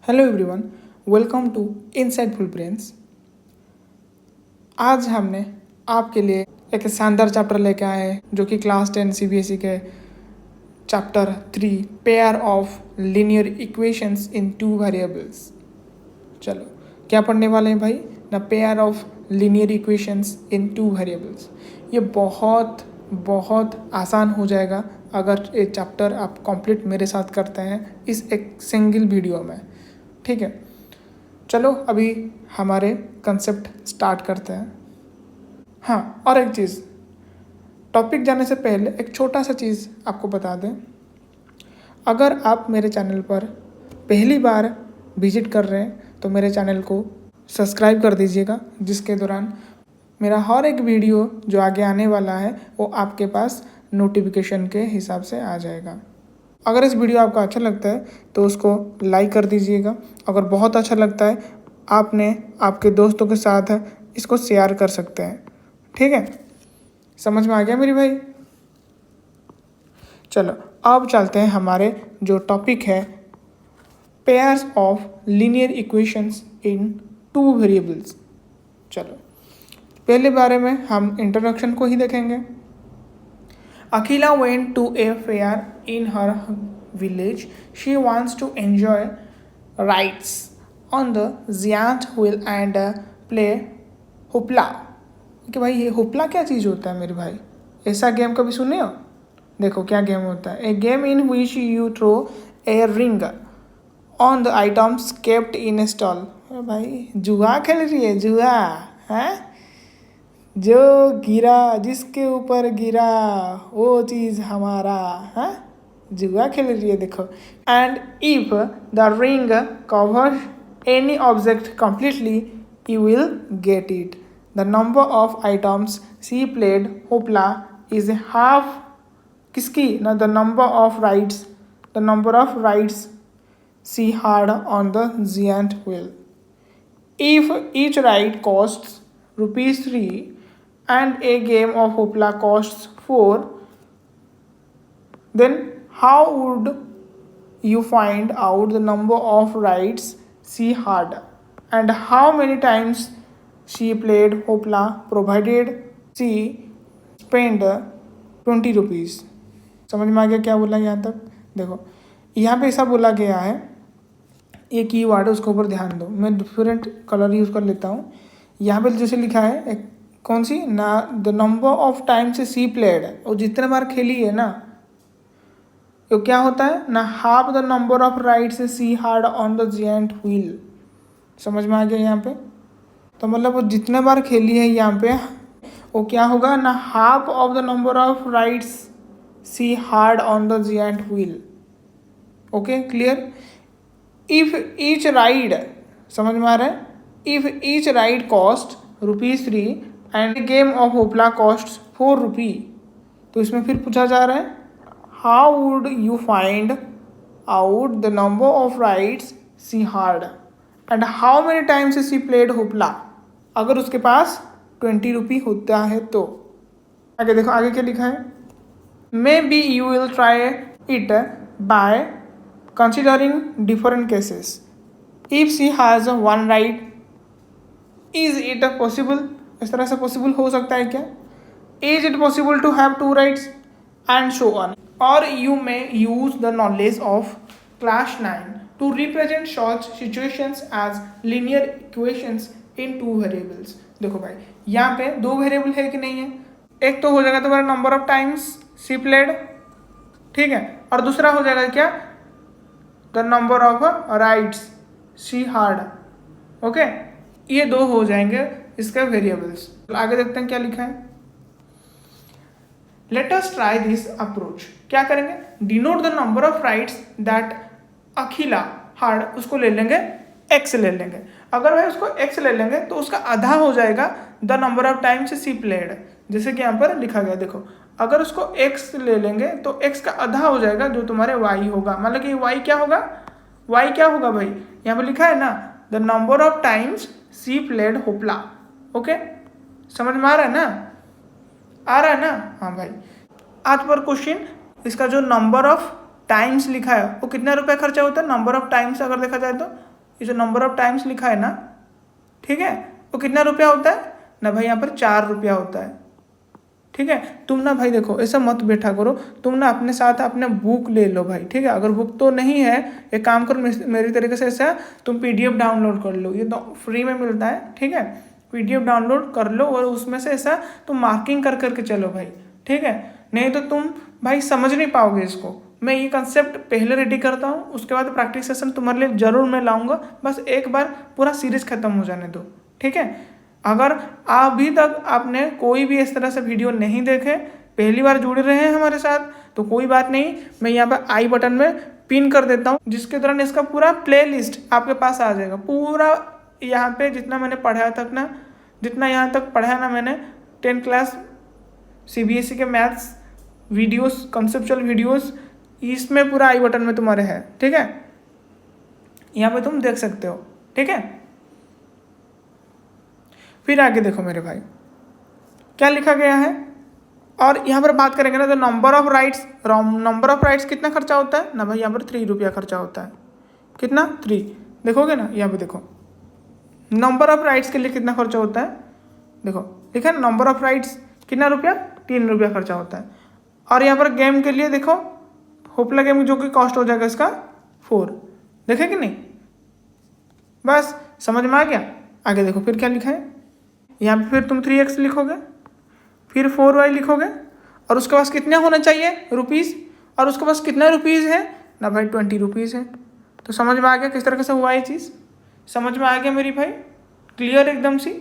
Hello everyone, welcome to insightful brains. आज हमने आपके लिए एक शानदार चैप्टर लेके आए हैं जो कि क्लास 10 सीबीएसई के chapter 3 pair of linear equations in two variables. चलो क्या पढ़ने वाले हैं भाई? The pair of linear equations in two variables. ये बहुत आसान हो जाएगा अगर ये चैप्टर आप कंप्लीट मेरे साथ करते हैं इस एक सिंगल वीडियो में। ठीक है, चलो अभी हमारे कंसेप्ट स्टार्ट करते हैं। हाँ, और एक चीज़, टॉपिक जाने से पहले एक छोटा सा चीज़ आपको बता दें। अगर आप मेरे चैनल पर पहली बार विजिट कर रहे हैं तो मेरे चैनल को सब्सक्राइब कर दीजिएगा, जिसके दौरान मेरा हर एक वीडियो जो आगे आने वाला है वो आपके पास नोटिफिकेशन के हिसाब से आ जाएगा। अगर इस वीडियो आपको अच्छा लगता है तो उसको लाइक कर दीजिएगा। अगर बहुत अच्छा लगता है आपने आपके दोस्तों के साथ इसको शेयर कर सकते हैं। ठीक है, समझ में आ गया मेरी भाई? चलो अब चलते हैं हमारे जो टॉपिक है pairs of linear equations in two variables. चलो पहले बारे में हम इंट्रोडक्शन को ही देखेंगे। Akhila went to a fair in her village. She wants to enjoy rides on the giant wheel and play hoopla. कि भाई ये हुपला क्या चीज़ होता है मेरे भाई? ऐसा गेम कभी सुने हो? देखो क्या गेम होता है। A game in which you throw a ring on the items kept in a stall. भाई जुआ खेल रही है, जुआ है? जो गिरा, जिसके ऊपर गिरा वो चीज़ हमारा है। जुआ खेल रही है देखो। And if the ring cover any object completely you will get it. The number of items she played hoopla is half किसकी ना the number of rides, the number of rides she had on the giant wheel. If each ride costs ₹3 and a game of hoopla costs 4, then how would you find out the number of rides she had and how many times she played hoopla provided she spent ₹20? समझ में आ गया क्या बोला यहाँ तक? देखो यहाँ पे ऐसा बोला गया है, ये कीवर्ड है उसके ऊपर ध्यान दो। मैं डिफरेंट कलर यूज़ कर लेता हूँ। यहाँ पे जैसे लिखा है एक कौन सी ना द नंबर ऑफ टाइम से सी प्लेड, और जितने बार खेली है ना तो क्या होता है ना half the number of ride से she had on the giant wheel. समझ में आ गया यहाँ पे? तो मतलब वो जितने बार खेली है यहाँ पे वो क्या होगा ना half of the number of rides she had on the giant wheel. Okay clear? If each ride, समझ में आ रहा है? If each ride cost ₹3 and game of hoopla cost ₹4, तो इसमें फिर पूछा जा रहा है how would you find out the number of rides she had and how many times she played hoopla. अगर उसके पास ₹20 होता है तो आगे देखो आगे क्या लिखा है। May be you will try it by considering different cases. If she has one ride is it possible, इस तरह से पॉसिबल हो सकता है क्या? Is it possible to have 2 rides and so on. और you may use the knowledge of class 9 to represent such situations as linear equations in 2 variables. देखो भाई यहाँ पे 2 वेरिएबल है कि नहीं है? एक तो हो जाएगा तुम्हारा number of times she played, ठीक है, और दूसरा हो जाएगा क्या the number of rides she had. Okay, ये 2 हो जाएंगे इसके वेरिएबल्स। आगे देखते हैं क्या लिखा है। Let us try this approach. क्या करेंगे? Denote the number of rides that Akhila hard, उसको ले लेंगे x ले लेंगे। अगर भाई उसको x ले लेंगे तो उसका आधा हो जाएगा the number of times she played, जैसे कि यहाँ पर लिखा गया। देखो अगर उसको x ले लेंगे तो x का आधा हो जाएगा जो तुम्हारे y होगा। मतलब कि y क्या होगा? y क्या होगा भाई? यहाँ पर लिखा है ना the number of times she played hoopla. Okay, समझ में आ रहा है ना? आ रहा है ना? हाँ भाई। आज पर क्वेश्चन, इसका जो नंबर ऑफ टाइम्स लिखा है वो कितना रुपया खर्चा होता है? नंबर ऑफ टाइम्स अगर देखा जाए तो ये जो नंबर ऑफ टाइम्स लिखा है ना, ठीक है, वो कितना रुपया होता है ना भाई, यहाँ पर 4 रुपया होता है। ठीक है, तुम ना भाई देखो ऐसा मत बैठा करो, तुम ना अपने साथ अपने बुक ले लो भाई। ठीक है, अगर बुक तो नहीं है, एक काम करो मेरी तरीके से ऐसा, तुम PDF डाउनलोड कर लो, ये तो फ्री में मिलता है। ठीक है, PDF डाउनलोड कर लो और उसमें से ऐसा तुम मार्किंग कर करके चलो भाई। ठीक है, नहीं तो तुम भाई समझ नहीं पाओगे इसको। मैं ये कंसेप्ट पहले रेडी करता हूँ, उसके बाद प्रैक्टिस सेशन तुम्हारे लिए ज़रूर मैं लाऊंगा, बस एक बार पूरा सीरीज खत्म हो जाने दो। ठीक है, अगर अभी तक आपने कोई भी इस तरह से वीडियो नहीं देखे, पहली बार जुड़ रहे हैं हमारे साथ, तो कोई बात नहीं, मैं यहाँ पर आई बटन में पिन कर देता हूँ, जिसके दौरान इसका पूरा प्लेलिस्ट आपके पास आ जाएगा। पूरा यहाँ पे जितना मैंने पढ़ाया तक ना, जितना यहाँ तक पढ़ाया ना मैंने 10th क्लास CBSE के मैथ्स वीडियोस, कंसेप्चुअल वीडियोस, इसमें पूरा आई बटन में तुम्हारे है। ठीक है, यहाँ पे तुम देख सकते हो। ठीक है, फिर आगे देखो मेरे भाई क्या लिखा गया है, और यहाँ पर बात करेंगे ना तो नंबर ऑफ राइट्स कितना खर्चा होता है ना भाई, यहाँ पर 3 रुपया खर्चा होता है। कितना? 3। देखोगे ना यहाँ पे देखो नंबर ऑफ राइट्स के लिए कितना खर्चा होता है, देखो ठीक है, नंबर ऑफ राइट्स कितना रुपया, 3 रुपया खर्चा होता है। और यहाँ पर गेम के लिए देखो होपला गेम जो कि कॉस्ट हो जाएगा इसका 4। देखे कि नहीं, बस समझ में आ गया। आगे देखो फिर क्या लिखा है, यहाँ पे फिर तुम 3x लिखोगे, फिर 4y लिखोगे, और उसके पास कितना होना चाहिए रुपीज़, और उसके पास कितना रुपीज़ है ना भाई, 20 रुपीज़ है। तो समझ में आ गया किस तरह से हुआ ये चीज़, समझ में आ गया मेरी भाई, क्लियर एकदम सी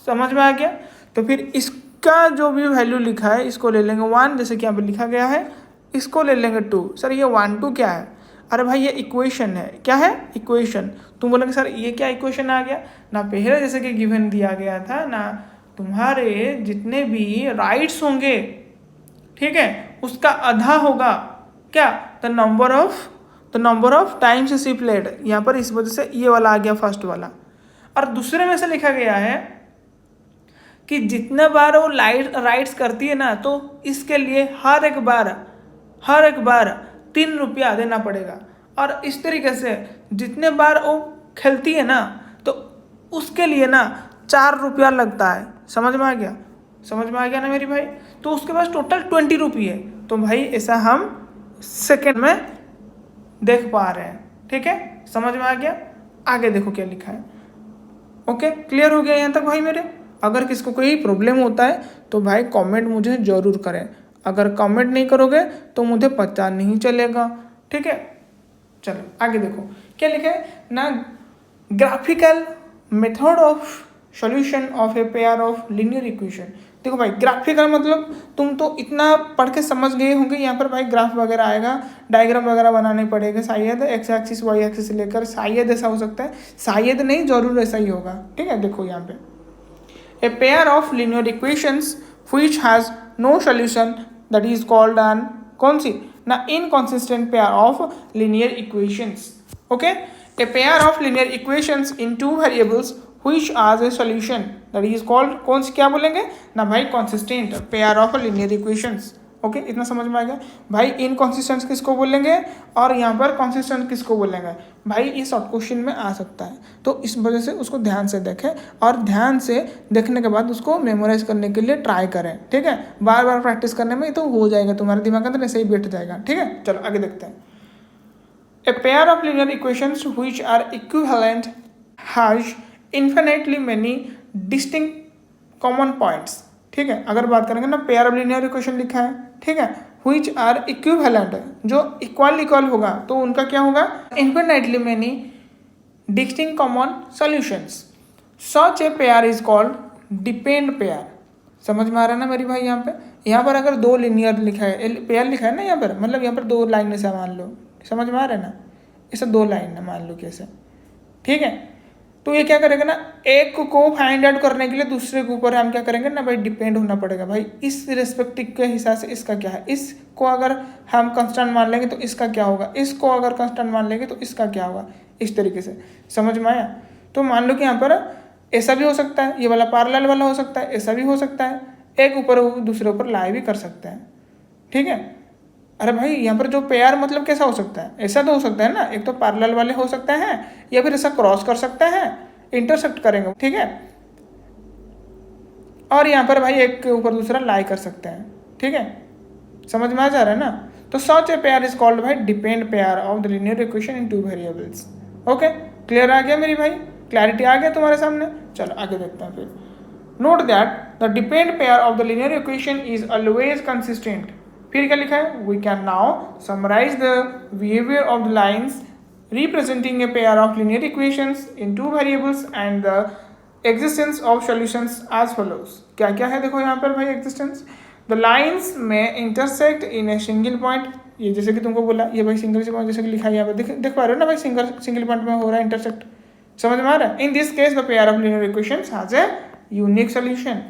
समझ में आ गया। तो फिर इसका जो भी वैल्यू लिखा है इसको ले लेंगे 1, जैसे कि यहाँ पे लिखा गया है, इसको ले लेंगे 2। सर ये 1 2 क्या है, अरे भाई ये इक्वेशन है। क्या है? इक्वेशन। तुम बोलोगे सर ये क्या इक्वेशन आ गया ना, पहले जैसे कि गिवन दिया गया था ना, तुम्हारे जितने भी राइट्स होंगे, ठीक है, उसका आधा होगा क्या, the number of times she played. यहाँ पर इस वजह से ये वाला आ गया फर्स्ट वाला। और दूसरे में से लिखा गया है कि जितने बार वो राइट्स करती है ना, तो इसके लिए हर एक बार 3 रुपया देना पड़ेगा। और इस तरीके से जितने बार वो खेलती है ना, तो उसके लिए ना 4 रुपया लगता है। समझ में आ गया ना मेरी भाई। तो उसके पास टोटल 20 रुपये है। तो भाई ऐसा हम सेकेंड में देख पा रहे हैं। ठीक है, समझ में आ गया। आगे देखो क्या लिखा है। ओके, क्लियर हो गया यहाँ तक भाई मेरे। अगर किसको कोई प्रॉब्लम होता है तो भाई कमेंट मुझे ज़रूर करें। अगर कमेंट नहीं करोगे तो मुझे पता नहीं चलेगा। ठीक है, चलो आगे देखो क्या लिखा है ना, graphical method of solution of A pair of linear equation. देखो भाई ग्राफिकल मतलब तुम तो इतना पढ़ के समझ गए होंगे। यहाँ पर भाई ग्राफ वगैरह आएगा, डायग्राम वगैरह बनाने पड़ेगा, शायद एक्स एक्सिस वाई एक्सिस लेकर, शायद ऐसा हो सकता है, शायद नहीं, जरूर ऐसा ही होगा। ठीक है, देखो यहाँ पे a pair of linear equations which has no solution that is called an कौन सी ना, inconsistent pair of linear equations. Okay, a pair of linear equations in two variables which has a solution that is called कौन सी, क्या बोलेंगे ना भाई, consistent pair of linear equations. Okay, इतना समझ में आ गया भाई। इनकॉन्सिस्टेंट किसको बोलेंगे और यहाँ पर कॉन्सिस्टेंट किसको बोलेंगे भाई, ये शॉर्ट क्वेश्चन में आ सकता है। तो इस वजह से उसको ध्यान से देखें, और ध्यान से देखने के बाद उसको मेमोराइज करने के लिए ट्राई करें। ठीक है, बार बार प्रैक्टिस करने में तो हो जाएगा, तुम्हारे दिमाग के अंदर ऐसे ही बैठ जाएगा। ठीक है, चलो आगे देखते हैं। A pair of linear equations which are equivalent has infinitely many distinct common points. ठीक है, अगर बात करेंगे ना, पेयर ऑफ लीनियर इक्वेशन लिखा है, ठीक है, which आर इक्विवेलेंट, जो इक्वल होगा तो उनका क्या होगा, infinitely many distinct common solutions. Such a pair is called depend pair. समझ में आ रहा है ना मेरी भाई। यहाँ पर अगर 2 लीनियर लिखा है, पेयर लिखा है ना यहाँ पर, मतलब यहाँ पर 2 लाइन ऐसा मान लो, समझ में आ रहा है ना, ऐसा 2 लाइन है मान लो कैसे। ठीक है, तो ये क्या करेगा ना, एक को फाइंड आउट करने के लिए दूसरे के ऊपर हम क्या करेंगे ना भाई, डिपेंड होना पड़ेगा भाई। इस रेस्पेक्टिव के हिसाब से इसका क्या है, इसको अगर हम कांस्टेंट मान लेंगे तो इसका क्या होगा, इसको अगर कांस्टेंट मान लेंगे तो इसका क्या होगा, इस तरीके से। समझ में आया। तो मान लो कि यहाँ पर ऐसा भी हो सकता है, ये वाला पैरेलल वाला हो सकता है, ऐसा भी हो सकता है, एक ऊपर दूसरे ऊपर लाई भी कर सकते हैं। ठीक है, अरे भाई यहाँ पर जो पेयर मतलब कैसा हो सकता है, ऐसा तो हो सकता है ना, एक तो पैरेलल वाले हो सकते हैं या फिर ऐसा क्रॉस कर सकते हैं, इंटरसेक्ट करेंगे, ठीक है। और यहाँ पर भाई एक के ऊपर दूसरा लाई कर सकते हैं, ठीक है, समझ में आ जा रहा है ना। तो such a pair is called भाई depend pair of the linear equation in two variables. Okay, clear आ गया मेरी भाई, क्लैरिटी आ गया तुम्हारे सामने। चलो आगे देखते हैं फिर। Note that the depend pair of the linear equation is always consistent. फिर क्या लिखा है, we can now summarise the behaviour of the lines representing a pair of linear equations in two variables and the existence of solutions as follows। क्या क्या है देखो यहाँ पर भाई existence, the lines में intersect in a single point, ये जैसे कि तुमको बोला ये भाई सिंगल पॉइंट जैसे कि लिखा है यहाँ पर, देख पा रहे हो ना भाई, सिंगल पॉइंट में हो रहा है इंटरसेक्ट, समझ में आ रहा है। In this case the pair of linear equations has a unique solution,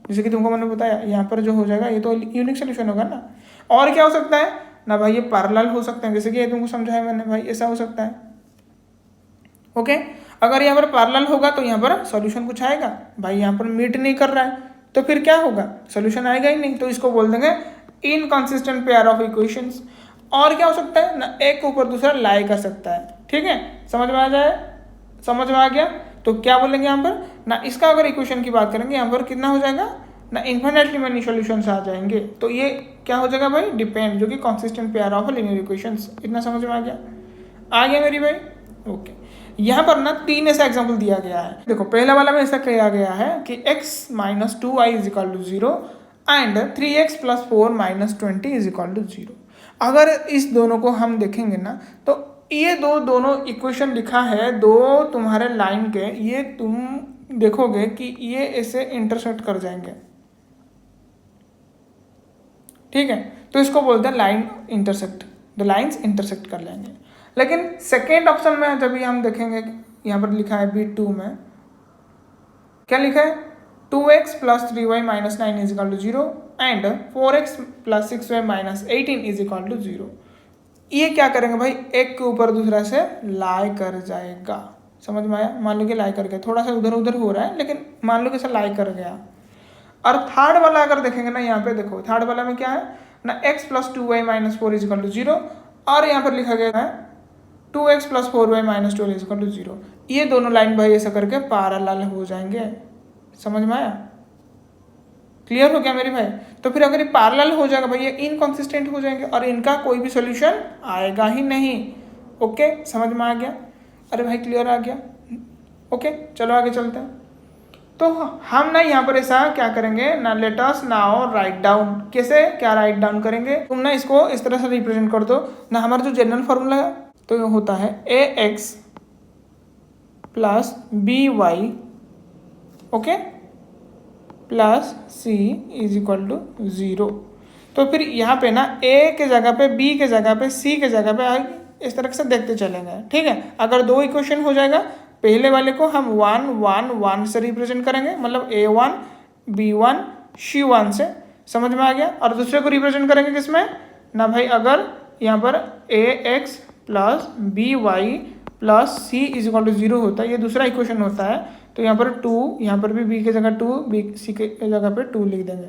जैसे कि तुमको मैंने बताया यहाँ पर जो हो जाएगा ये तो यूनिक सोल्यूशन होगा ना। और क्या हो सकता है ना भाई, ये पैरेलल हो सकते हैं, जैसे कि ये तुमको समझाया मैंने भाई, ऐसा हो सकता है। ओके, अगर यहाँ पर पैरेलल होगा तो यहाँ पर सॉल्यूशन कुछ आएगा, भाई यहाँ पर मीट नहीं कर रहा है तो फिर क्या होगा, सॉल्यूशन आएगा ही नहीं, तो इसको बोल देंगे इनकंसिस्टेंट पेयर ऑफ इक्वेशंस। और क्या हो सकता है ना, एक के ऊपर दूसरा लाई कर सकता है, ठीक है, समझ में आ जाए, समझ में आ गया। तो क्या बोलेंगे यहाँ पर ना, इसका अगर इक्वेशन की बात करेंगे यहाँ पर कितना हो जाएगा ना, इन्फिनिटली मेनी सॉल्यूशंस आ जाएंगे, तो ये क्या हो जाएगा भाई, डिपेंड, जो कि consistent pair of linear equations. इतना समझ में आ गया मेरी भाई। ओके, यहाँ पर ना 3 ऐसा एग्जाम्पल दिया गया है। देखो पहला वाला में ऐसा किया गया है कि x minus 2y is equal to 0 and 3x plus 4 minus 20 is equal to 0। अगर इस दोनों को हम देखेंगे ना, तो ये दोनों इक्वेशन लिखा है दो तुम्हारे लाइन के, ये तुम देखोगे कि ये ऐसे इंटरसेक्ट कर जाएंगे, ठीक है, तो इसको बोलते हैं line intersect, the lines intersect कर लेंगे। लेकिन सेकेंड ऑप्शन में जब हम देखेंगे, यहाँ पर लिखा है B2 में क्या लिखा है, 2x plus 3y minus 9 is equal to 0 and 4x plus 6y minus 18 is equal to 0। ये क्या करेंगे भाई, एक के ऊपर दूसरा से लाई कर जाएगा, समझ में आया। मान लो कि लाई कर गया, थोड़ा सा उधर उधर हो रहा है लेकिन मान लो कि लाई कर गया। और थर्ड वाला अगर देखेंगे ना, यहाँ पे देखो थर्ड वाला में क्या है ना, x plus 2y minus 4 is equal to 0 और यहाँ पर लिखा गया है 2x plus 4y minus 12 is equal to 0। ये दोनों लाइन भाई ऐसा करके पैरेलल हो जाएंगे, समझ में आया, क्लियर हो गया मेरे भाई। तो फिर अगर ये पैरेलल हो जाएगा भाई, ये इनकंसिस्टेंट हो जाएंगे और इनका कोई भी सॉल्यूशन आएगा ही नहीं। ओके, समझ में आ गया, अरे भाई क्लियर आ गया। ओके, चलो आगे चलते हैं। तो हम ना यहाँ पर ऐसा क्या करेंगे ना, let us now write down. कैसे, क्या राइट डाउन करेंगे, तुम ना इसको इस तरह से रिप्रेजेंट कर दो ना, हमारा जो जनरल फॉर्मूला है तो ये होता है ax plus by okay plus c is equal to 0। तो फिर यहाँ पे ना a के जगह पे b के जगह पे c के जगह पे इस तरह से देखते चलेंगे, ठीक है। अगर दो इक्वेशन हो जाएगा, पहले वाले को हम 1 1 1 से रिप्रेजेंट करेंगे, मतलब a1 b1 c1 से, समझ में आ गया। और दूसरे को रिप्रेजेंट करेंगे किसमें ना भाई, अगर यहाँ पर ax plus by plus c is equal to 0 होता है, ये दूसरा इक्वेशन होता है, तो यहाँ पर 2, यहाँ पर भी b के जगह 2, c के जगह पे 2 लिख देंगे,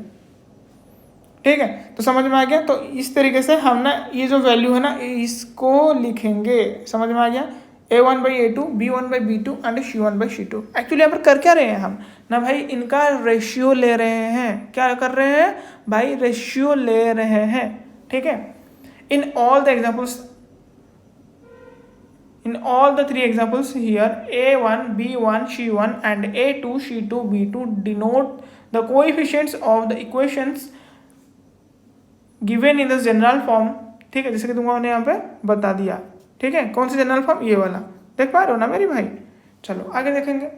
ठीक है। तो समझ में आ गया। तो इस तरीके से हम ना ये जो वैल्यू है ना इसको लिखेंगे, समझ में आ गया, a1 by a2 b1 by b2 and c1 by c2। Actually यहाँ पर कर क्या रहे हैं हम ना भाई, इनका रेशियो ले रहे हैं। क्या कर रहे हैं भाई, रेशियो ले रहे हैं, ठीक है। In all the examples, in all the 3 examples here, a1 b1 c1 and a2 c2 b2 denote the coefficients of the equations given in the general form, ठीक है, जैसे कि तुमने यहाँ पे बता दिया, ठीक है। कौन सा जनरल फॉर्म, ये वाला, देख पा रहे हो ना मेरी भाई। चलो आगे देखेंगे।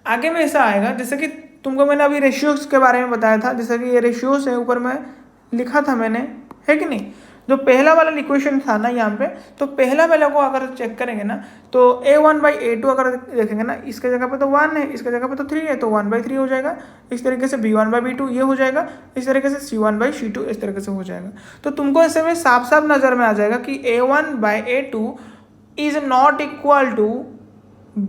आगे में ऐसा आएगा जैसे कि तुमको मैंने अभी रेशियोज के बारे में बताया था, जैसे कि ये रेशियोज है, ऊपर में लिखा था मैंने, है कि नहीं। जो पहला वाला इक्वेशन था ना यहाँ पे, तो पहला वाला को अगर चेक करेंगे ना, तो a1 बाई a2 अगर देखेंगे ना, इसके जगह पे तो 1 है, इसके जगह पे तो 3 है, तो 1 बाई 3 हो जाएगा। इस तरीके से b1 बाई b2 ये हो जाएगा, इस तरीके से c1 बाई c2 इस तरीके से हो जाएगा। तो तुमको ऐसे में साफ साफ नज़र में आ जाएगा कि a1 by a2 is not equal to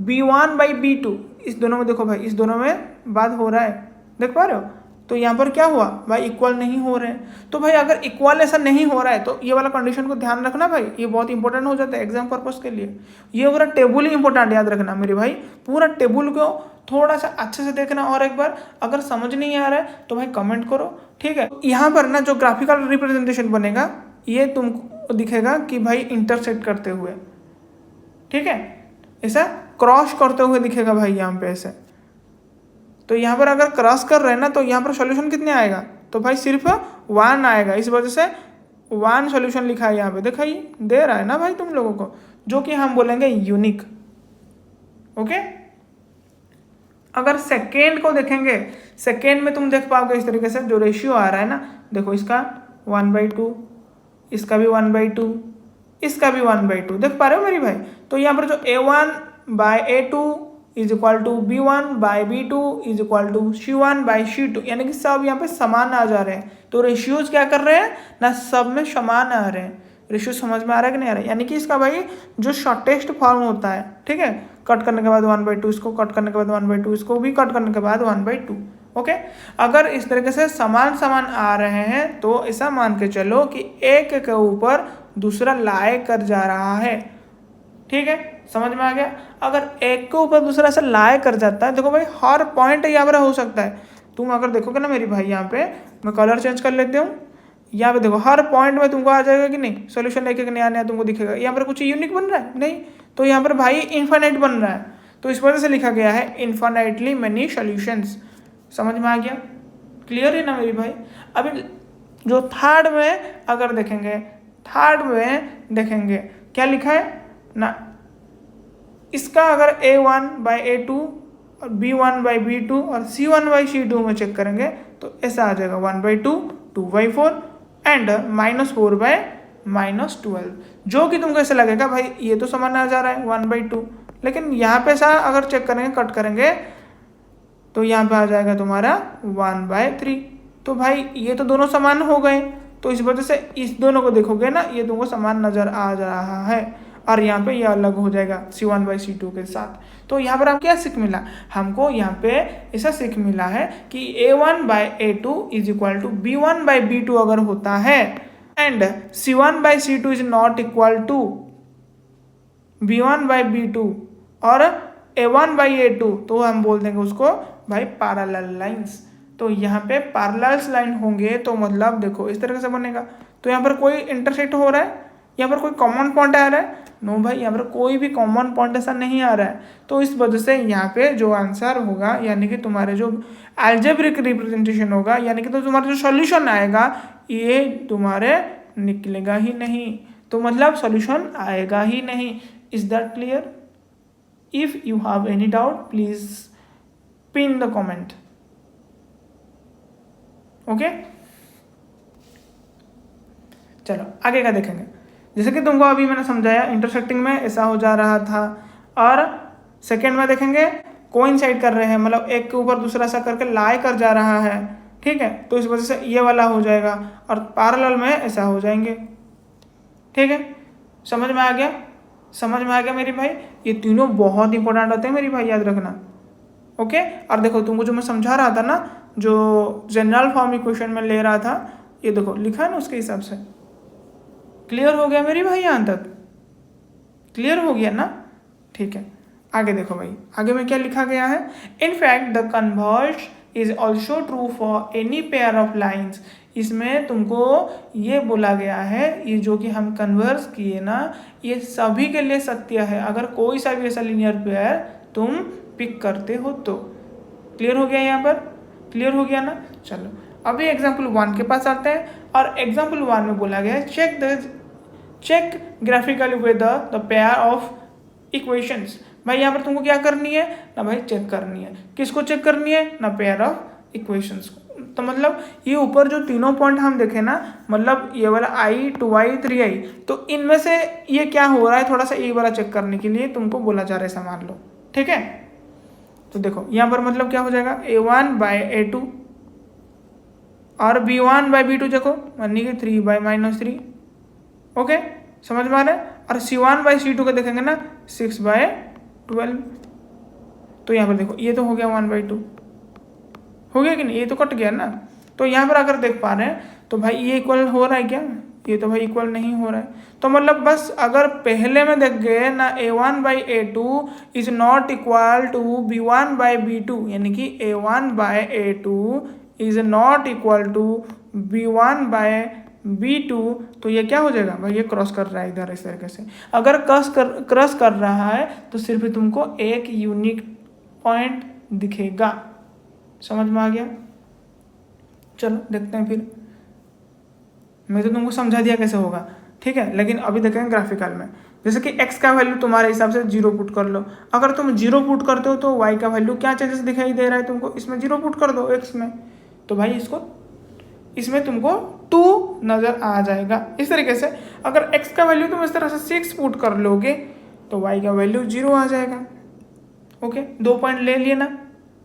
b1 by b2। इस दोनों में देखो भाई, इस दोनों में बात हो रहा है, देख पा रहे हो, तो यहाँ पर क्या हुआ भाई, इक्वल नहीं हो रहे हैं। तो भाई अगर इक्वल ऐसा नहीं हो रहा है तो ये वाला कंडीशन को ध्यान रखना भाई, ये बहुत इंपॉर्टेंट हो जाता है एग्जाम पर्पज के लिए। ये पूरा टेबल ही इंपॉर्टेंट याद रखना मेरे भाई, पूरा टेबल को थोड़ा सा अच्छे से देखना। और एक बार अगर समझ नहीं आ रहा है तो भाई कमेंट करो, ठीक है। यहाँ पर ना जो ग्राफिकल रिप्रेजेंटेशन बनेगा ये तुमको दिखेगा कि भाई इंटरसेक्ट करते हुए, ठीक है, ऐसा क्रॉस करते हुए दिखेगा भाई यहाँ पे ऐसे। तो यहाँ पर अगर क्रॉस कर रहे हैं ना तो यहाँ पर सॉल्यूशन कितने आएगा, तो भाई सिर्फ 1 आएगा। इस वजह से 1 सॉल्यूशन लिखा है यहाँ पे, दिखाइए दे रहा है ना भाई तुम लोगों को, जो कि हम बोलेंगे यूनिक। ओके, अगर सेकेंड को देखेंगे, सेकेंड में तुम देख पाओगे इस तरीके से जो रेशियो आ रहा है ना, देखो इसका 1/2, इसका भी 1/2, इसका भी 1/2, देख पा रहे हो मेरी भाई। तो यहाँ पर जो A1/A2 is equal to B1/B2 is equal to C1/C2, यानी कि सब यहाँ पे समान आ जा रहे हैं। तो रेशियोज क्या कर रहे हैं ना, सब में समान आ रहे हैं। रेशियो समझ में आ रहा है कि नहीं आ रहा है, यानी कि इसका भाई जो शॉर्टेस्ट फॉर्म होता है, ठीक है, कट करने के बाद 1/2, इसको कट करने के बाद 1/2, इसको भी कट करने के बाद 1/2। ओके, अगर इस तरीके से समान समान आ रहे हैं तो ऐसा मान के चलो कि एक के ऊपर दूसरा लाए कर जा रहा है, ठीक है, समझ में आ गया। अगर एक के ऊपर दूसरा ऐसा लाए कर जाता है, देखो भाई हर पॉइंट यहाँ पर हो सकता है। तुम अगर देखोगे ना मेरी भाई, यहाँ पे मैं कलर चेंज कर लेती हूँ, यहाँ पे देखो हर पॉइंट में तुमको आ जाएगा कि नहीं, सोल्यूशन एक एक नया नया तुमको दिखेगा। यहाँ पर कुछ यूनिक बन रहा है नहीं, तो यहाँ पर भाई इन्फाइनाइट बन रहा है, तो इस वजह से लिखा गया है इन्फाइनाइटली मेनी सॉल्यूशंस। समझ में आ गया, क्लियर है ना मेरी भाई। अभी जो थर्ड में अगर देखेंगे, थर्ड में देखेंगे क्या लिखा है ना, इसका अगर A1/A2 और B1/B2 और C1/C2 में चेक करेंगे तो ऐसा आ जाएगा 1/2, 2/4 एंड -4/-12, जो कि तुमको ऐसा लगेगा भाई ये तो समान आ जा रहा है 1/2, लेकिन यहाँ पे ऐसा अगर चेक करेंगे, कट करेंगे तो यहाँ पे आ जाएगा तुम्हारा 1/3। तो भाई ये तो दोनों समान हो गए, तो इस वजह से इस दोनों को देखोगे ना, ये तुमको समान नजर आ रहा है, और यहाँ पे ये अलग हो जाएगा C1/C2 के साथ। तो यहाँ पर हम क्या सीख मिला, हमको यहाँ पे ऐसा सीख मिला है कि A1/A2 is equal to B1/B2 अगर होता है and C1/C2 is not equal to B1/B2 और A1/A2, तो हम बोल देंगे उसको भाई पैरेलल लाइंस। तो यहाँ पे पैरेलल लाइन होंगे तो मतलब देखो इस तरह से बनेगा। तो यहाँ पर कोई इंटरसेक्ट हो रहा है, यहाँ पर कोई कॉमन पॉइंट आ रहा है, नो भाई यहाँ पर कोई भी कॉमन पॉइंट ऐसा नहीं आ रहा है। तो इस वजह से यहाँ पे जो आंसर होगा, यानी कि तुम्हारे जो अलजेब्रिक रिप्रेजेंटेशन होगा, यानी कि तो तुम्हारा जो सॉल्यूशन आएगा ये तुम्हारे निकलेगा ही नहीं, तो मतलब सॉल्यूशन आएगा ही नहीं। Is that clear? If you have any doubt please pin the comment. Okay, चलो आगे का देखेंगे। जैसे कि तुमको अभी मैंने समझाया इंटरसेक्टिंग में ऐसा हो जा रहा था, और सेकेंड में देखेंगे कोइंसाइड कर रहे हैं, मतलब एक के ऊपर दूसरा सा करके लाई कर जा रहा है, ठीक है, तो इस वजह से ये वाला हो जाएगा, और पैरेलल में ऐसा हो जाएंगे, ठीक है। समझ में आ गया, समझ में आ गया मेरी भाई। ये तीनों बहुत इंपॉर्टेंट होते हैं मेरी भाई, याद रखना। ओके, और देखो तुमको जो मैं समझा रहा था ना, जो जनरल फॉर्म इक्वेशन में ले रहा था, ये देखो लिखा है ना, उसके हिसाब से क्लियर हो गया मेरी भाई, यहाँ तक क्लियर हो गया ना, ठीक है। आगे देखो भाई, आगे में क्या लिखा गया है, in fact the converge is also true for any pair of lines. इसमें तुमको ये बोला गया है, ये जो कि हम कन्वर्स किए ना, ये सभी के लिए सत्य है, अगर कोई सा भी ऐसा लीनियर पेयर तुम पिक करते हो तो। क्लियर हो गया यहाँ पर, क्लियर हो गया ना। चलो अभी एग्जाम्पल 1 के पास आते हैं, और एग्जाम्पल 1 में बोला गया है check graphically with the pair of equations. भाई यहाँ पर तुमको क्या करनी है ना भाई, चेक करनी है, किसको चेक करनी है ना, पेयर ऑफ इक्वेशंस को। तो मतलब ये ऊपर जो तीनों पॉइंट हम देखे ना, मतलब ये वाला I, 2I, 3I, तो इनमें से ये क्या हो रहा है, थोड़ा सा ये वाला चेक करने के लिए तुमको बोला जा रहा है, मान लो, ठीक है। तो देखो यहाँ पर मतलब क्या हो जाएगा, A1/A2 और B1/B2, देखो यानी कि 3/-3। ओके, समझ में आ रहा है। और C1/C2 को देखेंगे ना, 6/12। तो यहाँ पर देखो ये तो हो गया 1/2, हो गया कि नहीं, ये तो कट गया ना। तो यहाँ पर अगर देख पा रहे हैं तो भाई ये इक्वल हो रहा है क्या, ये तो भाई इक्वल नहीं हो रहा है। तो मतलब बस अगर पहले में देख गए ना a1/a2 is not equal to b1/b2, यानी कि a1/a2 is not equal to b1/b2, तो ये क्या हो जाएगा भाई, ये क्रॉस कर रहा है इधर इस तरीके से। अगर क्रॉस कर रहा है तो सिर्फ तुमको एक यूनिक पॉइंट दिखेगा। समझ में आ गया? चलो देखते हैं फिर। मैं तो तुमको समझा दिया कैसे होगा, ठीक है, लेकिन अभी देखेंगे ग्राफिकल में। जैसे कि x का वैल्यू तुम्हारे हिसाब से 0 पुट कर लो। अगर तुम 0 पुट करते हो तो y का वैल्यू क्या चेंजेस दिखाई दे रहा है तुमको, इसमें 0 पुट कर दो x में, तो भाई इसमें तुमको 2 नज़र आ जाएगा। इस तरीके से अगर x का वैल्यू तुम इस तरह से 6 पुट कर लोगे तो y का वैल्यू 0 आ जाएगा। ओके, 2 पॉइंट ले लिए ना,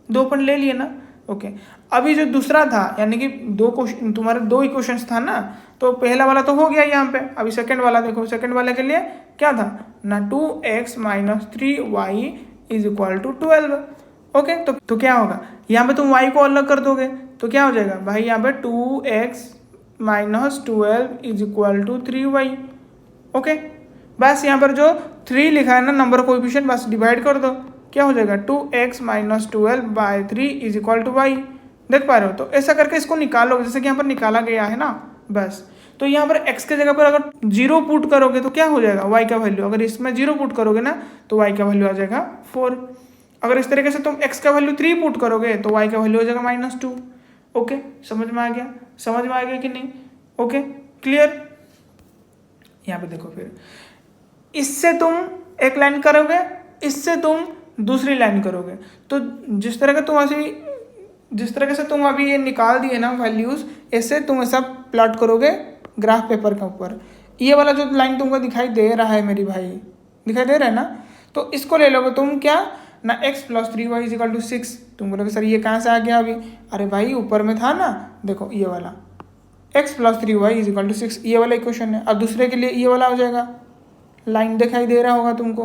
2 पॉइंट ले लिए ना। ओके, अभी जो दूसरा था यानी कि तुम्हारे 2 इक्वेशंस था ना, तो पहला वाला तो हो गया यहाँ पे। अभी सेकंड वाला देखो, सेकंड वाले के लिए क्या था ना, 2x - 3y is equal to 12। Okay, तो क्या होगा, यहाँ पे तुम y को अलग कर दोगे तो क्या हो जाएगा भाई, यहाँ पे 2x - 12 is equal to 3y। Okay, बस यहाँ पर जो 3 लिखा है ना नंबर कोएफिशिएंट, बस डिवाइड कर दो, क्या हो जाएगा 2x - 12/3 is equal to y। देख पा रहे हो? तो ऐसा करके इसको निकालोगे जैसे कि यहाँ पर निकाला गया है ना, बस। तो यहाँ पर x के जगह पर अगर 0 पुट करोगे तो क्या हो जाएगा y का वैल्यू, अगर इसमें 0 पुट करोगे ना तो y का वैल्यू आ जाएगा 4। अगर इस तरीके से तुम x का वैल्यू 3 पुट करोगे तो y का वैल्यू हो जाएगा -2। ओके, समझ में आ गया? समझ में आ गया कि नहीं? Okay, clear? यहाँ पे देखो, फिर इससे तुम एक लाइन करोगे, इससे तुम दूसरी लाइन करोगे, तो जिस तरह से तुम अभी ये निकाल दिए ना वैल्यूज, ऐसे तुम ऐसा प्लॉट करोगे ग्राफ पेपर के ऊपर। ये वाला जो लाइन तुमको दिखाई दे रहा है मेरी भाई, दिखाई दे रहा है ना, तो इसको ले लोगे तुम क्या ना, x + 3y = 6। तुम बोलोगे सर ये कहाँ से आ गया अभी, अरे भाई ऊपर में था ना, देखो ये वाला x + 3y = 6, ये वाला इक्वेशन है। अब दूसरे के लिए ये वाला हो जाएगा, लाइन दिखाई दे रहा होगा तुमको,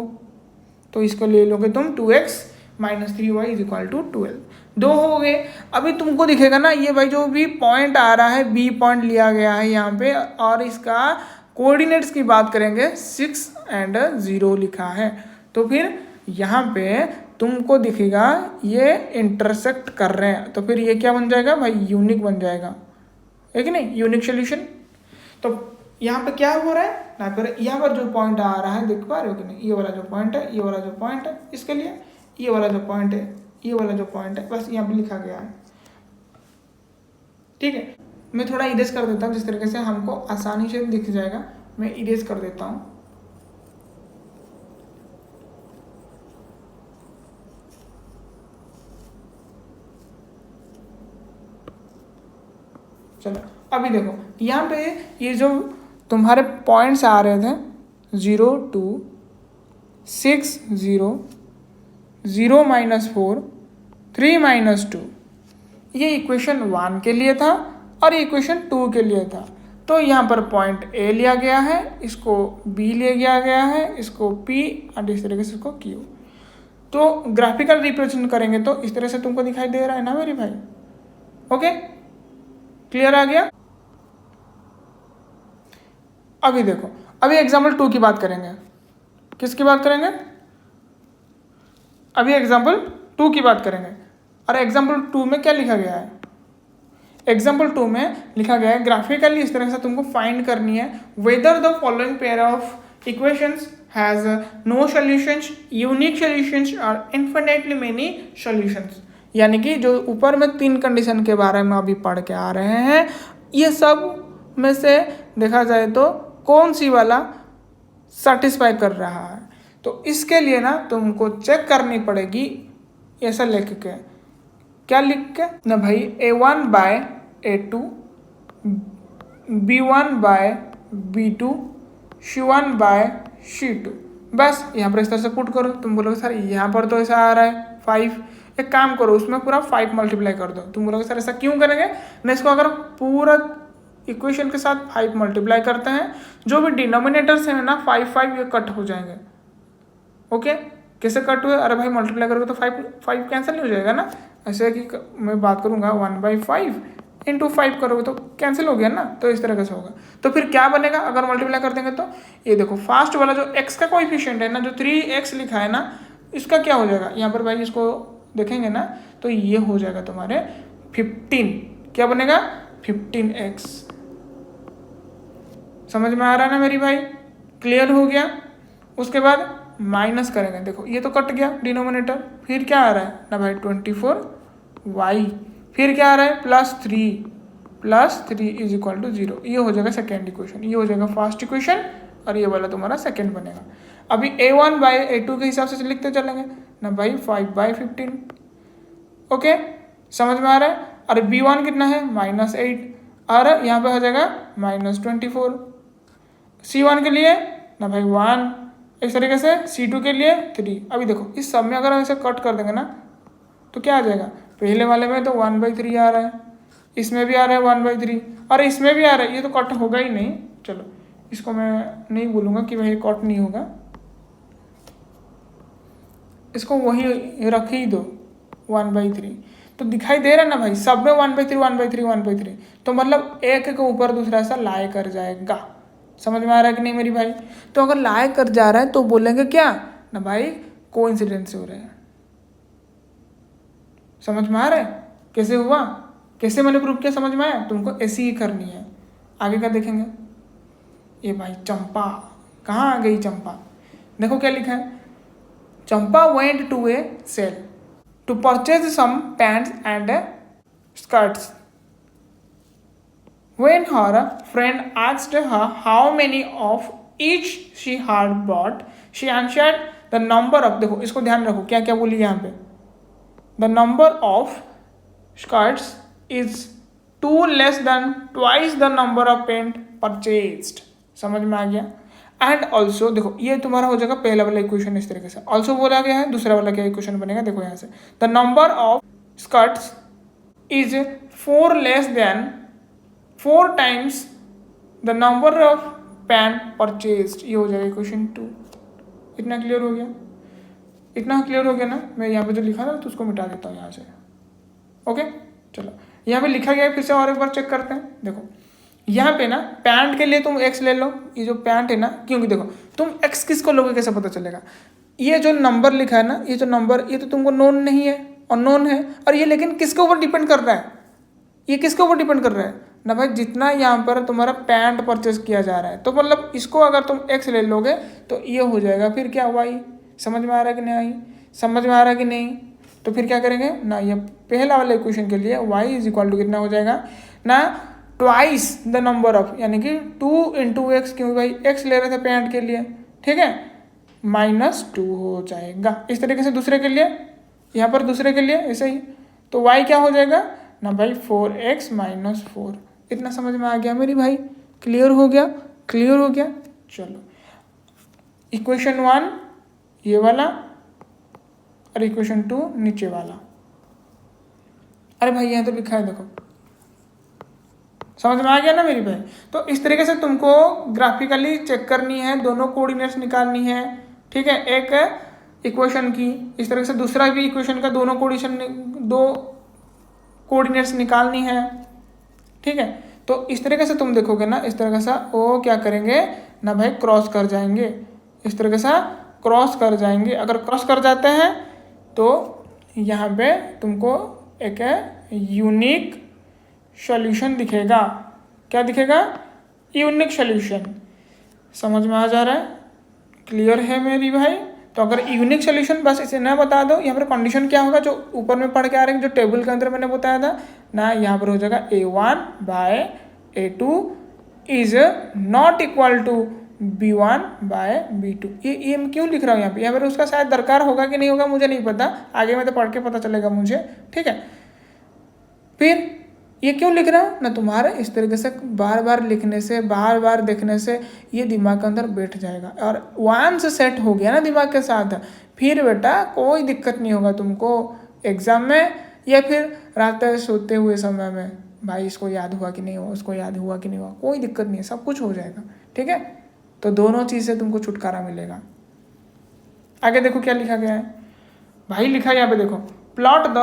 तो इसको ले लोगे तुम 2x - 3y = 12। 2 हो गए। अभी तुमको दिखेगा ना ये भाई जो भी पॉइंट आ रहा है, b पॉइंट लिया गया है यहाँ पे, और इसका कोऑर्डिनेट्स की बात करेंगे 6 और 0 लिखा है, तो फिर यहाँ पे तुमको दिखेगा ये इंटरसेक्ट कर रहे हैं, तो फिर ये क्या बन जाएगा भाई, यूनिक बन जाएगा, है कि नहीं, यूनिक सोल्यूशन। तो यहाँ पे क्या हो रहा है ना, फिर यहाँ पर जो पॉइंट आ रहा है देख पा रहे हो कि नहीं, ये वाला जो पॉइंट है, ये वाला जो पॉइंट है, इसके लिए ये वाला जो पॉइंट है, ये वाला जो पॉइंट है, बस यहाँ पे लिखा गया है। ठीक है, मैं थोड़ा इरेज कर देता हूँ जिस तरीके से हमको आसानी से दिख जाएगा, मैं इरेज कर देता हूँ। चलो अभी देखो यहाँ पे ये जो तुम्हारे पॉइंट्स आ रहे थे 0 2 6 0 0 -4 3 -2, ये इक्वेशन 1 के लिए था और ये इक्वेशन 2 के लिए था। तो यहाँ पर पॉइंट A लिया गया है, इसको B लिया गया है, इसको P और इस तरीके से इसको Q। तो ग्राफिकल रिप्रेजेंट करेंगे तो इस तरह से तुमको दिखाई दे रहा है ना मेरे भाई। ओके, क्लियर आ गया? अभी देखो, अभी एग्जाम्पल 2 की बात करेंगे। किसकी बात करेंगे? अभी एग्जाम्पल 2 की बात करेंगे। और एग्जाम्पल 2 में क्या लिखा गया है? एग्जाम्पल 2 में लिखा गया है ग्राफिकली इस तरह से तुमको फाइंड करनी है whether the following pair of equations has no solutions, unique solutions और इन्फिनिटली मेनी सॉल्यूशंस। यानी कि जो ऊपर में 3 कंडीशन के बारे में अभी पढ़ के आ रहे हैं, ये सब में से देखा जाए तो कौन सी वाला सेटिस्फाई कर रहा है। तो इसके लिए ना तुमको चेक करनी पड़ेगी, ऐसा लिख के, क्या लिख के ना भाई, a1/a2 b1/b2 c1/c2। बस यहाँ पर इस तरह से पुट करो। तुम बोलोगे सर यहाँ पर तो ऐसा आ रहा है 5, एक काम करो उसमें पूरा 5 मल्टीप्लाई कर दो। तुम बोलोगे सर ऐसा क्यों करेंगे ना, इसको अगर पूरा इक्वेशन के साथ 5 मल्टीप्लाई करते हैं, जो भी डिनोमिनेटर्स हैं ना 5 5 ये कट हो जाएंगे। ओके, कैसे कट हुए? अरे भाई मल्टीप्लाई करोगे तो 5 कैंसिल नहीं हो जाएगा ना। ऐसे कि मैं बात करूँगा 1/5 इंटू 5 करोगे तो कैंसिल हो गया ना, तो इस तरह से होगा। तो फिर क्या बनेगा अगर मल्टीप्लाई कर देंगे? तो ये देखो फास्ट वाला जो x का कोएफिशिएंट है ना, जो 3x लिखा है ना, इसका क्या हो जाएगा यहाँ पर भाई, इसको देखेंगे ना तो ये हो जाएगा तुम्हारे 15। क्या बनेगा? 15x। समझ में आ रहा है ना मेरी भाई? क्लियर हो गया। उसके बाद माइनस करेंगे, देखो ये तो कट गया डिनोमिनेटर, फिर क्या आ रहा है ना भाई 24y, फिर क्या आ रहा है +3 इज इक्वल टू 0। ये हो जाएगा सेकेंड इक्वेशन, ये हो जाएगा फर्स्ट इक्वेशन और ये वाला तुम्हारा सेकेंड बनेगा। अभी a1/a2 के हिसाब से लिखते चलेंगे ना भाई 5/15। ओके, समझ में आ रहा है? और b1 कितना है -8 और यहाँ पे हो जाएगा -24। c1 के लिए ना भाई 1, इस तरीके से c2 के लिए 3। अभी देखो इस सब में अगर हम इसे कट कर देंगे ना तो क्या आ जाएगा? पहले वाले में तो 1/3 आ रहा है, इसमें भी आ रहा है 1/3 और इसमें भी आ रहा है, ये तो कट होगा ही नहीं। चलो इसको मैं नहीं बोलूँगा कि भाई कट नहीं होगा, इसको वही रख ही दो 1/3। तो दिखाई दे रहा है ना भाई, सब में 1/3 1/3 1/3, तो मतलब एक के ऊपर दूसरा ऐसा लाए कर जाएगा। समझ में आ रहा है कि नहीं मेरी भाई? तो अगर लाए कर जा रहा है तो बोलेंगे क्या ना भाई, कोइंसिडेंस हो रहा है। समझ में आ रहा है कैसे हुआ, कैसे मैंने प्रूव किया? समझ में आया? तुमको ऐसी ही करनी है। आगे का देखेंगे। ये भाई चंपा, कहाँ आ गई चंपा? देखो क्या लिखा है, Champa went to a sale to purchase some pants and skirts. When her friend asked her how many of each she had bought, she answered the number of, देखो इसको ध्यान रखो क्या क्या बोली यहाँ पे, the number of skirts is 2 less than twice the number of pant purchased. समझ में आ गया? एंड ऑल्सो देखो ये तुम्हारा हो जाएगा पहला वाला इक्वेशन इस तरीके से। ऑल्सो बोला गया है, दूसरा वाला क्या इक्वेशन बनेगा देखो यहाँ से, the number of skirts is 4 times the number of pant purchased. ये हो जाएगा इक्वेशन 2। इतना क्लियर हो गया? इतना क्लियर हो गया ना? मैं यहाँ पे जो लिखा था तो उसको मिटा देता हूँ यहाँ से। ओके चलो, यहाँ पे लिखा गया है, फिर से और एक बार चेक करते हैं। देखो यहाँ पे ना पैंट के लिए तुम x ले लो, ये जो पैंट है ना, क्योंकि देखो तुम x किसको लोगे कैसे पता चलेगा? ये जो नंबर लिखा है ना, ये जो नंबर, ये तो तुमको नोन नहीं है और नोन है, और ये लेकिन किसके ऊपर डिपेंड कर रहा है? ये किसके ऊपर डिपेंड कर रहा है ना भाई, जितना यहाँ पर तुम्हारा पैंट परचेज किया जा रहा है, तो मतलब इसको अगर तुम x ले लोगे तो ये हो जाएगा फिर क्या y। समझ में आ रहा है कि नहीं? समझ में आ रहा है कि नहीं? तो फिर क्या करेंगे ना, ये पहला वाला इक्वेशन के लिए y इज इक्वल टू कितना हो जाएगा ना, ट्वाइस द नंबर ऑफ, यानी कि 2 × x, क्योंकि भाई x ले रहे थे पैंट के लिए, ठीक है, -2 हो जाएगा। इस तरीके से दूसरे के लिए, यहाँ पर दूसरे के लिए ऐसे ही, तो y क्या हो जाएगा ना भाई 4x - 4। इतना समझ में आ गया मेरी भाई? क्लियर हो गया? क्लियर हो गया। चलो इक्वेशन 1 ये वाला और इक्वेशन 2 नीचे वाला। अरे भाई यहाँ तो लिखा है देखो, समझ में आ गया ना मेरी भाई? तो इस तरीके से तुमको ग्राफिकली चेक करनी है, दोनों कोऑर्डिनेट्स निकालनी है, ठीक है, एक इक्वेशन की, इस तरह से दूसरा भी इक्वेशन का दो कोऑर्डिनेट्स निकालनी है, ठीक है। तो इस तरीके से तुम देखोगे ना, इस तरीके से वो क्या करेंगे ना भाई, क्रॉस कर जाएंगे, इस तरीके से क्रॉस कर जाएंगे। अगर क्रॉस कर जाते हैं तो यहाँ पे तुमको एक यूनिक सॉल्यूशन दिखेगा। क्या दिखेगा? Unique solution. समझ में आ जा रहा है? क्लियर है मेरी भाई? तो अगर यूनिक सॉल्यूशन बस इसे ना बता दो, यहाँ पर कंडीशन क्या होगा जो ऊपर में पढ़ के आ रहे हैं, जो टेबल के अंदर मैंने बताया था ना, यहाँ पर हो जाएगा a1/a2 is not equal to b1/b2। ये मैं क्यों लिख रहा हूँ यहाँ पर उसका शायद दरकार होगा कि नहीं होगा मुझे नहीं पता, आगे में तो पढ़ के पता चलेगा मुझे, ठीक है। फिर ये क्यों लिख रहा हूँ ना, तुम्हारे इस तरीके से बार बार लिखने से, बार बार देखने से ये दिमाग के अंदर बैठ जाएगा, और वंस सेट हो गया ना दिमाग के साथ, फिर बेटा कोई दिक्कत नहीं होगा तुमको एग्जाम में या फिर रात सोते हुए समय में, भाई इसको याद हुआ कि नहीं हुआ, उसको याद हुआ कि नहीं हुआ, कोई दिक्कत नहीं है, सब कुछ हो जाएगा, ठीक है। तो दोनों चीज़ से तुमको छुटकारा मिलेगा। आगे देखो क्या लिखा गया है भाई, लिखा है यहाँ पे देखो, plot the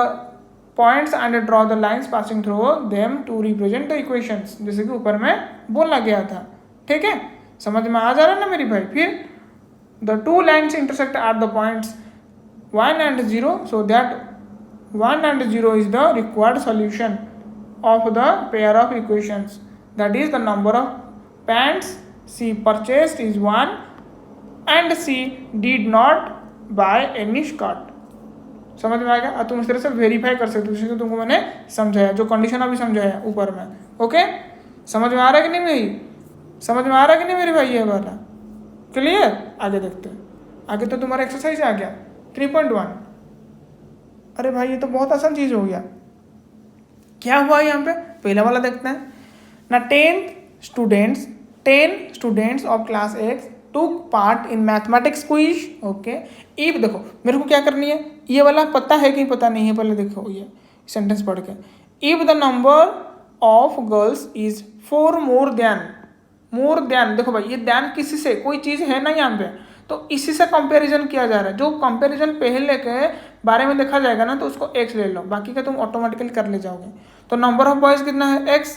points and draw the lines passing through them to represent the equations, जैसे कि ऊपर में बोला गया था। ठीक है, समझ में आ जा रहा है ना मेरी भाई। फिर the two lines intersect at the points 1 and 0, so that 1 and 0 is the required solution of the pair of equations, that is the number of pants she purchased is 1 and she did not buy any skirt। समझ में आएगा? और तुम इस तरह से verify कर सकते हो, जैसे तुमको मैंने समझाया, जो कंडीशन अभी समझाया ऊपर में। ओके, समझ में आ रहा है कि नहीं मेरी, समझ में आ रहा है कि नहीं मेरे भाई ये वाला? क्लियर? आगे देखते हैं। आगे तो तुम्हारा एक्सरसाइज आ गया 3.1। अरे भाई ये तो बहुत आसान चीज हो गया। क्या हुआ यहाँ पे, पहला वाला देखते हैं ना। 10 स्टूडेंट्स ऑफ क्लास 8 टूक part in mathematics quiz. Okay, if देखो मेरे को क्या करनी है, ये वाला पता है कि पता नहीं है, पहले देखो ये सेंटेंस पढ़ के। If the number of girls is 4 more than, देखो भाई ये देन किसी से, कोई चीज है ना यहाँ पे, तो इसी से कंपैरिजन किया जा रहा है। जो कंपैरिजन पहले के बारे में देखा जाएगा ना, तो उसको x ले लो, बाकी का तुम ऑटोमेटिकली कर ले जाओगे। तो नंबर ऑफ बॉयज कितना है, x,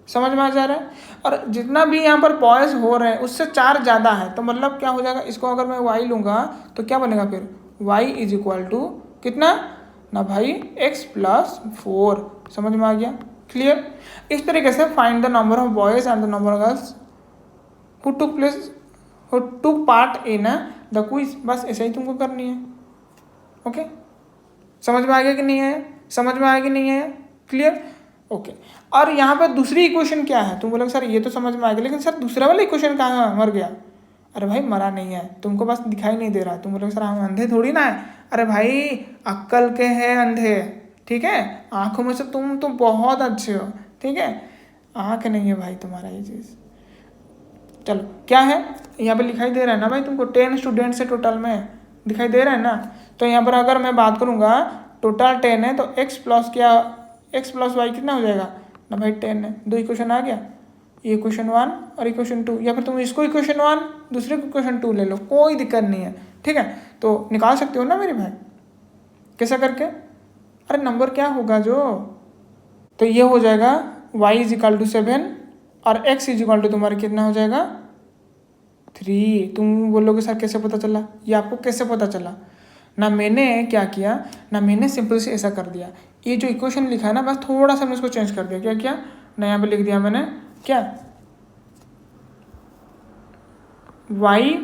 समझ में आ जा रहा है। और जितना भी यहाँ पर बॉयज हो रहे हैं उससे 4 ज़्यादा है, तो मतलब क्या हो जाएगा, इसको अगर मैं y लूँगा तो क्या बनेगा फिर, y इज इक्वल टू कितना ना भाई, x प्लस 4। समझ में आ गया, क्लियर। इस तरीके से find the number of boys and the number of girls who took part in the quiz. बस ऐसा ही तुमको करनी है। ओके, समझ में आ गया कि नहीं है, समझ में आया कि नहीं है, क्लियर। ओके, और यहाँ पर दूसरी इक्वेशन क्या है, तुम बोलोगे सर ये तो समझ में आ गया, लेकिन सर दूसरा वाला इक्वेशन कहाँ है, मर गया। अरे भाई मरा नहीं है, तुमको बस दिखाई नहीं दे रहा। तुम बोलोगे सर हम अंधे थोड़ी ना है। अरे भाई अक्ल के हैं अंधे, ठीक है, आंखों में से तुम तो बहुत अच्छे हो, ठीक है, आँख नहीं है भाई तुम्हारा ये चीज़। चलो क्या है, यहाँ पे दिखाई दे रहा है ना भाई तुमको, 10 स्टूडेंट्स है टोटल में, दिखाई दे रहा है ना। तो यहाँ पर अगर मैं बात करूँगा टोटल 10 है, तो x प्लस y कितना हो जाएगा ना भाई, 10 है। 2 इक्वेशन आ गया, ये इक्वेशन 1 और इक्वेशन 2, या फिर तुम इसको इक्वेशन 1 दूसरे को इक्वेशन 2 ले लो, कोई दिक्कत नहीं है। ठीक है, तो निकाल सकते हो ना मेरे भाई, कैसा करके। अरे नंबर क्या होगा जो, तो ये हो जाएगा y इज इक्वल टू 7 और x इज इक्वल टू तुम्हारा कितना हो जाएगा 3। तुम बोलोगे सर कैसे पता चला, ये आपको कैसे पता चला ना, मैंने क्या किया ना, मैंने सिंपल से ऐसा कर दिया, ये जो इक्वेशन लिखा है ना, बस थोड़ा सा मैंने इसको चेंज कर दिया। क्या किया ना, यहाँ पे लिख दिया मैंने क्या, y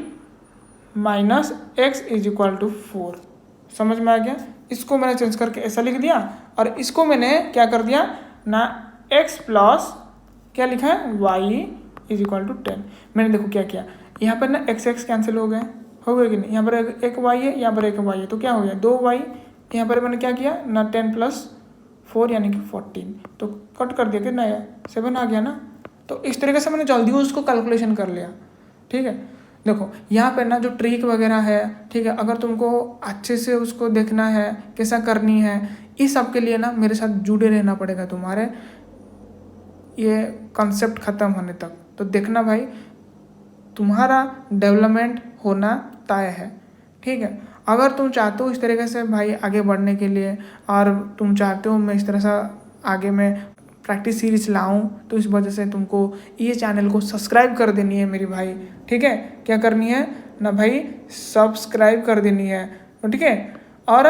minus x is equal to 4। समझ में आ गया, इसको मैंने चेंज करके ऐसा लिख दिया, और इसको मैंने क्या कर दिया ना, x प्लस क्या लिखा है y इज इक्वल टू 10। मैंने देखो क्या किया, यहाँ पर ना x कैंसिल हो गए कि नहीं, यहाँ पर एक y है, यहाँ पर एक y है, तो क्या हो गया 2y। यहाँ पर मैंने क्या किया ना, 10 प्लस 4 यानी कि 14, तो कट कर दिया कितना है 7 आ गया ना। तो इस तरीके से मैंने जल्दी उसको कैलकुलेशन कर लिया। ठीक है, देखो यहाँ पर ना जो ट्रिक वगैरह है, ठीक है, अगर तुमको अच्छे से उसको देखना है कैसा करनी है, इस सब के लिए ना मेरे साथ जुड़े रहना पड़ेगा तुम्हारे ये कॉन्सेप्ट ख़त्म होने तक। तो देखना भाई, तुम्हारा डेवलपमेंट होना तय है। ठीक है, अगर तुम चाहते हो इस तरीके से भाई आगे बढ़ने के लिए, और तुम चाहते हो मैं इस तरह से आगे मैं प्रैक्टिस सीरीज लाऊं, तो इस वजह से तुमको ये चैनल को सब्सक्राइब कर देनी है मेरी भाई। ठीक है, क्या करनी है ना भाई, सब्सक्राइब कर देनी है। ठीक है, और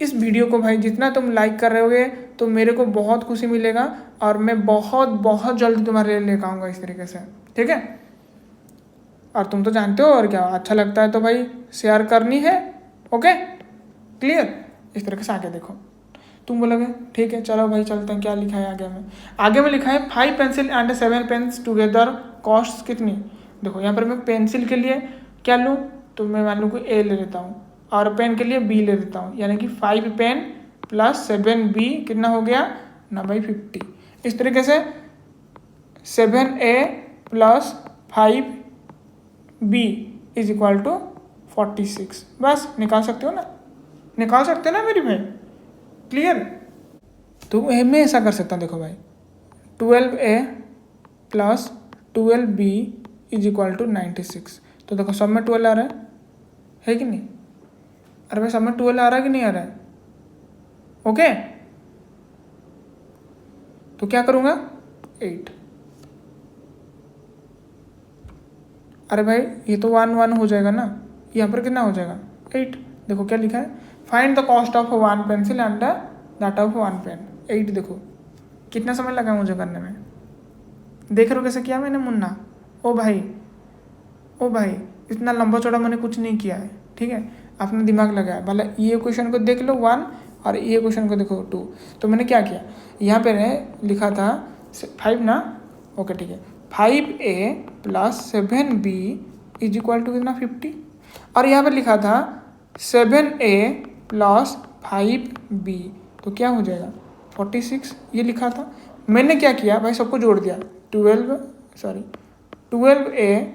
इस वीडियो को भाई जितना तुम लाइक कर रहे होगे तो मेरे को बहुत खुशी मिलेगा, और मैं बहुत बहुत जल्दी तुम्हारे लिए लेकर आऊँगा इस तरीके से। ठीक है, और तुम तो जानते हो, और क्या अच्छा लगता है तो भाई शेयर करनी है। Okay, clear. इस तरीके से आगे देखो, तुम बोलोगे ठीक है चलो भाई चलते हैं, क्या लिखा है आगे में लिखा है 5 pencil and 7 pens together cost कितनी। देखो यहाँ पर मैं पेंसिल के लिए क्या लूँ, तो मैं मान लूँ कोई A ले लेता हूँ, और पेन के लिए B ले लेता हूँ, यानी कि 5 पेन प्लस 7B कितना हो गया ना भाई 50। इस तरीके से 7A plus 5B is equal to 46। बस निकाल सकते हो ना, निकाल सकते हो ना मेरी भाई, क्लियर। तो मैं ऐसा कर सकता हूँ, देखो भाई 12A plus 12B is equal to 96। तो देखो सब में 12 आ रहा है कि नहीं, अरे भाई सब में 12 आ रहा है कि नहीं आ रहा है? ओके, तो क्या करूँगा 8। अरे भाई ये तो 1 1 हो जाएगा ना, यहाँ पर कितना हो जाएगा 8। देखो क्या लिखा है, find the cost of 1 pencil and that of 1 pen. 8 देखो कितना समय लगा मुझे करने में, देख रहे हो कैसे किया मैंने मुन्ना। ओ भाई इतना लंबा चौड़ा मैंने कुछ नहीं किया है, ठीक है, आपने दिमाग लगाया। भला ये क्वेश्चन को देख लो 1 और ये क्वेश्चन को देखो 2। तो मैंने क्या किया, यहाँ पे लिखा था 5 ना, ओके ठीक है, 5a + 7b = कितना 50। और यहाँ पे लिखा था 7a + 5b, तो क्या हो जाएगा 46, ये लिखा था। मैंने क्या किया भाई, सबको जोड़ दिया, 12a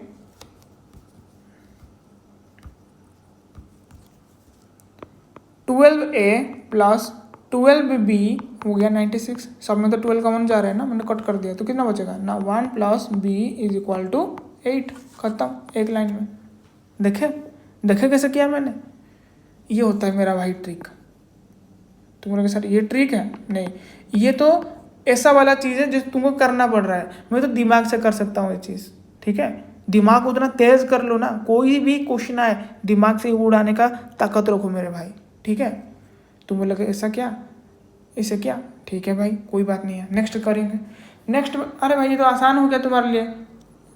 + 12b हो गया 96। सब में तो 12 कॉमन जा रहा है ना, मैंने कट कर दिया, तो कितना बचेगा ना, 1 + b = 8। खत्म, एक लाइन में। देखे कैसे किया मैंने, ये होता है मेरा भाई ट्रिक। तुम लोग के साथ ये ट्रिक है नहीं, ये तो ऐसा वाला चीज़ है जिस तुमको करना पड़ रहा है। मैं तो दिमाग से कर सकता हूँ ये चीज़, ठीक है, दिमाग उतना तेज कर लो ना, कोई भी क्वेश्चन आए दिमाग से उड़ाने का ताकत रखो मेरे भाई, ठीक है। तुम बोलोगे ऐसा क्या, इसे क्या, ठीक है भाई कोई बात नहीं है, नेक्स्ट करेंगे। नेक्स्ट, अरे भाई ये तो आसान हो गया तुम्हारे लिए,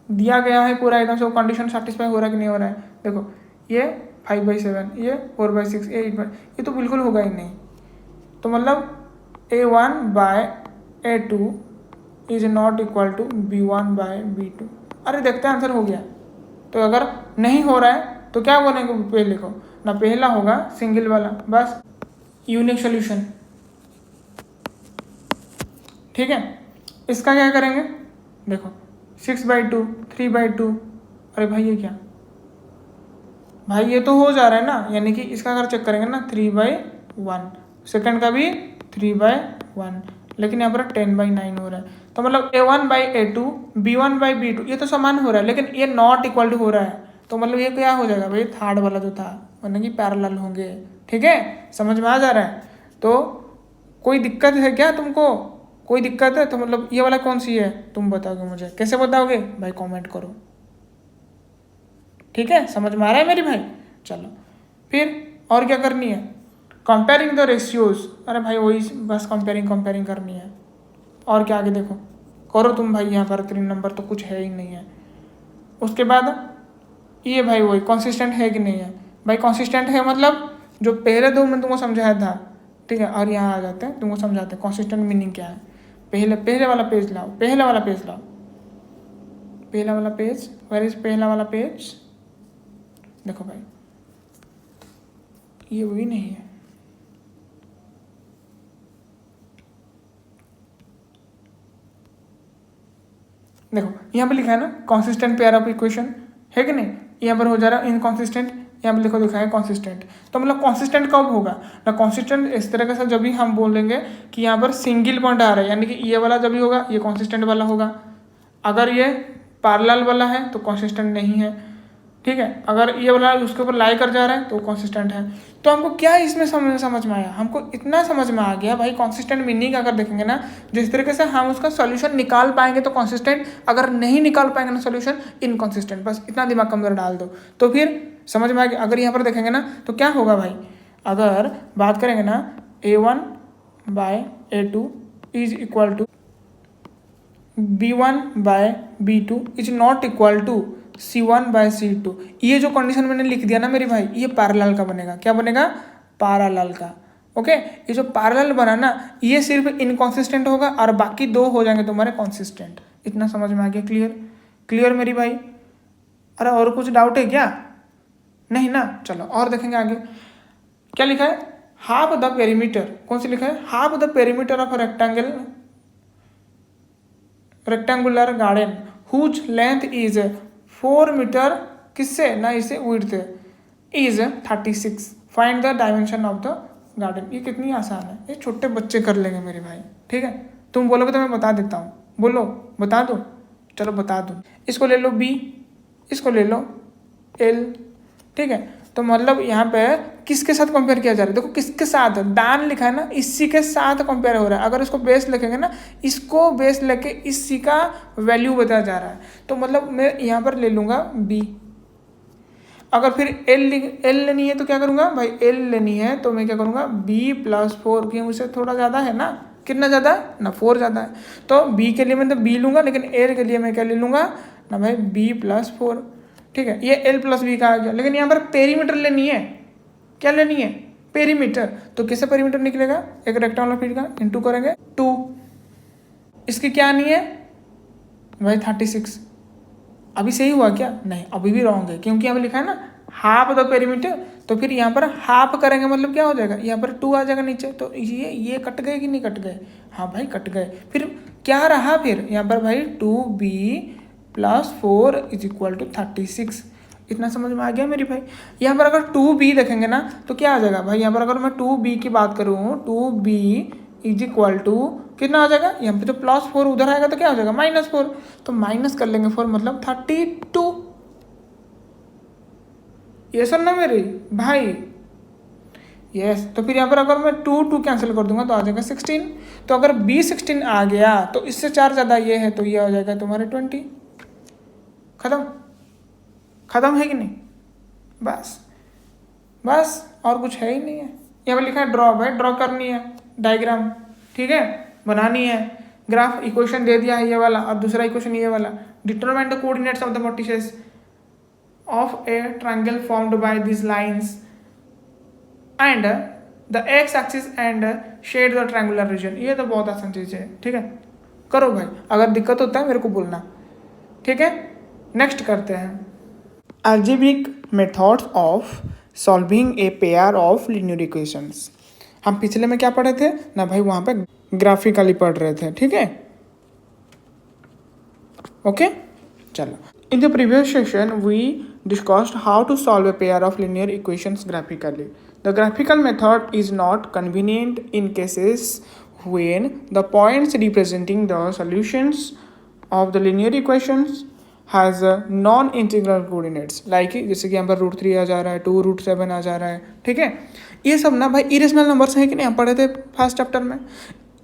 दिया गया है पूरा एकदम से, कंडीशन सेटिस्फाई हो रहा है कि नहीं हो रहा है। देखो ये 5/7, ये 4/6, ये 8/, ये तो बिल्कुल होगा ही नहीं। तो मतलब a1/a2 = b1/b2। अरे देखते हैं आंसर हो गया। तो अगर नहीं हो रहा है तो क्या बोलेंगे, पहले लिखो ना, पहला होगा सिंगल वाला, बस यूनिक सोल्यूशन, ठीक है। इसका क्या करेंगे, देखो 6/2, 3/2। अरे भाई ये क्या भाई, ये तो हो जा रहा है ना, यानी कि इसका अगर चेक करेंगे ना 3/1, सेकंड का भी 3/1, लेकिन यहाँ पर 10/9 हो रहा है। तो मतलब a1/a2 b1/b2 ये तो समान हो रहा है, लेकिन ये नॉट इक्वल टू हो रहा है। तो मतलब ये क्या हो जाएगा भाई, थर्ड वाला जो था, यानी कि पैरेलल होंगे, ठीक है, समझ में आ जा रहा है। तो कोई दिक्कत है क्या तुमको, कोई दिक्कत है तो मतलब ये वाला कौन सी है तुम बताओगे मुझे, कैसे बताओगे भाई, कमेंट करो, ठीक है, समझ में आ रहा है मेरी भाई। चलो फिर और क्या करनी है, कंपेयरिंग द रेशियोज। अरे भाई वही बस कंपेयरिंग करनी है, और क्या आगे देखो करो तुम भाई, यहाँ पर 3 नंबर तो कुछ है ही नहीं है। उसके बाद ये भाई वही कंसिस्टेंट है कि नहीं है, भाई कंसिस्टेंट है मतलब जो पहले 2 में तुमको समझाया था, ठीक है, और यहाँ आ जाते हैं तुमको समझाते हैं कंसिस्टेंट मीनिंग क्या है। पहले वाला पेज लाओ, पहला वाला पेज, वेयर इज पहला वाला पेज। देखो भाई ये वही नहीं है, देखो यहाँ पे लिखा है ना कंसिस्टेंट पेयर ऑफ इक्वेशन, है कि नहीं, यहाँ पर हो जा रहा है इनकॉन्सिस्टेंट, यहाँ पे लिखो दिखा है कंसिस्टेंट। तो मतलब कंसिस्टेंट कब होगा ना, कंसिस्टेंट इस तरह से जब भी हम बोलेंगे कि यहाँ पर सिंगल पॉइंट आ रहा है, यानी कि ये वाला जब भी होगा ये कंसिस्टेंट वाला होगा। अगर ये पैरेलल वाला है तो कंसिस्टेंट नहीं है, ठीक है। अगर ये वाला उसके ऊपर लाई कर जा रहा है तो कंसिस्टेंट है। तो हमको क्या इसमें समझ में आया, हमको इतना समझ में आ गया भाई, कंसिस्टेंट मीनिंग अगर देखेंगे ना, जिस तरीके से हम उसका सॉल्यूशन निकाल पाएंगे तो कंसिस्टेंट, अगर नहीं निकाल पाएंगे ना सॉल्यूशन इनकंसिस्टेंट, बस इतना दिमाग कम डाल दो तो फिर समझ में आ गया। अगर यहाँ पर देखेंगे ना तो क्या होगा भाई, अगर बात करेंगे ना a1/a2 = b1/b2 ≠ c1/c2। ये जो कंडीशन मैंने लिख दिया ना मेरी भाई, ये पैरेलल का बनेगा, क्या बनेगा, पैरेलल का, ओके। ये जो पैरेलल बना ना, ये सिर्फ इनकंसिस्टेंट होगा और बाकी 2 हो जाएंगे तुम्हारे कंसिस्टेंट। इतना समझ में आ गया, क्लियर मेरी भाई। अरे और कुछ डाउट है क्या, नहीं ना, चलो और देखेंगे आगे क्या लिखा है, हाफ द पेरीमीटर, कौन सी लिखा है, half the perimeter of rectangular garden whose length is 4 metre, किससे ना, इसे width is 36, find the dimension of the garden. ये कितनी आसान है, ये छोटे बच्चे कर लेंगे मेरे भाई, ठीक है। तुम बोलोगे तो मैं बता देता हूँ, बोलो बता दो, चलो बता दो। इसको ले लो B, इसको ले लो L, ठीक है। तो मतलब यहाँ पे किसके साथ कंपेयर किया जा रहा है, देखो किसके साथ, दान लिखा है ना, इसी के साथ कंपेयर हो रहा है। अगर इसको बेस लिखेंगे ना, इसको बेस लेके इसी का वैल्यू बताया जा रहा है। तो मतलब मैं यहाँ पर ले लूँगा बी। अगर फिर एल लेनी है तो क्या करूँगा भाई, एल लेनी है तो मैं क्या करूँगा b+4, क्योंकि मुझसे थोड़ा ज़्यादा है ना, कितना ज़्यादा है ना, 4 ज़्यादा है। तो बी के लिए मैं तो बी लूँगा, लेकिन एल के लिए मैं क्या ले लूँगा ना भाई b+4। ठीक है, ये l+b का आ गया। लेकिन यहाँ पर पेरीमीटर लेनी है, क्या लेनी है, पेरीमीटर। तो कैसे पेरीमीटर निकलेगा, एक रेक्टेंगुलर फीट का इंटू करेंगे 2। इसकी क्या आनी है भाई 36। अभी सही हुआ क्या, नहीं अभी भी रॉन्ग है, क्योंकि यहाँ पे लिखा है ना हाफ द पेरीमीटर। तो फिर यहाँ पर हाफ करेंगे मतलब क्या हो जाएगा, यहाँ पर 2 आ जाएगा नीचे। तो ये कट गए कि नहीं कट गए, हाँ भाई कट गए। फिर क्या रहा फिर यहाँ पर भाई 2b+4 = 36। इतना समझ में आ गया मेरी भाई। यहाँ पर अगर 2b देखेंगे ना तो क्या आ जाएगा भाई, यहाँ पर अगर मैं 2b की बात करूँ, 2b = कितना आ जाएगा, यहाँ पे तो +4 उधर आएगा तो क्या हो जाएगा -4। तो माइनस कर लेंगे 4 मतलब 32। ये सब ना मेरी भाई, यस। तो फिर यहाँ पर अगर मैं 2 कैंसिल कर दूंगा तो आ जाएगा 16। तो अगर b 16 आ गया तो इससे 4 ज़्यादा ये है, तो ये आ जाएगा तुम्हारे 20। खत्म है कि नहीं, बस और कुछ है ही नहीं है। यहाँ पर लिखा है ड्रॉ, भाई ड्रॉ करनी है डायग्राम, ठीक है, बनानी है। ग्राफ इक्वेशन दे दिया है ये वाला, और दूसरा इक्वेशन ये वाला, determine the coordinates of the vertices of a triangle formed by this lines and the x axis and shade the triangular region. ये तो बहुत आसान चीज़ है, ठीक है, करो भाई। अगर दिक्कत होता है मेरे को बोलना, ठीक है। नेक्स्ट करते हैं algebraic methods of solving A pair of linear equations. हम पिछले में क्या पढ़े थे ना भाई, वहाँ पे ग्राफिकली पढ़ रहे थे, ठीक है, ओके। चलो, in the previous session we discussed how to solve a pair of linear equations graphically. The graphical method is not convenient in cases when the points representing the solutions of the linear equations has non-integral coordinates, like जैसे कि यहाँ पर √3 आ जा रहा है, 2 √7 आ जा रहा है, ठीक है। ये सब ना भाई इरेशनल नंबर्स हैं कि नहीं, हम पढ़े थे फर्स्ट चैप्टर में।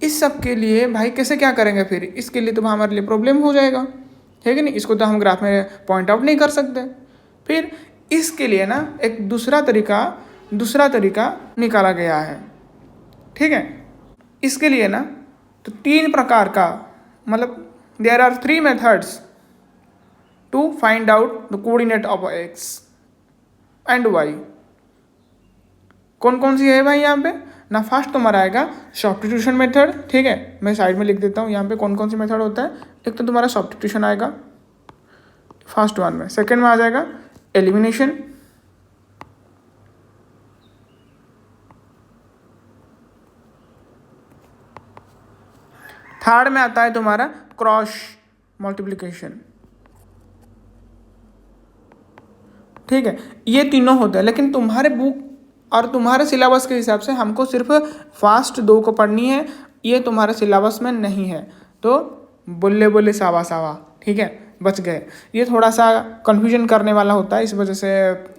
इस सब के लिए भाई कैसे क्या करेंगे, फिर इसके लिए तो हमारे लिए प्रॉब्लम हो जाएगा, है कि नहीं। इसको तो हम ग्राफ में पॉइंट आउट नहीं कर सकते। फिर इसके लिए ना एक दूसरा तरीका निकाला गया है, ठीक है। इसके लिए ना तो 3 प्रकार का, मतलब there are 3 methods to find out the coordinate of x and y. कौन कौन सी है भाई यहाँ पे ना, फर्स्ट तुम्हारा आएगा सब्स्टिट्यूशन मेथड, ठीक है। मैं साइड में लिख देता हूँ यहाँ पे कौन कौन सी मेथड होता है। एक तो तुम्हारा सब्स्टिट्यूशन आएगा फर्स्ट वन में, सेकेंड में आ जाएगा एलिमिनेशन, थर्ड में आता है तुम्हारा क्रॉस मल्टीप्लिकेशन, ठीक है। ये तीनों होते हैं, लेकिन तुम्हारे बुक और तुम्हारे सिलेबस के हिसाब से हमको सिर्फ फर्स्ट 2 को पढ़नी है, ये तुम्हारे सिलेबस में नहीं है। तो बोले सावा, ठीक है, बच गए। ये थोड़ा सा कन्फ्यूजन करने वाला होता है, इस वजह से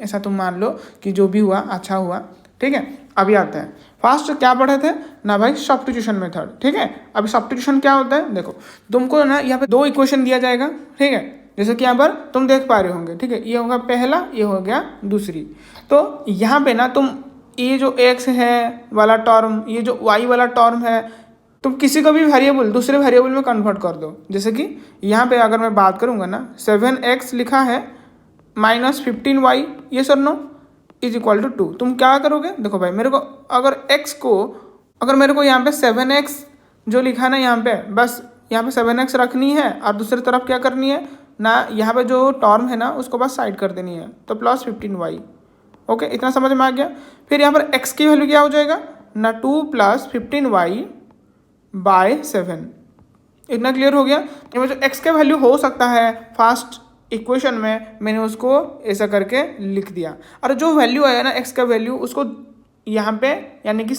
ऐसा तुम मान लो कि जो भी हुआ अच्छा हुआ, ठीक है। अभी आते हैं फर्स्ट क्या पढ़े थे ना भाई, सब्स्टिट्यूशन मेथड, ठीक है। अभी सब्स्टिट्यूशन क्या होता है, देखो तुमको ना यहाँ पे 2 इक्वेशन दिया जाएगा, ठीक है, जैसे कि यहाँ पर तुम देख पा रहे होंगे, ठीक है। ये होगा पहला, ये हो गया दूसरी। तो यहाँ पे ना तुम ये जो x है वाला टर्म, ये जो y वाला टर्म है, तुम किसी को भी वेरिएबल दूसरे वेरिएबल में कन्वर्ट कर दो। जैसे कि यहाँ पे अगर मैं बात करूँगा ना, 7x लिखा है -15y, ये सर नो = 2। तुम क्या करोगे, देखो भाई मेरे को अगर मेरे को यहाँ पे 7x जो लिखा ना यहाँ पे, बस यहाँ पे 7x रखनी है और दूसरी तरफ क्या करनी है ना, यहाँ पे जो टर्म है ना उसको बस साइड कर देनी है, तो +15y, ओके। इतना समझ में आ गया। फिर यहाँ पर x की वैल्यू क्या हो जाएगा ना, 2 + 15y/7। इतना क्लियर हो गया। तो जो x का वैल्यू हो सकता है फर्स्ट इक्वेशन में, मैंने उसको ऐसा करके लिख दिया, और जो वैल्यू आया ना x का वैल्यू, उसको यहाँ पे यानी कि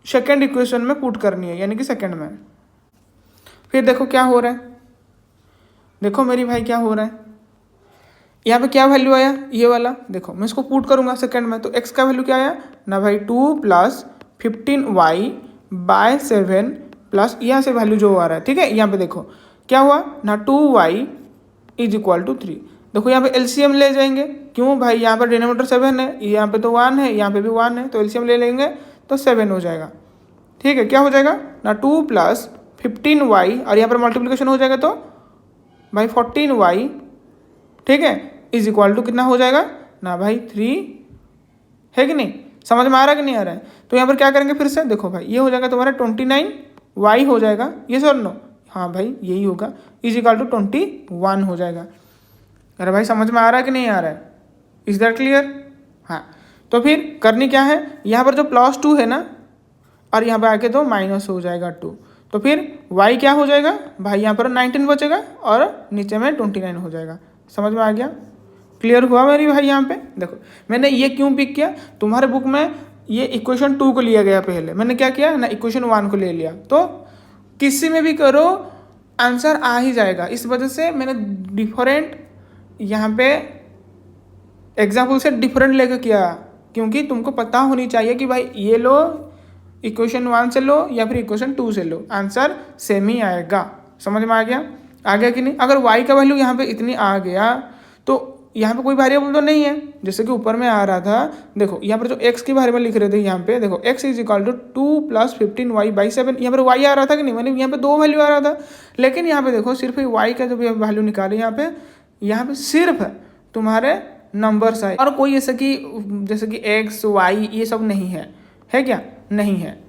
सेकेंड इक्वेशन में पुट करनी है, यानी कि सेकेंड में। फिर देखो क्या हो रहा है, देखो मेरी भाई क्या हो रहा है, यहाँ पे क्या वैल्यू आया, ये वाला देखो, मैं इसको पुट करूंगा सेकंड में, तो x का वैल्यू क्या आया ना भाई 2 प्लस 15y/7 प्लस यहाँ से वैल्यू जो आ रहा है, ठीक है। यहाँ पे देखो क्या हुआ ना 2y इज इक्वल टू 3। देखो यहाँ पे एलसीएम ले जाएंगे, क्यों भाई, यहाँ पर डिनोमिनेटर 7 है, यहाँ पे तो 1 है, यहाँ पे भी 1 है, तो एलसीएम ले लेंगे तो 7 हो जाएगा, ठीक है। क्या हो जाएगा ना 2 प्लस 15y और यहाँ पर मल्टीप्लिकेशन हो जाएगा तो भाई 14y, ठीक है, इज इक्वल टू कितना हो जाएगा ना भाई 3, है कि नहीं, समझ में आ रहा है कि नहीं आ रहा है। तो यहाँ पर क्या करेंगे फिर से, देखो भाई ये हो जाएगा तुम्हारा 29y हो जाएगा, ये सर नो, हाँ भाई यही होगा, इज इक्वल टू 21 हो जाएगा। अरे भाई समझ में आ रहा है कि नहीं आ रहा है, इज दैट क्लियर। हाँ, तो फिर करनी क्या है, यहाँ पर जो +2 है ना और यहाँ पे आके तो माइनस हो जाएगा 2, तो फिर y क्या हो जाएगा भाई, यहाँ पर 19 बचेगा और नीचे में 29 हो जाएगा। समझ में आ गया, क्लियर हुआ मेरी भाई। यहाँ पे देखो मैंने ये क्यों पिक किया, तुम्हारे बुक में ये इक्वेशन 2 को लिया गया, पहले मैंने क्या किया ना इक्वेशन 1 को ले लिया, तो किसी में भी करो आंसर आ ही जाएगा। इस वजह से मैंने डिफरेंट यहाँ पे एग्जाम्पल से डिफरेंट लेकर किया, क्योंकि तुमको पता होनी चाहिए कि भाई ये लो इक्वेशन 1 से लो या फिर इक्वेशन 2 से लो, आंसर सेम ही आएगा। समझ में आ गया कि नहीं। अगर y का वैल्यू यहाँ पे इतनी आ गया तो यहाँ पे कोई वेरिएबल तो नहीं है, जैसे कि ऊपर में आ रहा था, देखो यहाँ पर जो x की वेरिएबल लिख रहे थे, यहाँ पे देखो x is equal to 2 plus 15y/7, यहाँ पर y आ रहा था कि नहीं, मैंने यहाँ पे 2 वैल्यू आ रहा था, लेकिन यहाँ पे देखो सिर्फ y का जो भी वैल्यू निकाले, यहाँ पे सिर्फ तुम्हारे नंबर्स आए और कोई ऐसा कि जैसे कि x y ये सब नहीं है क्या, नहीं है।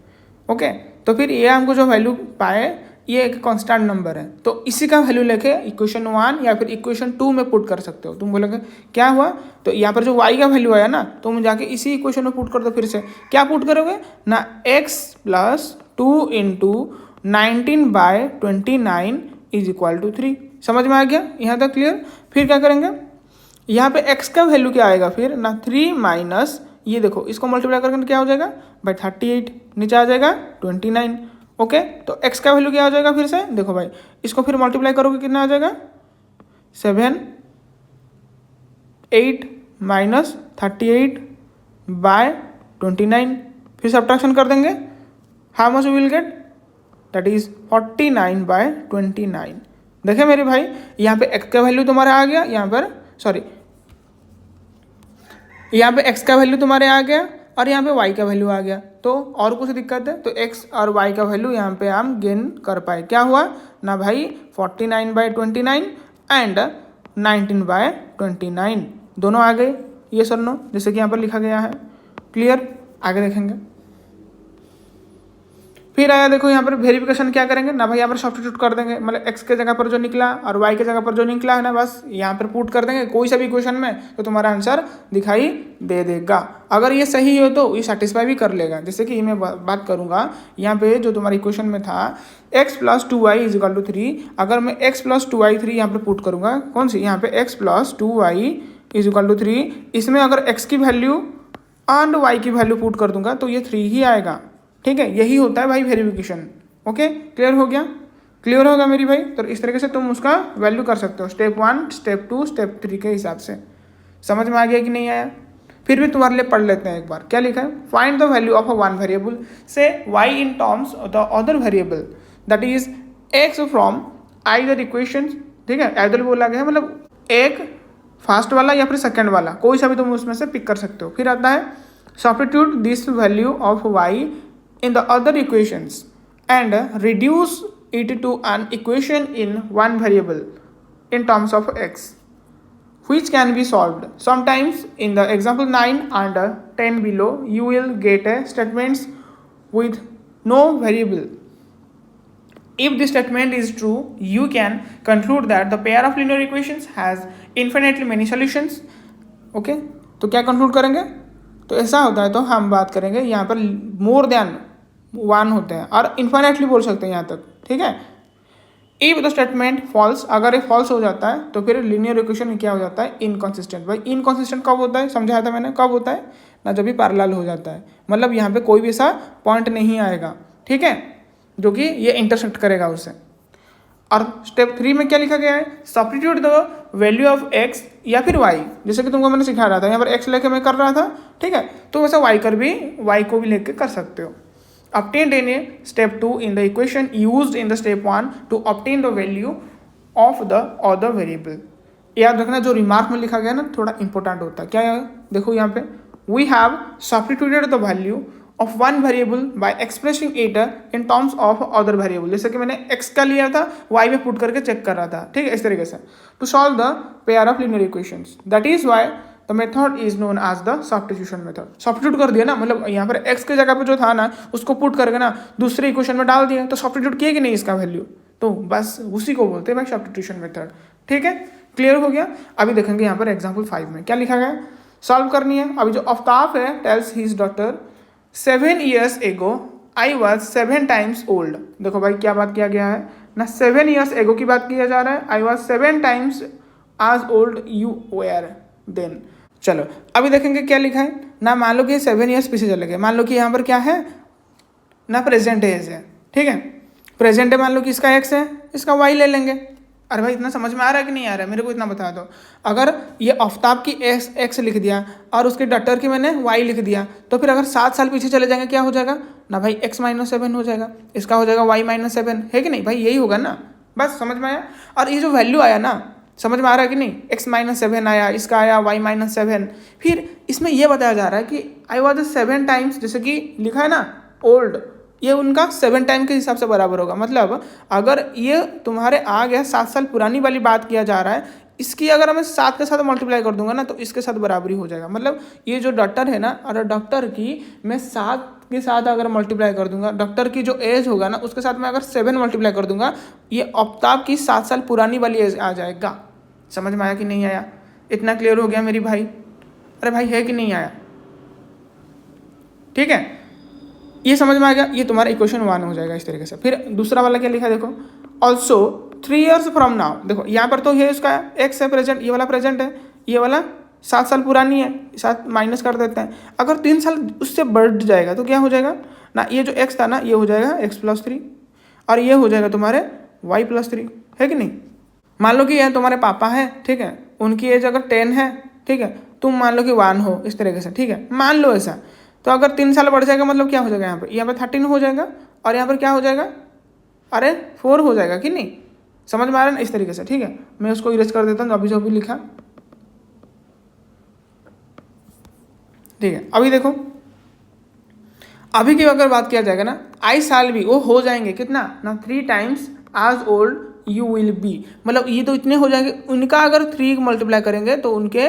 ओके, तो फिर ये हमको जो वैल्यू पाए ये एक कांस्टेंट नंबर है, तो इसी का वैल्यू लेके इक्वेशन 1 या फिर इक्वेशन 2 में पुट कर सकते हो। तुम बोलोगे क्या हुआ, तो यहाँ पर जो y का वैल्यू आया ना, तो तुम जाके इसी इक्वेशन में पुट कर दो। फिर से क्या पुट करोगे ना x plus 2 into 19/29 is equal to 3। समझ में आ गया यहाँ तक क्लियर। फिर क्या करेंगे, यहाँ पे x का वैल्यू क्या आएगा फिर ना 3 माइनस ये देखो, इसको मल्टीप्लाई करके क्या हो जाएगा भाई 38, नीचे आ जाएगा 29। ओके, तो x का वैल्यू क्या हो जाएगा फिर से, देखो भाई इसको फिर मल्टीप्लाई करोगे कितना आ जाएगा 7 8 माइनस 38/29, फिर सब्ट्रैक्शन कर देंगे, how much will get, that is 49/29। देखे मेरे भाई यहाँ पे x का वैल्यू तुम्हारा आ गया, यहाँ पर सॉरी यहाँ पे x का वैल्यू तुम्हारे आ गया और यहाँ पे y का वैल्यू आ गया, तो और कुछ दिक्कत है तो x और y का वैल्यू यहाँ पे हम गेन कर पाए। क्या हुआ ना भाई 49/29 एंड 19/29 दोनों आ गए, ये सर नो, जैसे कि यहाँ पर लिखा गया है। क्लियर, आगे देखेंगे। फिर आया देखो यहाँ पर वेरिफिकेशन क्या करेंगे ना भाई, यहाँ पर सब्स्टिट्यूट कर देंगे, मतलब x के जगह पर जो निकला और y के जगह पर जो निकला है ना, बस यहाँ पर पुट कर देंगे कोई सा भी इक्वेशन में, तो तुम्हारा आंसर दिखाई दे देगा। अगर ये सही हो तो ये सेटिस्फाई भी कर लेगा। जैसे कि मैं बात करूँगा यहाँ पे जो तुम्हारे इक्वेशन में था x plus 2y is equal to 3, अगर मैं x प्लस 2y 3 यहाँ पर पुट करूँगा, कौन सी यहाँ पे x plus 2y is equal to 3, इसमें अगर x की वैल्यू एंड y की वैल्यू पुट कर दूंगा तो ये 3 ही आएगा। ठीक है, यही होता है भाई वेरिफिकेशन। ओके, क्लियर हो गया, क्लियर होगा मेरी भाई। तो इस तरीके से तुम उसका वैल्यू कर सकते हो, स्टेप 1 स्टेप 2 स्टेप 3 के हिसाब से। समझ में आ गया कि नहीं आया। फिर भी तुम्हारे लिए पढ़ लेते हैं एक बार, क्या लिखा है, find the value of a one variable से y in terms of the other variable that is x from either equation. ठीक है, आइदर बोला गया है मतलब एक फर्स्ट वाला या फिर सेकंड वाला, कोई सा भी तुम उसमें से पिक कर सकते हो। फिर आता है substitute this value of y in the other equations and reduce it to an equation in one variable in terms of x, which can be solved. Sometimes in the example 9 and 10 below you will get statements with no variable. If this statement is true, you can conclude that the pair of linear equations has infinitely many solutions. Okay, तो क्या conclude करेंगे, तो ऐसा होता है तो हम बात करेंगे यहाँ पर मोर देन 1 होते हैं और इन्फाइनेटली बोल सकते हैं यहाँ तक। ठीक है, इफ द स्टेटमेंट फॉल्स, अगर ये फॉल्स हो जाता है तो फिर लीनियर इक्वेशन क्या हो जाता है, इनकॉन्सिस्टेंट। भाई इनकॉन्सिस्टेंट कब होता है, समझाया था मैंने, कब होता है ना, जब भी पैरेलल हो जाता है, मतलब यहाँ पे कोई भी ऐसा पॉइंट नहीं आएगा, ठीक है, जो कि ये इंटरसेक्ट करेगा उससे। और स्टेप 3 में क्या लिखा गया है, substitute the value of x या फिर वाई, जैसे कि तुमको मैंने सिखा रहा था, यहाँ पर एक्स लेके मैं कर रहा था, ठीक है, तो वैसे वाई को भी लेके कर सकते हो। obtained in a step 2 in the equation used in the step 1 to obtain the value of the other variable। याद रखना जो रिमार्क में लिखा गया ना थोड़ा इंपॉर्टेंट होता है। क्या है, देखो यहाँ पे we have substituted the value of one variable by expressing it in terms of other variable। जैसे कि मैंने x का लिया था, y में पुट करके चेक कर रहा था, ठीक है, इस तरीके से to solve the pair of linear equations, that is why the method is known as the substitution method। Substitute कर दिया ना, मतलब यहाँ पर x के जगह पे जो था ना उसको पुट करके ना दूसरे इक्वेशन में डाल दिया, तो सब्स्टिट्यूट किया कि नहीं इसका वैल्यू, तो बस उसी को बोलते हैं भाई सब्स्टिट्यूशन मेथड। ठीक है, क्लियर हो गया। अभी देखेंगे यहाँ पर एग्जाम्पल 5 में क्या लिखा गया, सॉल्व करनी है। अभी जो आफ्ताब है tales his daughter 7 years ago I was 7 times old। देखो भाई क्या बात किया गया है ना, 7 years ago की बात किया जा रहा है, I was 7 times as old you were then। चलो अभी देखेंगे क्या लिखा है ना, मान लो कि 7 years पीछे चले गए, मान लो कि यहाँ पर क्या है ना प्रेजेंट एज है, ठीक है, प्रेजेंट है, मान लो कि इसका एक्स है, इसका वाई ले लेंगे। अरे भाई इतना समझ में आ रहा है कि नहीं आ रहा है, मेरे को इतना बता दो। अगर ये आफ्ताब की एक्स लिख दिया और उसके डॉटर की मैंने वाई लिख दिया, तो फिर अगर 7 साल पीछे चले जाएंगे क्या हो जाएगा ना भाई, x-7 हो जाएगा, इसका हो जाएगा y-7, है कि नहीं भाई, यही होगा ना, बस समझ में आया। और ये जो वैल्यू आया ना, समझ में आ रहा है कि नहीं, x-7 आया, इसका आया y-7, फिर इसमें यह बताया जा रहा है कि आई वॉज 7 टाइम्स, जैसे कि लिखा है ना ओल्ड, ये उनका 7 टाइम के हिसाब से बराबर होगा। मतलब अगर ये तुम्हारे आ गया 7 साल पुरानी वाली बात किया जा रहा है, इसकी अगर मैं 7 के साथ मल्टीप्लाई कर दूंगा ना तो इसके साथ बराबरी हो जाएगा। मतलब ये जो डॉक्टर है ना, अगर डॉक्टर की मैं 7 के साथ अगर मल्टीप्लाई कर दूंगा, डॉक्टर की जो एज होगा ना उसके साथ मैं अगर 7 मल्टीप्लाई कर दूंगा, ये आफ्ताब की 7 साल पुरानी वाली एज आ जाएगा। समझ में आया कि नहीं आया, इतना क्लियर हो गया मेरी भाई? अरे भाई है कि नहीं आया? ठीक है, ये समझ में आ गया, ये तुम्हारा इक्वेशन 1 हो जाएगा इस तरीके से। फिर दूसरा वाला क्या लिखा है, देखो ऑल्सो 3 years फ्रॉम नाउ। देखो यहाँ पर तो ये उसका एक्स है प्रेजेंट, ये वाला प्रेजेंट है, ये वाला 7 साल पुरानी है, 7 माइनस कर देते हैं। अगर 3 साल उससे बढ़ जाएगा तो क्या हो जाएगा ना, ये जो एक्स था ना ये हो जाएगा x+3 और ये हो जाएगा तुम्हारे y+3, है कि नहीं। मान लो कि यह तुम्हारे पापा है, ठीक है, उनकी एज अगर 10 है, ठीक है, तुम मान लो कि 1 हो, इस तरीके से, ठीक है, मान लो ऐसा। तो अगर 3 साल बढ़ जाएगा मतलब क्या हो जाएगा, यहाँ पर 13 हो जाएगा और यहाँ पर क्या हो जाएगा, अरे 4 हो जाएगा कि नहीं। समझ में आ रहा है ना, इस तरीके से। ठीक है, मैं उसको इरेज कर देता हूँ अभी जो भी लिखा। ठीक है, अभी देखो, अभी की अगर बात किया जाएगा ना, आई साल भी वो हो जाएंगे कितना ना 3 times as old you will be। मतलब ये तो इतने हो जाएंगे, उनका अगर 3 मल्टीप्लाई करेंगे तो उनके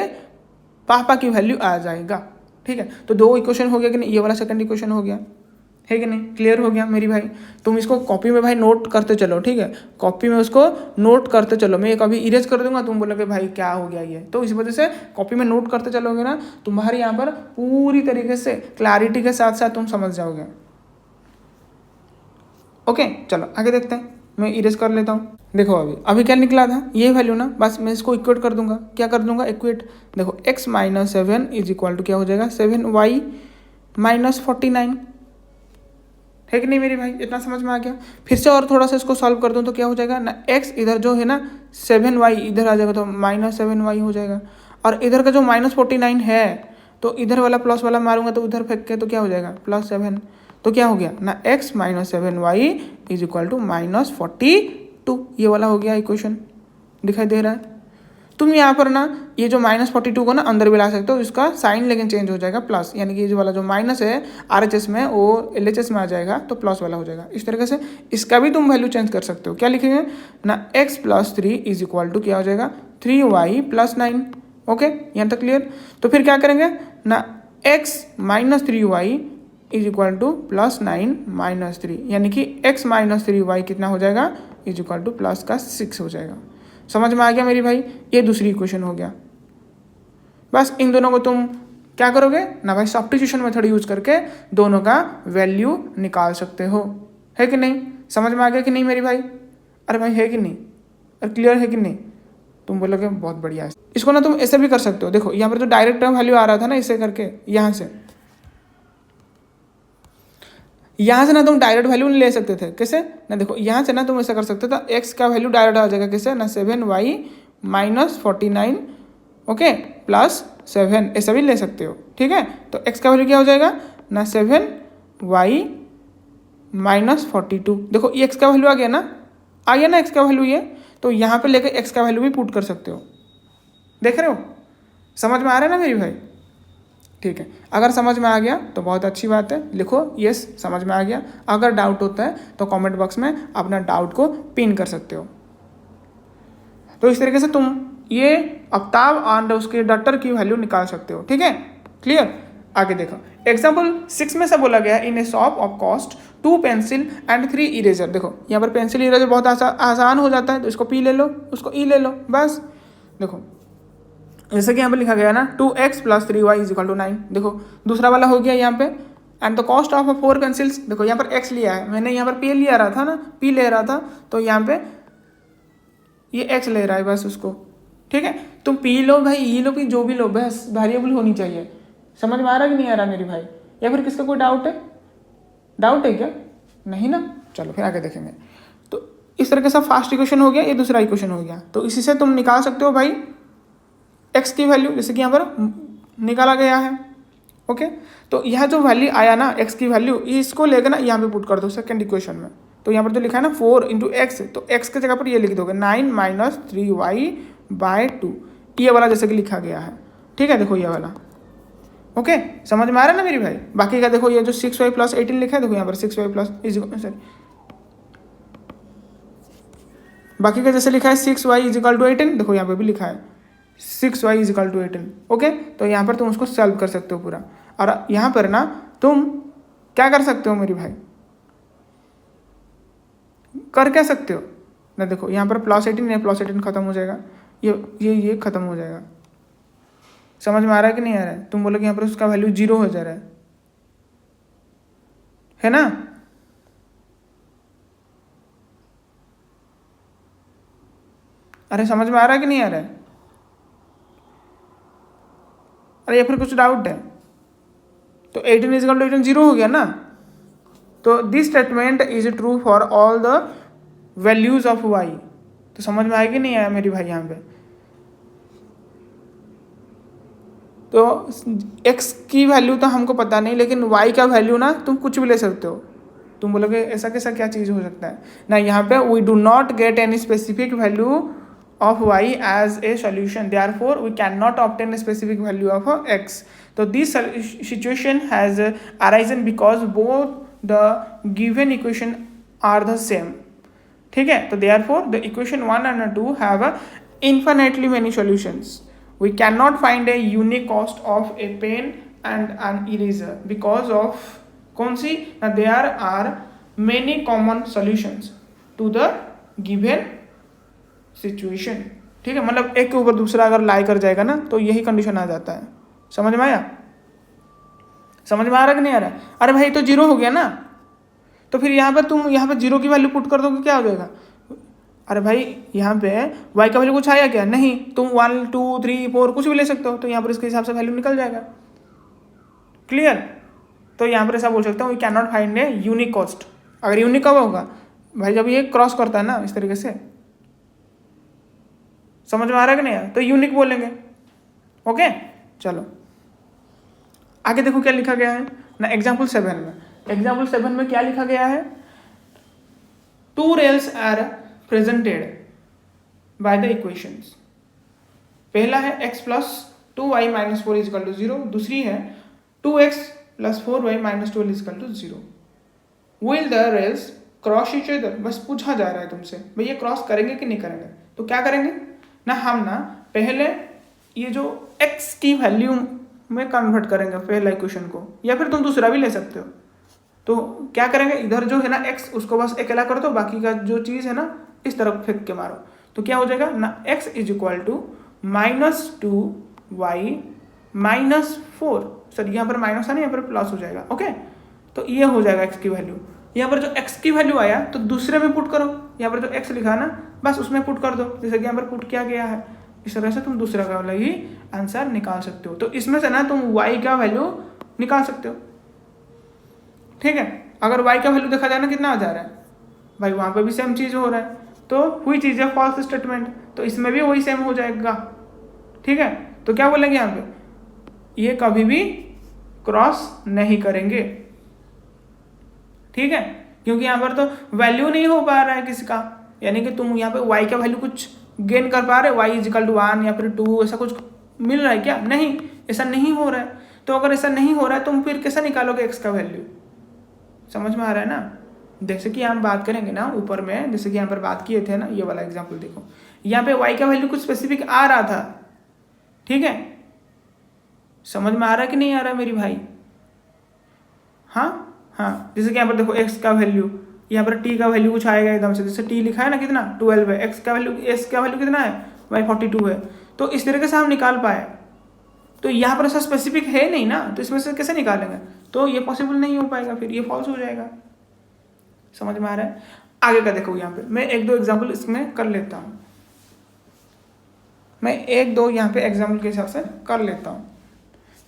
पापा की वैल्यू आ जाएगा। ठीक है, तो 2 इक्वेशन हो गया कि नहीं, ये वाला सेकंड इक्वेशन हो गया, है कि नहीं, क्लियर हो गया मेरी भाई। तुम इसको कॉपी में भाई नोट करते चलो, ठीक है, कॉपी में उसको नोट करते चलो। मैं कभी इरेज कर दूंगा, तुम बोलोगे भाई क्या हो गया ये, तो इस वजह से कॉपी में नोट करते चलोगे ना, तुम्हारे यहाँ पर पूरी तरीके से क्लैरिटी के साथ साथ तुम समझ जाओगे। ओके चलो आगे देखते हैं, मैं इरेज कर लेता हूँ। देखो अभी क्या निकला था, ये वैल्यू ना, बस मैं इसको इक्वेट कर दूंगा। क्या कर दूंगा, इक्वेट। देखो x-7 इज इक्वल टू क्या हो जाएगा 7y-49, है कि नहीं मेरी भाई, इतना समझ में आ गया। फिर से और थोड़ा सा इसको सॉल्व कर दूँ तो क्या हो जाएगा ना, x इधर जो है ना 7y इधर आ जाएगा तो -7y हो जाएगा, और इधर का जो -49 है तो इधर वाला प्लस वाला मारूंगा तो उधर फेंक के तो क्या हो जाएगा +7, तो क्या हो गया ना x-7y इज इक्वल टू -42। ये वाला हो गया इक्वेशन, दिखाई दे रहा है। तुम यहाँ पर ना ये जो -42 को ना अंदर भी ला सकते हो, इसका साइन लेकिन चेंज हो जाएगा प्लस, यानी कि ये वाला जो माइनस है RHS में वो LHS में आ जाएगा तो प्लस वाला हो जाएगा। इस तरीके से इसका भी तुम वैल्यू चेंज कर सकते हो। क्या लिखेंगे ना x+3 इज इक्वल टू क्या हो जाएगा 3y+9। ओके, यहाँ तक क्लियर। तो फिर क्या करेंगे ना x-3y इज इक्वल टू +9 -3, यानी कि x-3y कितना हो जाएगा इज इक्वल टू +6 हो जाएगा। समझ में आ गया मेरी भाई, ये दूसरी इक्वेशन हो गया। बस इन दोनों को तुम क्या करोगे ना भाई, सब्स्टिट्यूशन मेथड यूज करके दोनों का वैल्यू निकाल सकते हो, है कि नहीं। समझ में आ गया कि नहीं मेरी भाई? अरे भाई है कि नहीं, अरे क्लियर है कि नहीं? तुम बोलोगे बहुत बढ़िया है। इसको ना तुम ऐसे भी कर सकते हो। देखो यहाँ पर तो डायरेक्ट वैल्यू आ रहा था ना, इसे करके यहाँ से ना तुम डायरेक्ट वैल्यू नहीं ले सकते थे। कैसे ना, देखो यहाँ से ना तुम ऐसा कर सकते थे, एक्स का वैल्यू डायरेक्ट आ जाएगा कैसे ना 7y -49 ओके प्लस 7 ऐसा भी ले सकते हो, ठीक है। तो x का वैल्यू क्या हो जाएगा ना 7y -42। देखो ये x का वैल्यू आ गया ना x का वैल्यू ये, तो यहाँ पे लेकर x का वैल्यू भी पुट कर सकते हो। देख रहे हो, समझ में आ रहा है ना मेरी भाई? ठीक है, अगर समझ में आ गया तो बहुत अच्छी बात है, लिखो यस समझ में आ गया। अगर डाउट होता है तो कमेंट बॉक्स में अपना डाउट को पिन कर सकते हो। तो इस तरीके से तुम ये ऑक्टाव एंड उसके डॉटर की वैल्यू निकाल सकते हो, ठीक है। क्लियर, आगे देखो एग्जाम्पल 6 में से बोला गया in a shop of cost 2 pencil and 3 eraser. देखो यहाँ पर पेंसिल इरेजर बहुत आसान हो जाता है, तो इसको पी ले लो, उसको ई ले लो, बस। देखो जैसे कि यहाँ पे लिखा गया ना 2x + 3y = 9। देखो दूसरा वाला हो गया यहाँ पे, and the cost of 4 pencils. देखो यहाँ पर x लिया है, मैंने यहाँ पर p लिया रहा था ना, p ले रहा था, तो यहाँ पे ये x ले रहा है बस उसको, ठीक है। तुम p लो भाई, ई लो, जो भी लो, बस वेरिएबल होनी चाहिए। समझ में आ रहा कि नहीं आ रहा मेरी भाई? या फिर किसका कोई डाउट है? डाउट है क्या? नहीं ना, चलो फिर आगे देखेंगे। तो इस तरीके से फर्स्ट इक्वेशन हो गया, ये दूसरा इक्वेशन हो गया। तो इसी से तुम निकाल सकते हो भाई x की वैल्यू, जैसे कि यहाँ पर निकाला गया है, ओके। तो यह जो वैल्यू आया ना x की वैल्यू, इसको लेकर ना यहाँ पे पुट कर दो सेकंड इक्वेशन में। तो यहाँ पर जो लिखा है ना 4 × x, तो x के जगह पर ये लिख दोगे 9 - 3y/2, ये वाला जैसे कि लिखा गया है, ठीक है। देखो ये वाला, ओके समझ में आ रहा है ना मेरी भाई? बाकी का देखो ये जो 6y + 18 लिखा है, देखो यहाँ पर 6y + बाकी का जैसे लिखा है 6y = 18, देखो यहाँ पे भी लिखा है 6y = 18, ओके। तो यहाँ पर तुम उसको सॉल्व कर सकते हो पूरा। और यहाँ पर ना तुम क्या कर सकते हो मेरी भाई, कर क्या सकते हो ना, देखो यहाँ पर +18 है, +18 खत्म हो जाएगा, ये खत्म हो जाएगा। समझ में आ रहा है कि नहीं आ रहा है? तुम बोलोगे यहाँ पर उसका वैल्यू 0 हो जा रहा है ना? अरे समझ में आ रहा है कि नहीं आ रहा है? अरे या फिर कुछ डाउट है? तो 18 = 18 0 हो गया ना। तो this statement is true for all the values of y। तो समझ में आएगी नहीं आया मेरी भाई यहाँ पे? तो x की वैल्यू तो हमको पता नहीं, लेकिन y का वैल्यू ना तुम कुछ भी ले सकते हो। तुम बोलोगे ऐसा कैसा क्या चीज़ हो सकता है ना, यहाँ पे we do not get any specific value of y as a solution, therefore we cannot obtain a specific value of x. So this situation has arisen because both the given equation are the same, ठीक है। तो therefore the equation 1 and 2 have infinitely many solutions. We cannot find a unique cost of a pen and an eraser because of कौन सी, there are many common solutions to the given situation, ठीक है। मतलब एक के ऊपर दूसरा अगर लाई कर जाएगा ना, तो यही कंडीशन आ जाता है। समझ में आया? समझ में आ रहा कि नहीं आ रहा? अरे भाई तो 0 हो गया ना, तो फिर यहाँ पर तुम यहाँ पर 0 की वैल्यू पुट कर दोगे, क्या हो जाएगा? अरे भाई यहाँ पे y का वैल्यू कुछ आया क्या? नहीं, तुम 1 2 3 4 कुछ भी ले सकते हो, तो यहाँ पर इसके हिसाब से वैल्यू निकल जाएगा। क्लियर? तो यहाँ पर ऐसा बोल सकता हूँ, we can not find a unique cost. अगर यूनिक कब होगा भाई? जब ये क्रॉस करता है ना इस तरीके से। समझ में आ रहा है कि नहीं? तो यूनिक बोलेंगे, ओके। चलो आगे देखो क्या लिखा गया है ना एग्जाम्पल 7 में। एग्जाम्पल 7 में क्या लिखा गया है? 2 rails are presented by the equations. पहला है x + 2y - 4 = 0, दूसरी है 2x + 4y - 12 = 0। Will the rails cross each other? बस पूछा जा रहा है तुमसे, भाई ये क्रॉस करेंगे कि नहीं करेंगे। तो क्या करेंगे ना, हम ना पहले ये जो x की वैल्यू में कन्वर्ट करेंगे पहला इक्वेशन को, या फिर तुम दूसरा भी ले सकते हो। तो क्या करेंगे, इधर जो है ना x, उसको बस अकेला कर दो, बाकी का जो चीज़ है ना इस तरफ फेंक के मारो। तो क्या हो जाएगा ना, x = -2y - 4। सर यहाँ पर माइनस है ना, यहाँ पर प्लस हो जाएगा, ओके। तो ये हो जाएगा x की वैल्यू। यहाँ पर जो x की वैल्यू आया तो दूसरे में पुट करो, यहाँ पर जो x लिखा ना बस उसमें पुट कर दो, जैसे कि यहाँ पर पुट किया गया है। इस तरह से तुम दूसरा का वाला ही आंसर निकाल सकते हो। तो इसमें से ना तुम y का वैल्यू निकाल सकते हो, ठीक है। अगर y का वैल्यू देखा जाए ना कितना आ जा रहा है भाई, वहाँ पे भी सेम चीज़ हो रहा है। तो हुई चीज़ है फॉल्स स्टेटमेंट, तो इसमें भी वही सेम हो जाएगा। ठीक है, तो क्या बोलेंगे यहाँ पे, ये कभी भी क्रॉस नहीं करेंगे। ठीक है, क्योंकि यहाँ पर तो वैल्यू नहीं हो पा रहा है किसी का, यानी कि तुम यहाँ पे y का वैल्यू कुछ गेन कर पा रहे, y इजिकल टू 1 या फिर 2 ऐसा कुछ मिल रहा है क्या? नहीं, ऐसा नहीं हो रहा है। तो अगर ऐसा नहीं हो रहा है तुम फिर कैसे निकालोगे x का वैल्यू? समझ में आ रहा है ना? जैसे कि हम बात करेंगे ना ऊपर में, जैसे कि यहाँ पर बात किए थे ना, ये वाला एग्जाम्पल देखो, यहाँ पे y का वैल्यू कुछ स्पेसिफिक आ रहा था। ठीक है, समझ में आ रहा है कि नहीं आ रहा है मेरी भाई? हाँ, जैसे कि यहाँ पर देखो x का वैल्यू, यहाँ पर t का वैल्यू कुछ आएगा एकदम से, जैसे t लिखा है ना कितना 12 है, x का वैल्यू कितना है भाई 42 है, तो इस तरीके से हम निकाल पाए। तो यहाँ पर ऐसा स्पेसिफिक है नहीं ना, तो इसमें से कैसे निकालेंगे? तो ये पॉसिबल नहीं हो पाएगा, फिर ये फॉल्स हो जाएगा। समझ में आ रहा है? आगे का देखो, यहाँ पे मैं एक दो एग्जाम्पल इसमें कर लेता हूँ, मैं एक दो यहाँ पे एग्जाम्पल के हिसाब से कर लेता हूँ।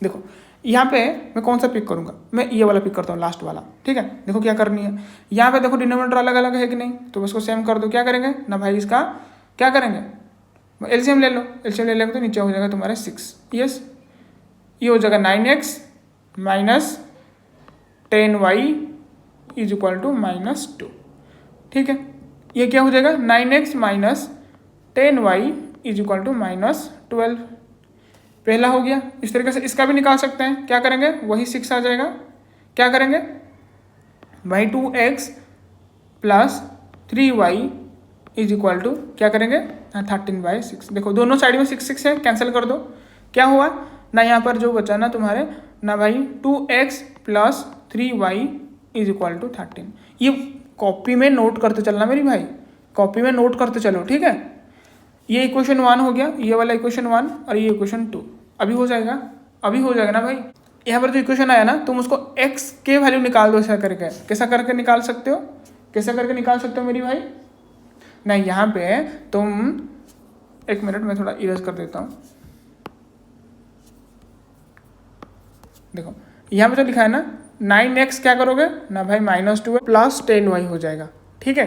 देखो यहाँ पे मैं कौन सा पिक करूँगा, मैं ये वाला पिक करता हूँ, लास्ट वाला। ठीक है, देखो क्या करनी है, यहाँ पे देखो डिनोमिनेटर अलग अलग है कि नहीं, तो इसको सेम कर दो। क्या करेंगे ना भाई, इसका क्या करेंगे, एलसीएम ले लो, एलसीएम ले लेंगे तो नीचे हो जाएगा तुम्हारा 6। यस, ये हो जाएगा 9x minus 10y is equal to -2। ठीक है, ये क्या हो जाएगा 9x minus 10y is equal to -12। पहला हो गया। इस तरीके से इसका भी निकाल सकते हैं, क्या करेंगे, वही 6 आ जाएगा। क्या करेंगे भाई 2x plus 3y is equal to क्या करेंगे 13/6। देखो दोनों साइड में 6 है, कैंसिल कर दो। क्या हुआ ना, यहाँ पर जो बचा ना तुम्हारे ना भाई 2x plus 3y is equal to 13। ये कॉपी में नोट करते चलना मेरी भाई, कॉपी में नोट करते चलो। ठीक है, ये इक्वेशन 1 हो गया, ये वाला इक्वेशन 1 और ये इक्वेशन 2 अभी हो जाएगा, अभी हो जाएगा ना भाई। यहाँ पर जो इक्वेशन आया ना, तुम उसको x के वैल्यू निकाल दो। ऐसा करके कैसा करके निकाल सकते हो, कैसा करके निकाल सकते हो मेरी भाई? नहीं, यहाँ पे तुम एक मिनट में थोड़ा इरेज कर देता हूँ। देखो यहाँ पे जो लिखा है ना 9x क्या करोगे ना भाई -2 प्लस 10y हो जाएगा। ठीक है,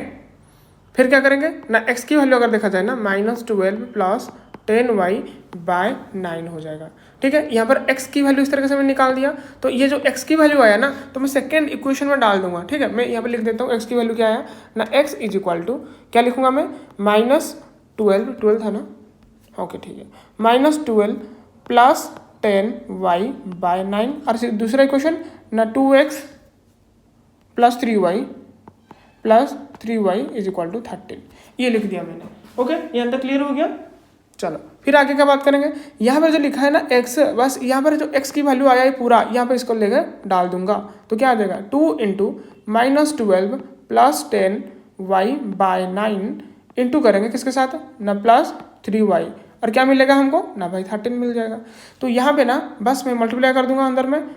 फिर क्या करेंगे ना, x की वैल्यू अगर देखा जाए ना -12 प्लस 10y/9 हो जाएगा। ठीक है, यहाँ पर x की वैल्यू इस तरीके से मैंने निकाल दिया, तो ये जो x की वैल्यू आया ना, तो मैं सेकेंड इक्वेशन में डाल दूंगा। ठीक है, मैं यहाँ पे लिख देता हूँ x की वैल्यू क्या आया ना, x इज इक्वल टू क्या लिखूंगा मैं -12 था ना, ओके ठीक है, -12 प्लस 10y/9 और दूसरा इक्वेशन ना 2x plus 3y is equal to 13, ये लिख दिया मैंने। ओके, यहाँ तक क्लियर हो गया। चलो फिर आगे क्या बात करेंगे, यहाँ पर जो लिखा है ना x, बस यहाँ पर जो x की वैल्यू आया है पूरा, यहाँ पर इसको लेकर डाल दूंगा, तो क्या आ जाएगा 2 × -12 प्लस 10y/9 इंटू करेंगे किसके साथ ना प्लस 3y, और क्या मिलेगा हमको ना भाई 13 मिल जाएगा। तो यहाँ पे ना बस मैं मल्टीप्लाई कर दूंगा अंदर में,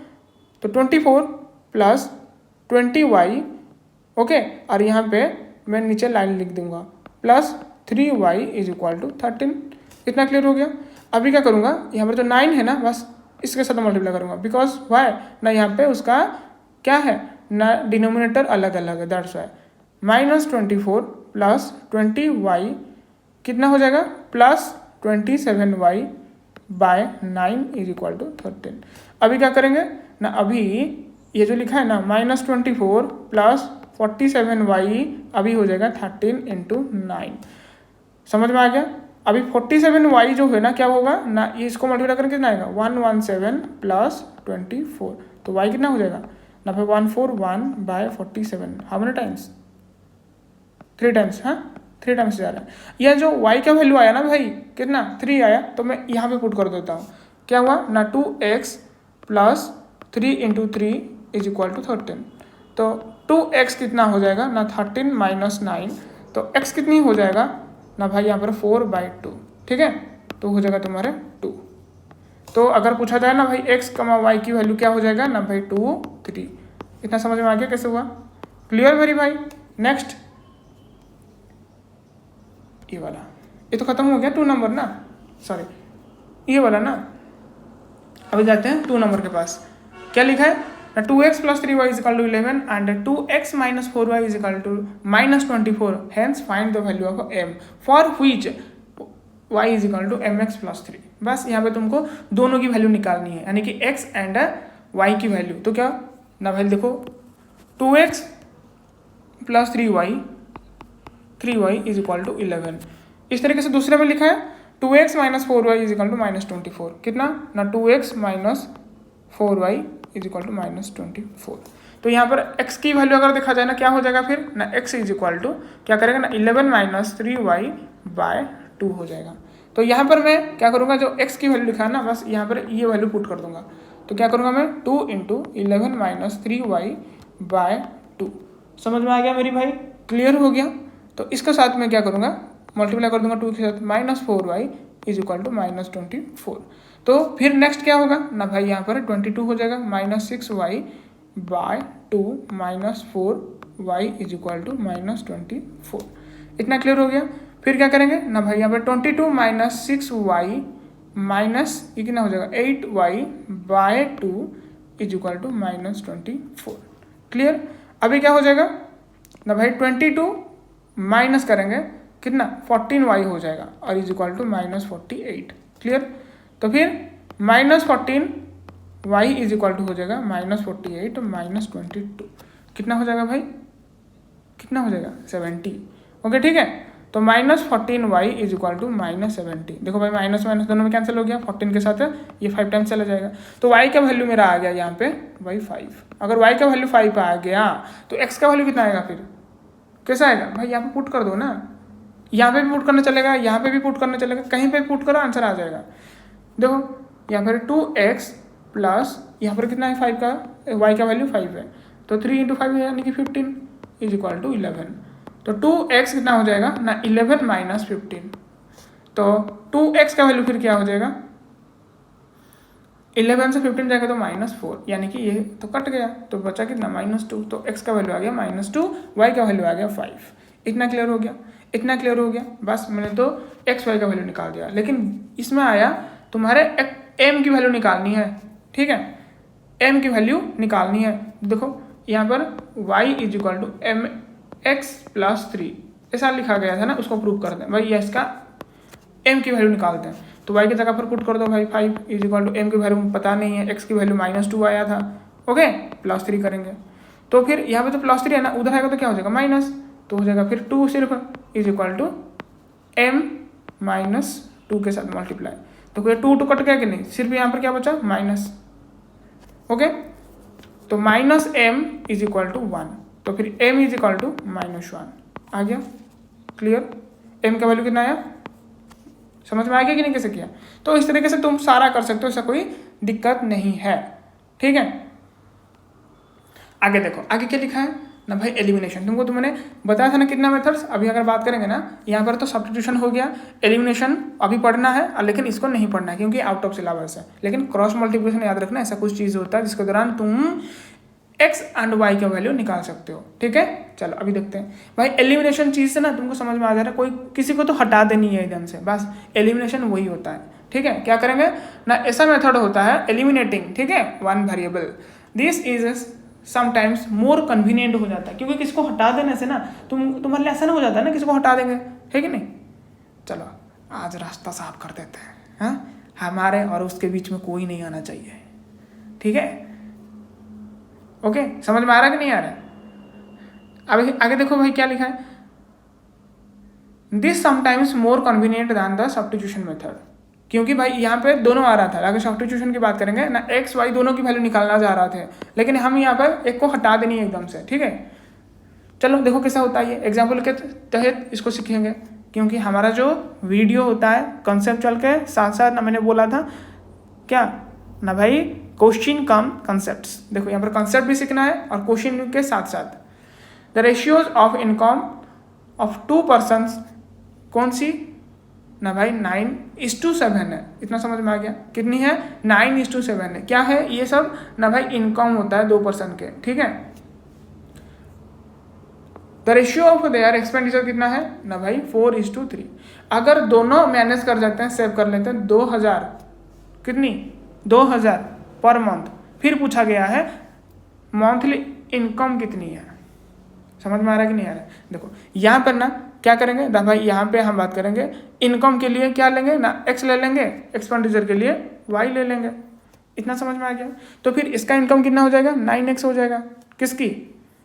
तो 24 प्लस 20y, ओके, और यहाँ पे मैं नीचे लाइन लिख दूंगा plus 3y is equal to 13। इतना क्लियर हो गया। अभी क्या करूँगा, यहाँ पर जो 9 है ना, बस इसके साथ मल्टीप्लाई करूँगा, बिकॉज वाई ना यहाँ पे उसका क्या है ना डिनोमिनेटर अलग अलग है, दैट्स वाई -24 प्लस 20y कितना हो जाएगा plus 27y/9 is equal to 13। अभी क्या करेंगे ना, अभी ये जो लिखा है ना -24 प्लस 47y अभी हो जाएगा 13 × 9। समझ में आ गया। अभी 47y जो है ना क्या होगा ना, ये इसको मल्टीप्लाई करके कितना आएगा 117 प्लस 24, तो y कितना हो जाएगा ना फिर 141/47। हाउ मेनी टाइम्स 3 टाइम्स, हाँ 3 टाइम्स जा रहा है। यह जो y का वैल्यू आया ना भाई कितना 3 आया, तो मैं यहाँ पे पुट कर देता हूँ। क्या हुआ ना 2x plus 3 × 3 is equal to 13, तो 2x कितना हो जाएगा ना 13 - 9, तो x कितनी हो जाएगा ना भाई यहाँ पर 4/2। ठीक है, तो हो जाएगा तुम्हारे 2। तो अगर पूछा जाए ना भाई x, y की वैल्यू क्या हो जाएगा ना भाई 2, 3। इतना समझ में आ गया कैसे हुआ, क्लियर मेरी भाई। नेक्स्ट ये वाला, ये तो खत्म हो गया 2 नंबर ना, सॉरी ये वाला ना। अभी जाते हैं 2 नंबर के पास। क्या लिखा है ना 2x plus 3y is equal to 11 and 2x minus 4y is equal to minus 24, hence find the value of m for which y is equal to mx plus 3। बस यहाँ पे तुमको दोनों की वैल्यू निकालनी है, यानी कि x एंड y की वैल्यू। तो क्या ना वैल्यू देखो 2x plus 3y is equal to 11। इस तरीके से दूसरे में लिखा है 2x minus 4y is equal to minus 24, कितना ना 2x minus 4y is equal to minus 24। तो यहाँ पर x की वैल्यू अगर देखा जाए ना क्या हो जाएगा फिर ना x इज इक्वल टू क्या करेगा ना 11 माइनस 3y बाय 2 हो जाएगा। तो यहाँ पर मैं क्या करूँगा, जो x की वैल्यू लिखा है ना बस यहाँ पर ये वैल्यू पुट कर दूंगा। तो क्या करूँगा मैं 2 इंटू 11 माइनस 3y बाय 2। समझ में आ गया मेरी भाई, क्लियर हो गया। तो इसके साथ मैं क्या करूँगा मल्टीप्लाई कर दूंगा 2 के साथ, minus 4y is equal to minus 24। तो फिर नेक्स्ट क्या होगा ना भाई यहाँ पर 22 हो जाएगा, minus 6y by 2 minus 4y is equal to minus 24। इतना क्लियर हो गया। फिर क्या करेंगे ना भाई यहाँ पर 22 माइनस 6y माइनस ये कितना हो जाएगा 8y by 2 is equal to minus 24। Clear. अभी क्या हो जाएगा ना भाई 22 माइनस करेंगे कितना 14y हो जाएगा और is equal to minus 48। Clear. तो फिर minus 14y is equal to हो जाएगा माइनस 48 माइनस 22, कितना हो जाएगा भाई, कितना हो जाएगा 70। ओके ठीक है। तो minus 14y is equal to minus 70। देखो भाई माइनस माइनस दोनों में कैंसिल हो गया, 14 के साथ ये 5 टाइम्स चला जाएगा। तो y का वैल्यू मेरा आ गया यहाँ पे भाई 5। अगर y का वैल्यू 5 आ गया तो x का वैल्यू कितना आएगा, फिर कैसा आएगा भाई, यहाँ पे पुट कर दो ना, यहाँ पे भी पुट करना चलेगा, यहाँ पे भी पुट करना चलेगा, कहीं पे पुट करो आंसर आ जाएगा। देखो यहाँ पर 2x प्लस यहाँ पर कितना है 5 का, y का वैल्यू 5 है, तो 3 इंटू 5 है यानी कि 15 इज इक्वल टू 11। तो 2x कितना हो जाएगा ना 11 माइनस 15। तो 2x का वैल्यू फिर क्या हो जाएगा 11 से 15 जाएगा तो माइनस 4, यानी कि ये तो कट गया तो बचा कितना माइनस 2। तो x का वैल्यू आ गया माइनस 2, y का वैल्यू आ गया 5। इतना क्लियर हो गया, इतना क्लियर हो गया। बस मैंने तो x y का वैल्यू निकाल दिया, लेकिन इसमें आया तुम्हारे m की वैल्यू निकालनी है। ठीक है, m की वैल्यू निकालनी है। देखो यहाँ पर y is equal to m x plus 3 ऐसा लिखा गया था ना, उसको प्रूव कर दें भाई, यस का m की वैल्यू निकालते हैं। तो y की जगह पर पुट कर दो भाई 5 इज इक्वल टू m की वैल्यू पता नहीं है, x की वैल्यू माइनस 2 आया था, ओके प्लस 3 करेंगे। तो फिर यहाँ पे तो प्लस 3 है ना, उधर आएगा तो क्या हो जाएगा माइनस, तो हो जाएगा फिर 2 सिर्फ is equal to m minus 2 के साथ मल्टीप्लाई। तो फिर 2 कट गया कि नहीं, सिर्फ यहाँ पर क्या बचा माइनस। ओके तो minus m is equal to 1, तो फिर m is equal to minus 1 आ गया। क्लियर। m का वैल्यू कितना आया, समझ में आ गया कि नहीं कैसे किया। तो इस तरीके से तुम सारा कर सकते हो, ऐसा कोई दिक्कत नहीं है। ठीक है, आगे देखो आगे क्या लिखा है ना भाई एलिमिनेशन। तुमको तो मैंने बताया था ना कितना मेथड्स। अभी अगर बात करेंगे ना यहाँ पर तो सब्स्टिट्यूशन हो गया, एलिमिनेशन अभी पढ़ना है लेकिन इसको नहीं पढ़ना है क्योंकि आउट ऑफ सिलेबस है। लेकिन क्रॉस मल्टीप्लिकेशन याद रखना, ऐसा कुछ चीज़ होता है जिसके दौरान तुम x एंड y का वैल्यू निकाल सकते हो। ठीक है, चलो अभी देखते हैं भाई एलिमिनेशन चीज़ से ना तुमको समझ में आ जा रहा है, कोई किसी को तो हटा देनी है एकदम से, बस एलिमिनेशन वही होता है। ठीक है, क्या करेंगे ना, ऐसा मेथड होता है एलिमिनेटिंग, ठीक है, one variable. This is sometimes more convenient हो जाता है क्योंकि किसको हटा देने से ना तुम्हारे लिए ऐसा ना हो जाता है ना, किसको हटा देंगे, है कि नहीं। चलो आज रास्ता साफ कर देते हैं, हाँ हमारे और उसके बीच में कोई नहीं आना चाहिए। ठीक है, ओके समझ में आ रहा है कि नहीं आ रहा है। अब आगे देखो भाई क्या लिखा है, this sometimes more convenient than the substitution method. क्योंकि भाई यहाँ पे दोनों आ रहा था, अगर सब्स्टिट्यूशन की बात करेंगे ना एक्स वाई दोनों की वैल्यू निकालना जा रहा थे, लेकिन हम यहाँ पर एक को हटा देनी है एकदम से। ठीक है, चलो देखो कैसा होता है, ये एग्जाम्पल के तहत इसको सीखेंगे। क्योंकि हमारा जो वीडियो होता है कंसेप्चुअल के साथ साथ ना, मैंने बोला था क्या ना भाई क्वेश्चन कम कंसेप्ट्स। देखो यहाँ पर कंसेप्ट भी सीखना है और क्वेश्चन के साथ साथ। The ratios of income of 2 persons कौन सी ना भाई 9:7 है। इतना समझ में आ गया, कितनी है 9:7 है। क्या है ये सब ना भाई इनकम होता है 2 पर्सन के। ठीक है, the ratio of their expenditure कितना है ना भाई 4:3। अगर दोनों मैनेज कर जाते हैं, सेव कर लेते हैं 2000, कितनी 2000 पर मंथ। फिर पूछा गया है मंथली इनकम कितनी है। समझ में आ रहा है कि नहीं आ रहा है। देखो यहाँ पर ना क्या करेंगे ना भाई, यहाँ पे हम बात करेंगे इनकम के लिए क्या लेंगे ना, एक्स ले लेंगे, एक्सपेंडिचर के लिए वाई ले लेंगे। इतना समझ में आ गया। तो फिर इसका इनकम कितना हो जाएगा, 9x हो जाएगा। किसकी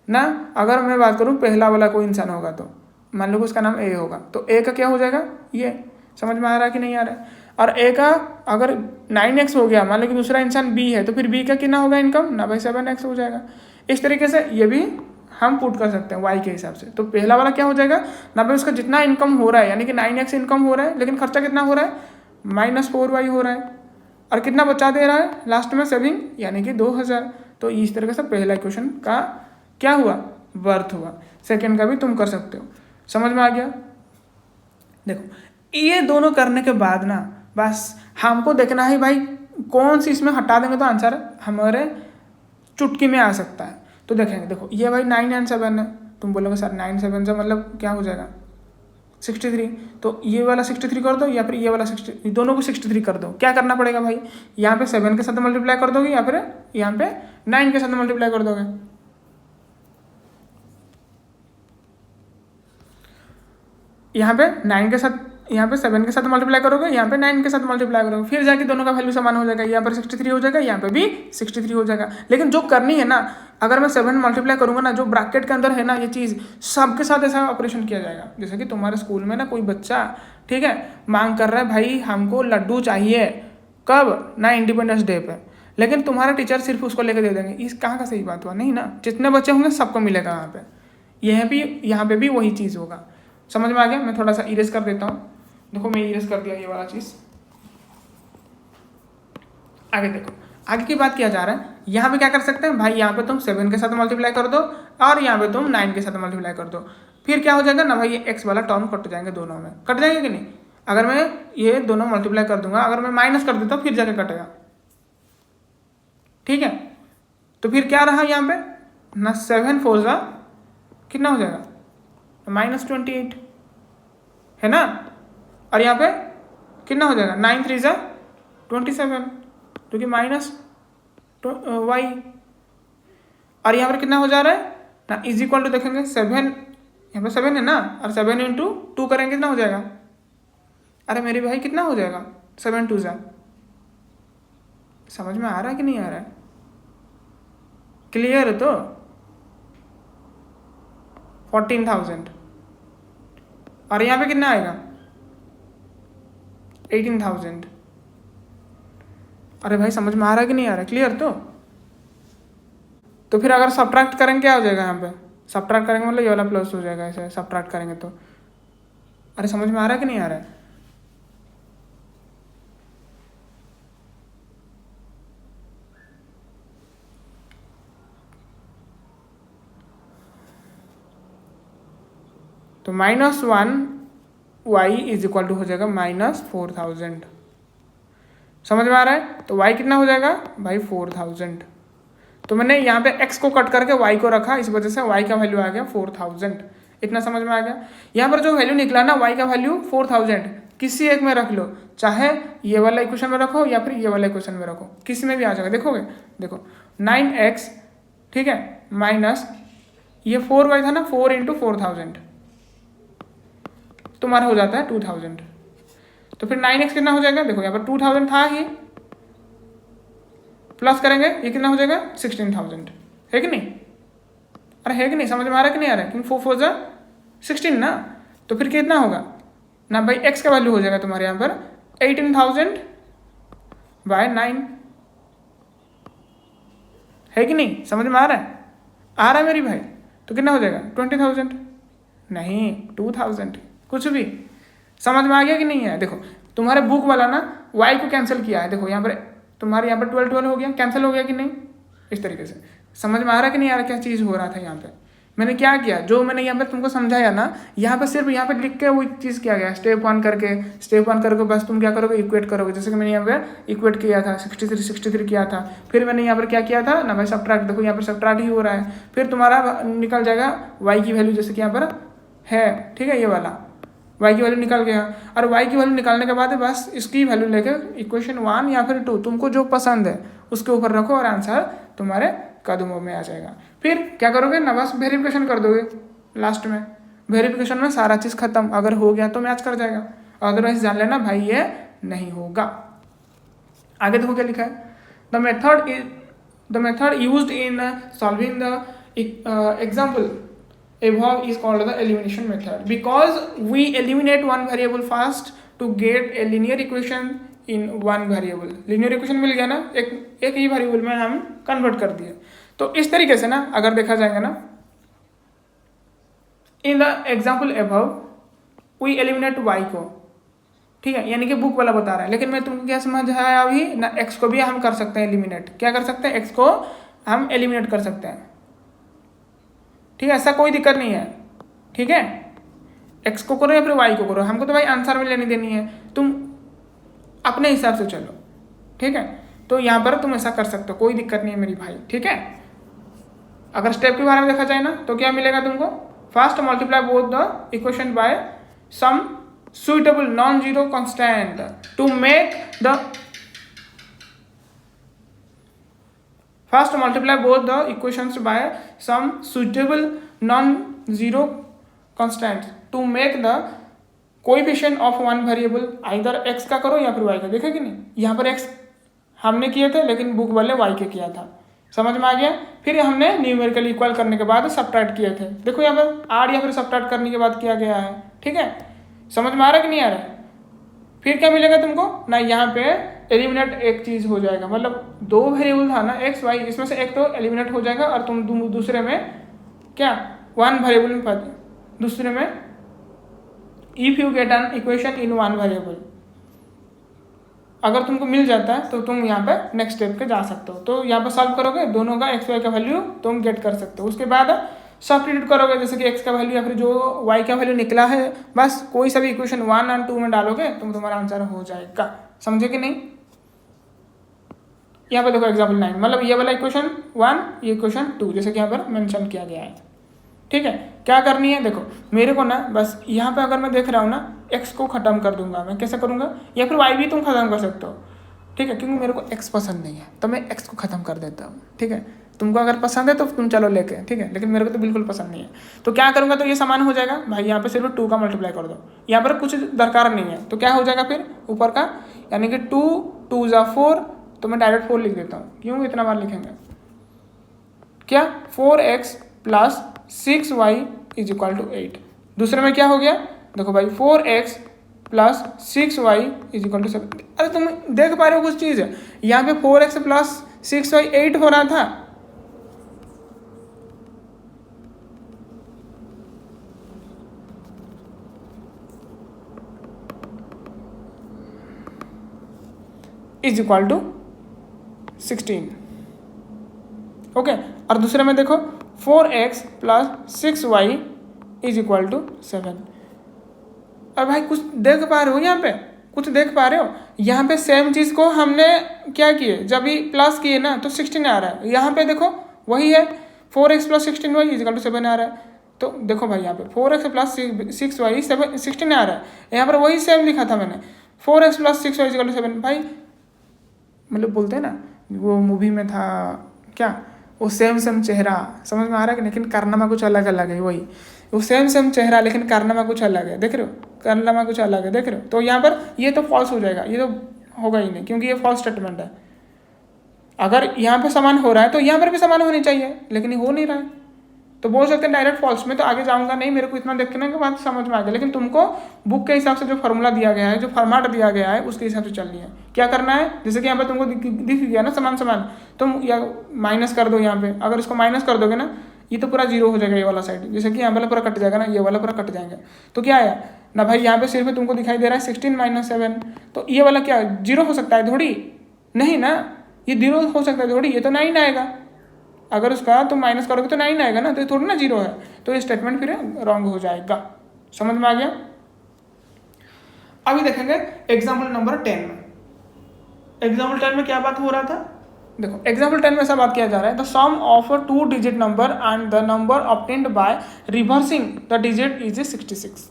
ना, अगर मैं बात करूँ पहला वाला कोई इंसान होगा तो मान लो उसका नाम ए होगा, तो ए का क्या हो जाएगा ये। समझ में आ रहा है कि नहीं आ रहा है। और ए का अगर 9x हो गया, मान लो कि दूसरा इंसान बी है, तो फिर बी का कितना होगा इनकम ना भाई 7x हो जाएगा। इस तरीके से ये भी हम पुट कर सकते हैं वाई के हिसाब से। तो पहला वाला क्या हो जाएगा ना भाई, उसका जितना इनकम हो रहा है यानी कि 9x इनकम हो रहा है, लेकिन खर्चा कितना हो रहा है -4y हो रहा है, और कितना बचा दे रहा है लास्ट में सेविंग यानी कि 2000। तो इस तरीके से पहला क्वेश्चन का क्या हुआ, वर्थ हुआ। सेकंड का भी तुम कर सकते हो। समझ में आ गया। देखो ये दोनों करने के बाद ना बस हमको देखना है भाई कौन सी इसमें हटा देंगे तो आंसर हमारे चुटकी में आ सकता है। तो देखेंगे, देखो ये भाई 9 and 7 है। तुम बोलोगे सर 9 7 से मतलब क्या हो जाएगा 63। तो ये वाला 63 कर दो या फिर ये वाला 60, दोनों को 63 कर दो। क्या करना पड़ेगा भाई, यहाँ पे 7 के साथ मल्टीप्लाई कर दोगे या फिर यहाँ पे 9 के साथ मल्टीप्लाई कर दोगे। यहाँ पे 9 के साथ, यहाँ पे 7 के साथ मल्टीप्लाई करोगे, यहाँ पे 9 के साथ मल्टीप्लाई करोगे, फिर जाके दोनों का वैल्यू समान हो जाएगा। यहाँ पर 63 हो जाएगा, यहाँ पे भी 63 हो जाएगा। लेकिन जो करनी है ना, अगर मैं 7 मल्टीप्लाई करूंगा ना, जो ब्रैकेट के अंदर है ना ये चीज़, सबके साथ ऐसा ऑपरेशन किया जाएगा। जैसे कि तुम्हारे स्कूल में ना कोई बच्चा ठीक है मांग कर रहा है भाई हमको लड्डू चाहिए, कब ना इंडिपेंडेंस डे पे, लेकिन तुम्हारा टीचर सिर्फ उसको लेकर दे देंगे। इस कहाँ का सही बात हुआ, नहीं ना। जितने बच्चे होंगे सबको मिलेगा यहाँ पे। यहाँ पे भी वही चीज़ होगा। समझ में आ गया। मैं थोड़ा सा इरेज कर देता हूँ। देखो मैं इरेज कर दिया ये वाला चीज़। आगे देखो, आगे की बात किया जा रहा है। यहाँ पे क्या कर सकते हैं भाई, यहाँ पे तुम 7 के साथ मल्टीप्लाई कर दो और यहाँ पे तुम 9 के साथ मल्टीप्लाई कर दो। फिर क्या हो जाएगा ना भाई, ये एक्स वाला टर्म कट जाएंगे, दोनों में कट जाएंगे कि नहीं। अगर मैं ये दोनों मल्टीप्लाई कर दूंगा, अगर मैं माइनस कर देता हूँ फिर जाके कटेगा। ठीक है, तो फिर क्या रहा यहाँ पे ना, 7 4 जा कितना हो जाएगा -28 है ना, और यहाँ पे कितना हो जाएगा 9 3 जा 27 जो कि माइनस वाई, और यहाँ पर कितना हो जा रहा है ना, इज इक्वल टू देखेंगे 7, यहाँ पर 7 है ना, और 7 इंटू 2 करेंगे कितना हो जाएगा। अरे मेरे भाई कितना हो जाएगा 7 2 जा। समझ में आ रहा है कि नहीं आ रहा है, क्लियर है। तो 14,000 और यहाँ पे कितना आएगा 18,000। अरे भाई समझ में आ रहा है कि नहीं आ रहा है, क्लियर। तो फिर अगर सब्ट्रैक्ट करेंगे क्या हो जाएगा, यहाँ पे सब्ट्रैक्ट करेंगे मतलब ये वाला प्लस हो जाएगा, ऐसे सब्ट्रैक्ट करेंगे तो। अरे समझ में आ रहा है कि नहीं आ रहा है। तो -1 y इज इक्वल टू हो जाएगा -4,000। समझ में आ रहा है। तो y कितना हो जाएगा भाई 4,000। तो मैंने यहाँ पे x को कट करके y को रखा, इस वजह से y का वैल्यू आ गया 4,000। इतना समझ में आ गया। यहाँ पर जो वैल्यू निकला ना y का वैल्यू 4,000, किसी एक में रख लो, चाहे ये वाला इक्वेशन में रखो या फिर ये वाला इक्वेशन में रखो, किसी में भी आ जाएगा। देखोगे, देखो 9x ठीक है माइनस ये 4y था ना, 4 इंटू 4,000 तुम्हारा हो जाता है 2,000। तो फिर 9x कितना हो जाएगा, देखो यहाँ पर 2,000 था ही, प्लस करेंगे ये कितना हो जाएगा 16,000, है कि नहीं। अरे है कि नहीं, समझ में आ रहा है कि नहीं आ रहा है, क्योंकि 4 4 जा 16 ना। तो फिर कितना होगा ना भाई, x का वैल्यू हो जाएगा तुम्हारे यहाँ पर 18,000 बाय 9, है कि नहीं। समझ में आ रहा है, आ रहा है मेरी भाई। तो कितना हो जाएगा 20,000 नहीं 2,000, कुछ भी। समझ में आ गया कि नहीं है। देखो तुम्हारे बुक वाला ना y को कैंसिल किया है, देखो यहाँ पर तुम्हारे यहाँ पर 12 12 हो गया, कैंसिल हो गया कि नहीं। इस तरीके से समझ में आ रहा है कि नहीं आ रहा, क्या चीज़ हो रहा था यहाँ पे। मैंने क्या किया, जो मैंने यहाँ पे तुमको समझाया ना, यहाँ पे सिर्फ यहाँ पे लिख के वो चीज़ किया गया, स्टेप 1 करके बस तुम क्या करोगे, इक्वेट करोगे। जैसे कि मैंने यहाँ पे इक्वेट किया था 63 किया था, फिर मैंने यहाँ पर क्या किया था ना भाई सब्ट्रैक्ट, देखो यहाँ पर सब्ट्रैक्ट ही हो रहा है, फिर तुम्हारा निकल जाएगा y की वैल्यू, जैसे कि यहाँ पर है ठीक है, ये वाला y की वैल्यू निकल गया। और y की वैल्यू निकालने के बाद बस इसकी वैल्यू लेकर इक्वेशन 1 या फिर 2 तुमको जो पसंद है उसके ऊपर रखो और आंसर तुम्हारे कदमों में आ जाएगा। फिर क्या करोगे ना, बस वेरिफिकेशन कर दोगे लास्ट में। वेरिफिकेशन में सारा चीज़ खत्म, अगर हो गया तो मैच कर जाएगा, अदरवाइज जान लेना भाई ये नहीं होगा। आगे देखो क्या लिखा है, the method used in solving the example above is called the elimination method because we eliminate one variable first to get a linear equation in one variable। linear equation मिल गया ना, एक ही वेरिएबल में हम कन्वर्ट कर दिए। तो इस तरीके से ना अगर देखा जाएगा ना, in the example above we eliminate y को, ठीक है, यानी कि बुक वाला बता रहा है, लेकिन मैं तुमको क्या समझ आया अभी ना, x को भी हम कर सकते हैं एलिमिनेट। क्या कर सकते हैं, x को हम एलिमिनेट कर सकते हैं, ठीक है, ऐसा कोई दिक्कत नहीं है, ठीक है। x को करो या फिर y को करो, हमको तो भाई आंसर में लेनी देनी है, तुम अपने हिसाब से चलो, ठीक है। तो यहाँ पर तुम ऐसा कर सकते हो, कोई दिक्कत नहीं है मेरी भाई, ठीक है। अगर स्टेप के बारे में देखा जाए ना तो क्या मिलेगा तुमको, first multiply both the equation by some suitable non zero constant to make the First multiply both the equations by some suitable non-zero constants to make the coefficient of one variable either x का करो या फिर y का। देखा कि नहीं, यहाँ पर x हमने किए थे लेकिन बुक वाले y के किया था, समझ में आ गया। फिर हमने न्यूमेरिकल इक्वल करने के बाद सब्ट्रैक्ट किए थे, देखो यहाँ पर आर या फिर सब्ट्रैक्ट करने के बाद किया गया है, ठीक है। समझ में आ रहा है कि नहीं आ रहा है। फिर क्या मिलेगा तुमको ना, यहाँ पे एलिमिनेट एक चीज हो जाएगा, मतलब दो वेरिएबल था ना एक्स वाई, इसमें से एक तो एलिमिनेट हो जाएगा और तुम दूसरे में क्या वन वेरिएबल में पाते, दूसरे में if you get an equation in one variable, अगर तुमको मिल जाता है तो तुम यहाँ पे नेक्स्ट स्टेप पे जा सकते हो। तो यहाँ पे सॉल्व करोगे, दोनों का एक्स वाई का वैल्यू तुम गेट कर सकते हो। उसके बाद सब्स्टिट्यूट करोगे, जैसे कि x का वैल्यू या फिर जो y का वैल्यू निकला है, बस कोई सा भी इक्वेशन 1 और 2 में डालोगे तो तुम्हारा आंसर हो जाएगा, समझे कि नहीं। यहाँ पे देखो एग्जाम्पल 9, मतलब ये वाला इक्वेशन 1, ये इक्वेशन 2, जैसे कि यहाँ पर मेंशन किया गया है, ठीक है। क्या करनी है, देखो मेरे को ना बस यहाँ पे अगर मैं देख रहा हूँ ना, x को खत्म कर दूंगा मैं, कैसे करूँगा, या फिर y भी तुम खत्म कर सकते हो, ठीक है, क्योंकि मेरे को x पसंद नहीं है तो मैं x को खत्म कर देता हूँ, ठीक है। तुमको अगर पसंद है तो तुम चलो लेके, ठीक है, लेकिन मेरे को तो बिल्कुल पसंद नहीं है। तो क्या करूँगा, तो ये समान हो जाएगा भाई, यहाँ पे सिर्फ 2 का मल्टीप्लाई कर दो, यहाँ पर कुछ दरकार नहीं है, तो क्या हो जाएगा फिर ऊपर का, यानी कि 2 2 ज़ा 4, तो मैं डायरेक्ट 4 लिख देता हूँ, क्यों इतना बार लिखेंगे, क्या 4x plus 6y is equal to 8। दूसरे में क्या हो गया, देखो भाई 4x plus 6y is equal to 7। अरे तुम देख पा रहे हो कुछ चीज़ है, यहाँ पे 4x प्लस 6y 8 हो रहा था, इज इक्वल टू 16, ओके। और दूसरे में देखो 4x plus 6y is equal to 7। और भाई कुछ देख पा रहे हो, यहाँ पे कुछ देख पा रहे हो, यहाँ पे सेम चीज़ को हमने क्या किए, जब भी प्लस किए ना तो 16 आ रहा है, यहाँ पे देखो वही है 4x plus 16y is equal to 7 आ रहा है। तो देखो भाई यहाँ पे 4x प्लस 6y 16 आ रहा है, यहाँ पर वही सेम लिखा था मैंने, 4x plus 6y is equal to 7। भाई मतलब बोलते हैं ना, वो मूवी में था क्या, वो सेम चेहरा, समझ में आ रहा है कि, लेकिन कारनामा कुछ अलग अलग है, वही वो सेम चेहरा लेकिन कारनामा कुछ अलग है, देख रहे हो, कारनामा कुछ अलग है, देख रहे हो। तो यहाँ पर ये तो फॉल्स हो जाएगा, ये तो होगा ही नहीं, क्योंकि ये फॉल्स स्टेटमेंट है। अगर यहाँ पे समान हो रहा है तो यहाँ पर भी समान होनी चाहिए, लेकिन ये हो नहीं रहा है, तो बोल सकते हैं डायरेक्ट फॉल्स में। तो आगे जाऊँगा नहीं, मेरे को इतना देखने के बाद समझ में आ गया, लेकिन तुमको बुक के हिसाब से जो फॉर्मूला दिया गया है, जो फॉर्मेट दिया गया है, उसके हिसाब से चलनी है। क्या करना है, जैसे कि यहाँ पर तुमको दिख गया ना समान, तुम या माइनस कर दो यहाँ पे, अगर इसको माइनस कर दोगे ना, ये तो पूरा जीरो हो जाएगा, ये वाला साइड, जैसे कि यहाँ वाला पूरा कट जाएगा ना, ये वाला पूरा कट जाएगा। तो क्या आया ना भाई, यहाँ पे सिर्फ तुमको दिखाई दे रहा है 16 माइनस 7, तो ये वाला क्या जीरो हो सकता है थोड़ी, नहीं ना, ये जीरो हो सकता है थोड़ी, ये तो 9 आएगा, अगर उसका तुम माइनस करोगे तो 9 आएगा ना, तो ये थोड़ी ना जीरो है, तो ये स्टेटमेंट फिर रॉन्ग हो जाएगा। समझ में आ गया। अभी देखेंगे एग्जाम्पल नंबर 10 में। एग्जाम्पल 10 में क्या बात हो रहा था, देखो एग्जाम्पल 10 में ऐसा बात किया जा रहा है, the sum of a 2 digit number and the number obtained by reversing the digit is 66।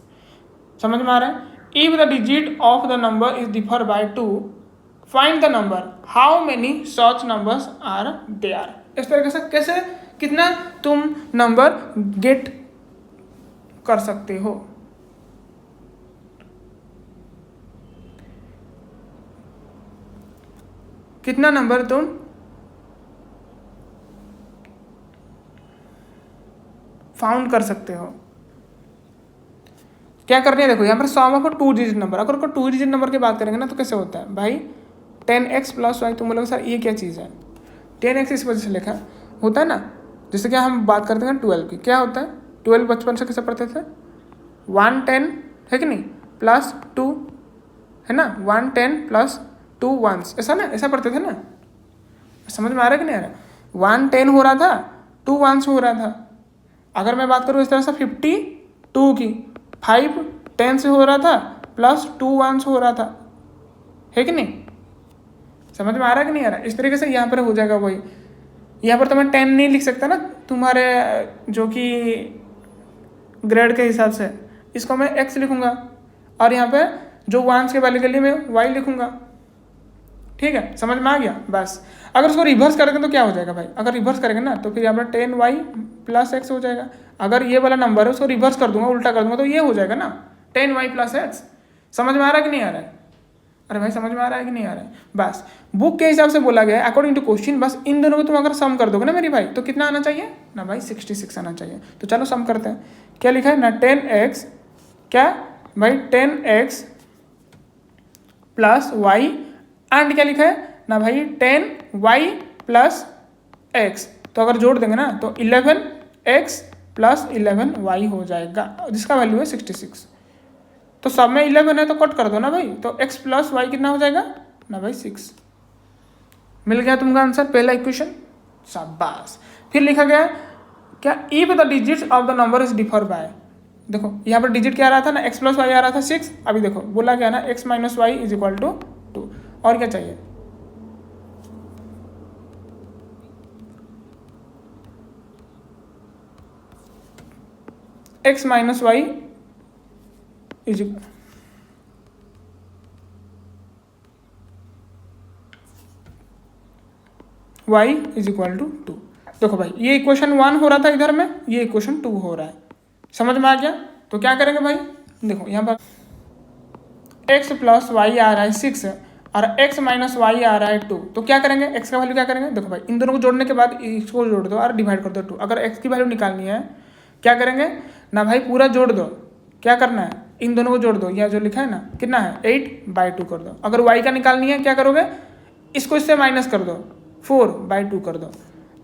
समझ में आ रहा है। If the digit of the number is differ by 2, find the number, how many such numbers are there. इस तरीके से कैसे कितना तुम नंबर गेट कर सकते हो। कितना नंबर तुम फाउंड कर सकते हो। क्या करनी है, देखो यहाँ पर सॉम ऑफ 2 डिजिट नंबर। अगर कोई 2 डिजिट नंबर की बात करेंगे ना तो कैसे होता है भाई, 10x प्लस वाई। तुम बोलोगे सर ये क्या चीज़ है, 10x इस वजह से लिखा होता है ना, जैसे कि हम बात करते हैं 12 की, क्या होता है 12 बचपन से कैसे पढ़ते थे, 110 है कि नहीं, प्लस 2 है ना, 110 प्लस 2 1s, ऐसा ना, ऐसा पढ़ते थे ना। समझ में आ रहा है कि नहीं आ रहा, 110 हो रहा था, 2 1s हो रहा था। अगर मैं बात करूँ इस तरह से 52 की, 5 10 से हो रहा था प्लस 2 1s हो रहा था, है कि नहीं। समझ में आ रहा है कि नहीं आ रहा। इस तरीके से यहाँ पर हो जाएगा वही। यहाँ पर तो मैं 10 नहीं लिख सकता ना तुम्हारे जो कि ग्रेड के हिसाब से, इसको मैं x लिखूंगा और यहाँ पे जो 1s के वैल्यू के लिए मैं y लिखूंगा। ठीक है, समझ में आ गया। बस अगर उसको रिवर्स करेंगे तो क्या हो जाएगा भाई, अगर रिवर्स करेंगे ना तो फिर यहाँ पर 10y प्लस x हो जाएगा। अगर ये वाला नंबर है उसको रिवर्स कर दूंगा, उल्टा कर दूंगा, तो ये हो जाएगा ना 10y प्लस x। समझ में आ रहा है कि नहीं आ रहा है। अरे भाई समझ में आ रहा है कि नहीं आ रहा है। बस बुक के हिसाब से बोला गया है अकॉर्डिंग टू क्वेश्चन, बस इन दोनों को तुम अगर सम कर दोगे ना मेरी भाई, तो कितना आना चाहिए ना भाई, 66 आना चाहिए। तो चलो सम करते हैं। क्या लिखा है ना, 10x, क्या भाई 10x प्लस वाई, एंड क्या लिखा है ना भाई 10y प्लस x। तो अगर जोड़ देंगे ना तो 11x प्लस 11y हो जाएगा, जिसका वैल्यू है 66। तो सब में 11 है तो कट कर दो ना भाई, तो x प्लस वाई कितना हो जाएगा ना भाई 6। मिल गया तुमका आंसर, पहला इक्वेशन। शाबाश। फिर लिखा गया क्या, if the digits of the number is differ bye. देखो यहाँ पर डिजिट क्या आ रहा था ना, x प्लस वाई आ रहा था 6। अभी देखो बोला गया ना x minus y is equal to 2। और क्या चाहिए, x minus y is y is equal to 2। देखो भाई ये इक्वेशन 1 हो रहा था इधर में, ये इक्वेशन 2 हो रहा है। समझ में आ गया। तो क्या करेंगे भाई, देखो यहाँ पर x प्लस वाई आ रहा है 6 और x माइनस वाई आ रहा है 2। तो क्या करेंगे, x का वैल्यू क्या करेंगे, देखो भाई इन दोनों को जोड़ने के बाद इसको जोड़ दो और डिवाइड कर दो 2। अगर x की वैल्यू निकालनी है क्या करेंगे ना भाई, पूरा जोड़ दो। क्या करना है, इन दोनों को जोड़ दो, यह जो लिखा है ना कितना है 8/2 कर दो। अगर y का निकालनी है क्या करोगे, इसको इससे माइनस कर दो, 4/2 कर दो।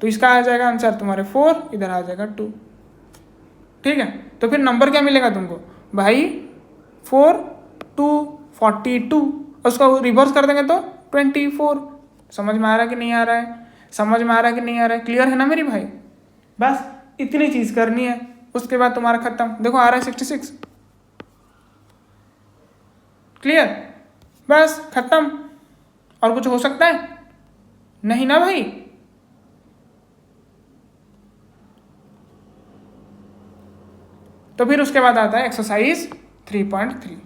तो इसका आ जाएगा आंसर तुम्हारे 4, इधर आ जाएगा 2। ठीक है, तो फिर नंबर क्या मिलेगा तुमको भाई, 4 2 42, उसको रिवर्स कर देंगे तो 24। समझ में आ रहा है कि नहीं आ रहा है, समझ में आ रहा है कि नहीं आ रहा है, क्लियर है ना मेरी भाई। बस इतनी चीज़ करनी है, उसके बाद तुम्हारा खत्म। देखो आ रहा है 66, क्लियर, बस खत्म। और कुछ हो सकता है नहीं ना भाई। तो फिर उसके बाद आता है एक्सरसाइज 3.3।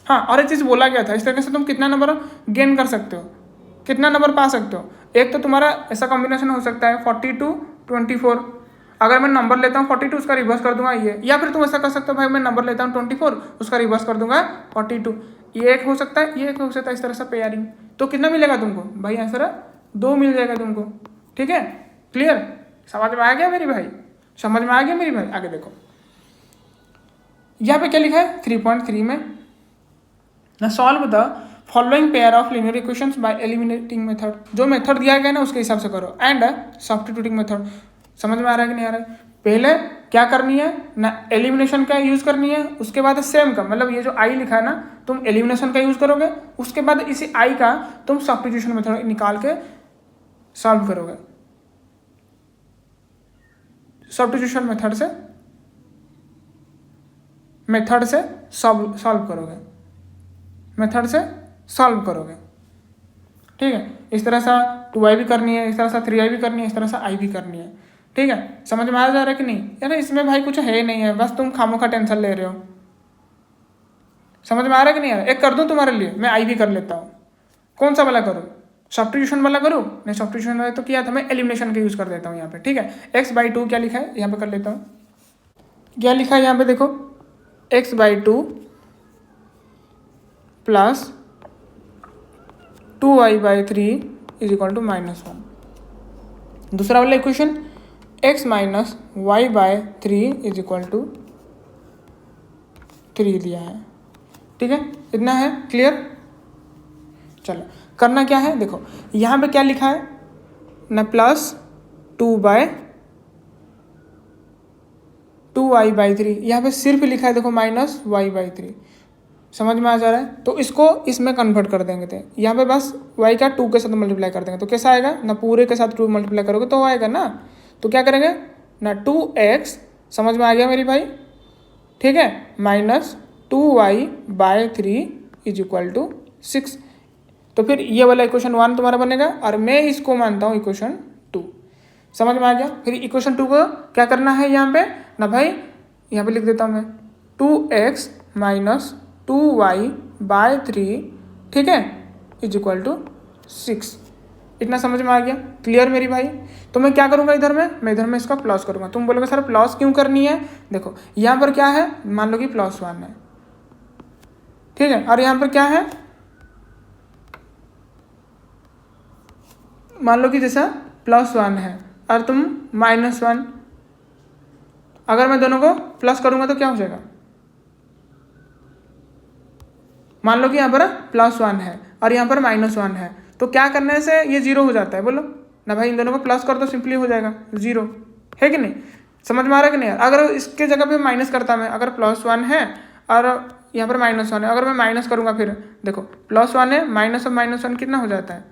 हाँ, और एक चीज़ बोला गया था, इस तरीके से तुम कितना नंबर गेन कर सकते हो, कितना नंबर पा सकते हो। एक तो तुम्हारा ऐसा कॉम्बिनेशन हो सकता है 42 24। अगर मैं नंबर लेता हूँ 42 उसका रिवर्स कर दूंगा ये, या फिर तुम ऐसा कर सकते हो भाई मैं नंबर लेता हूँ 24 उसका रिवर्स कर दूंगा 42। ये एक हो सकता है, ये एक हो सकता है, इस तरह से पेयरिंग। तो कितना मिलेगा तुमको भाई, आंसर 2 मिल जाएगा तुमको। ठीक है, क्लियर, समझ में आ गया मेरी भाई, समझ में आ गया मेरी भाई। आगे देखो यहाँ पे क्या लिखा है 3.3 में ना, solve the following pair of linear equations bye eliminating method. जो मेथड दिया गया ना उसके हिसाब से करो, एंड सब्स्टिट्यूटिंग मेथड। समझ में आ रहा है कि नहीं आ रहा है। पहले क्या करनी है ना, एलिमिनेशन का यूज करनी है, उसके बाद सेम का, मतलब ये जो आई लिखा है ना तुम एलिमिनेशन का यूज करोगे, उसके बाद इसी आई का तुम सब्स्टिट्यूशन मेथड निकाल के सॉल्व करोगे। सब्स्टिट्यूशन मेथड से सॉल्व करोगे, मेथड से सॉल्व करोगे। ठीक है, इस तरह से 2i भी करनी है, इस तरह से 3i भी करनी है, इस तरह से i भी करनी है। ठीक है, समझ में आ जा रहा है कि नहीं यार, इसमें भाई कुछ है नहीं है, बस तुम खामोखा टेंशन ले रहे हो। समझ में आ रहा है कि नहीं आ रहा है। एक कर दूं तुम्हारे लिए, मैं i भी कर लेता हूँ, कौन सा वाला करूँ, सब्स्टिट्यूशन वाला करूँ? नहीं, सब्स्टिट्यूशन वाला तो किया था मैं, एलिमिनेशन का यूज़ कर देता हूँ यहाँ पे, ठीक है। x/2 क्या लिखा है यहाँ पे कर लेता हूँ, क्या लिखा है यहाँ पे देखो, x/2 plus 2y/3 is equal to -1। दूसरा वाला equation x minus y/3 is equal to 3 दिया है, ठीक है। इतना है क्लियर। चलो करना क्या है, देखो यहाँ पे क्या लिखा है ना, प्लस 2y/3, यहाँ पे सिर्फ लिखा है देखो -y/3, समझ में आ जा रहा है। तो इसको इसमें कन्वर्ट कर देंगे थे, यहाँ पे बस y का 2 के साथ मल्टीप्लाई कर देंगे तो कैसा आएगा ना, पूरे के साथ 2 मल्टीप्लाई करोगे तो आएगा ना। तो क्या करेंगे ना, 2x, समझ में आ गया मेरी भाई, ठीक है, -2y/3 इज इक्वल टू 6। तो फिर ये वाला इक्वेशन 1 तुम्हारा बनेगा और मैं इसको मानता हूँ इक्वेशन 2, समझ में आ गया। फिर इक्वेशन 2 को क्या करना है यहाँ पे ना भाई, यहाँ पे लिख देता हूँ मैं 2x माइनस 2y/3, ठीक है, इज इक्वल टू 6। इतना समझ में आ गया, क्लियर मेरी भाई। तो मैं क्या करूँगा इधर में, मैं इधर में इसका प्लस करूँगा। तुम बोलोगे सर प्लस क्यों करनी है, देखो यहाँ पर क्या है, मान लो कि +1 है, ठीक है, और यहाँ पर क्या है, मान लो कि जैसा +1 है और तुम -1, अगर मैं दोनों को प्लस करूँगा तो क्या हो जाएगा, मान लो कि यहाँ पर +1 है और यहाँ पर -1 है, तो क्या करने से ये 0 हो जाता है, बोलो ना भाई, इन दोनों को प्लस कर दो, सिंपली हो जाएगा 0, है कि नहीं। समझ में आ रहा है कि नहीं। अगर इसके जगह पे माइनस करता मैं, अगर +1 है और यहाँ पर -1 है, अगर मैं माइनस करूँगा, फिर देखो +1 है, माइनस और -1 कितना हो जाता है,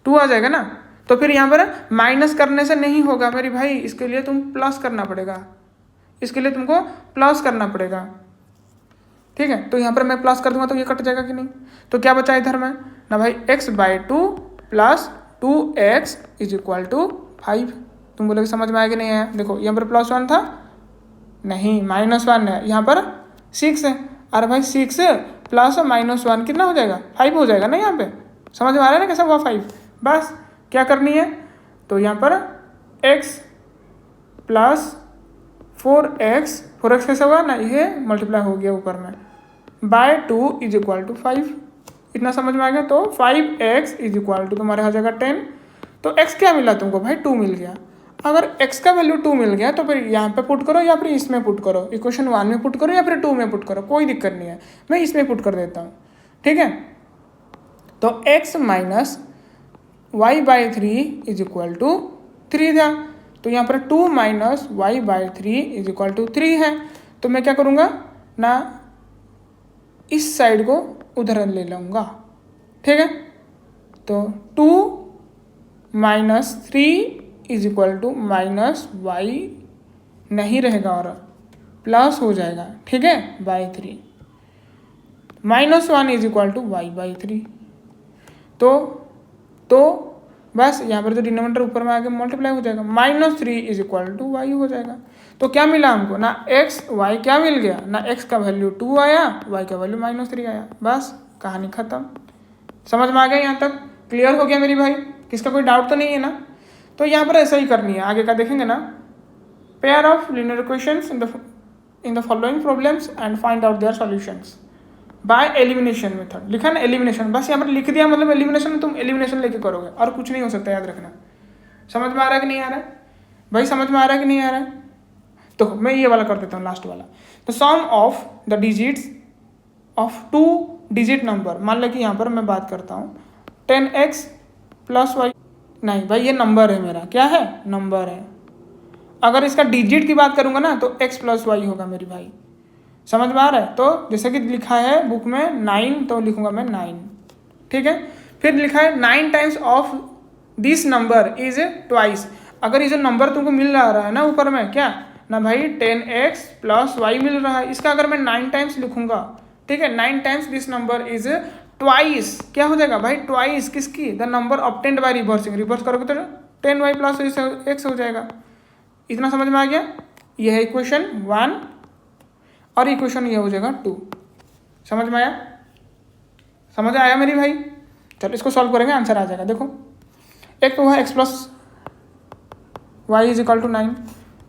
2 आ जाएगा ना। तो फिर यहाँ पर माइनस करने से नहीं होगा मेरी भाई, इसके लिए तुम प्लस करना पड़ेगा, इसके लिए तुमको प्लस करना पड़ेगा, ठीक है। तो यहाँ पर मैं प्लस कर दूंगा तो ये कट जाएगा कि नहीं। तो क्या बचा इधर में ना भाई, x/2 plus 2x is equal to 5। तुम बोलोगे समझ में आया कि नहीं है, देखो यहाँ पर +1 था, नहीं -1 है, यहाँ पर 6 है, अरे भाई 6 प्लस -1 कितना हो जाएगा, 5 हो जाएगा ना। यहाँ पे समझ में आ रहा है ना कैसा हुआ 5। बस क्या करनी है, तो यहाँ पर x प्लस 4x कैसे हुआ ना, ये मल्टीप्लाई हो गया ऊपर में /2 इज इक्वल टू 5। इतना समझ में आ गया। तो 5x इज इक्वल टू तुम्हारे हो जाएगा 10। तो x क्या मिला तुमको भाई, 2 मिल गया। अगर x का वैल्यू 2 मिल गया तो फिर यहाँ पे पुट करो या फिर इसमें पुट करो, इक्वेशन 1 में पुट करो या फिर 2 में पुट करो, कोई दिक्कत नहीं है, मैं इसमें पुट कर देता हूँ, ठीक है। तो x minus y/3 is equal to 3 था, तो यहाँ पर 2 minus y/3 is equal to 3 है। तो मैं क्या करूँगा ना, इस साइड को उधर ले लूँगा, ठीक है। तो 2 minus 3 is equal to -y नहीं रहेगा और प्लस हो जाएगा, ठीक है, /3 -1 इज इक्वल टू y/3। तो बस यहाँ पर जो डिनोमिनेटर ऊपर में आके मल्टीप्लाई हो जाएगा, -3 इज इक्वल टू y हो जाएगा। तो क्या मिला हमको ना, x y क्या मिल गया ना, x का वैल्यू 2 आया, y का वैल्यू -3 आया, बस कहानी खत्म। समझ में आ गया, यहाँ तक क्लियर हो गया मेरी भाई, किसका कोई डाउट तो नहीं है ना। तो यहाँ पर ऐसा ही करनी है, आगे का देखेंगे ना, pair of linear equations in the following problems and find out their solutions by elimination method. लिखा ना एलिमिनेशन, बस यहाँ पर लिख दिया, मतलब एलिमिनेशन में तुम एलिमिनेशन लेके करोगे और कुछ नहीं हो सकता, याद रखना। समझ में आ रहा है कि नहीं आ रहा है भाई, समझ में आ रहा है कि नहीं आ रहा है। तो मैं ये वाला कर देता हूँ, लास्ट वाला। The sum of the digits of 2 digit number, मान लो कि यहाँ पर मैं बात करता हूँ 10x प्लस y, नहीं भाई ये नंबर है मेरा, क्या है, नंबर है। अगर इसका डिजिट की बात करूँगा ना तो x प्लस y होगा मेरी भाई, समझ में आ रहा है। तो जैसे कि लिखा है बुक में 9, तो लिखूंगा मैं 9, ठीक है। फिर लिखा है 9 times of this number is twice. अगर ये जो नंबर तुमको मिल रहा है ना ऊपर में, क्या ना भाई 10x प्लस y मिल रहा है, इसका अगर मैं 9 टाइम्स लिखूंगा, ठीक है, 9 times this number is twice, क्या हो जाएगा भाई, ट्वाइस किसकी, the number obtained by reversing. Reverse करोगे तो 10y प्लस x हो जाएगा। इतना समझ में आ गया। यह है इक्वेशन 1 और इक्वेशन ये हो जाएगा 2। समझ में आया, समझ आया मेरी भाई। चलो इसको सॉल्व करेंगे, आंसर आ जाएगा। देखो एक तो हुआ x plus y is equal to 9,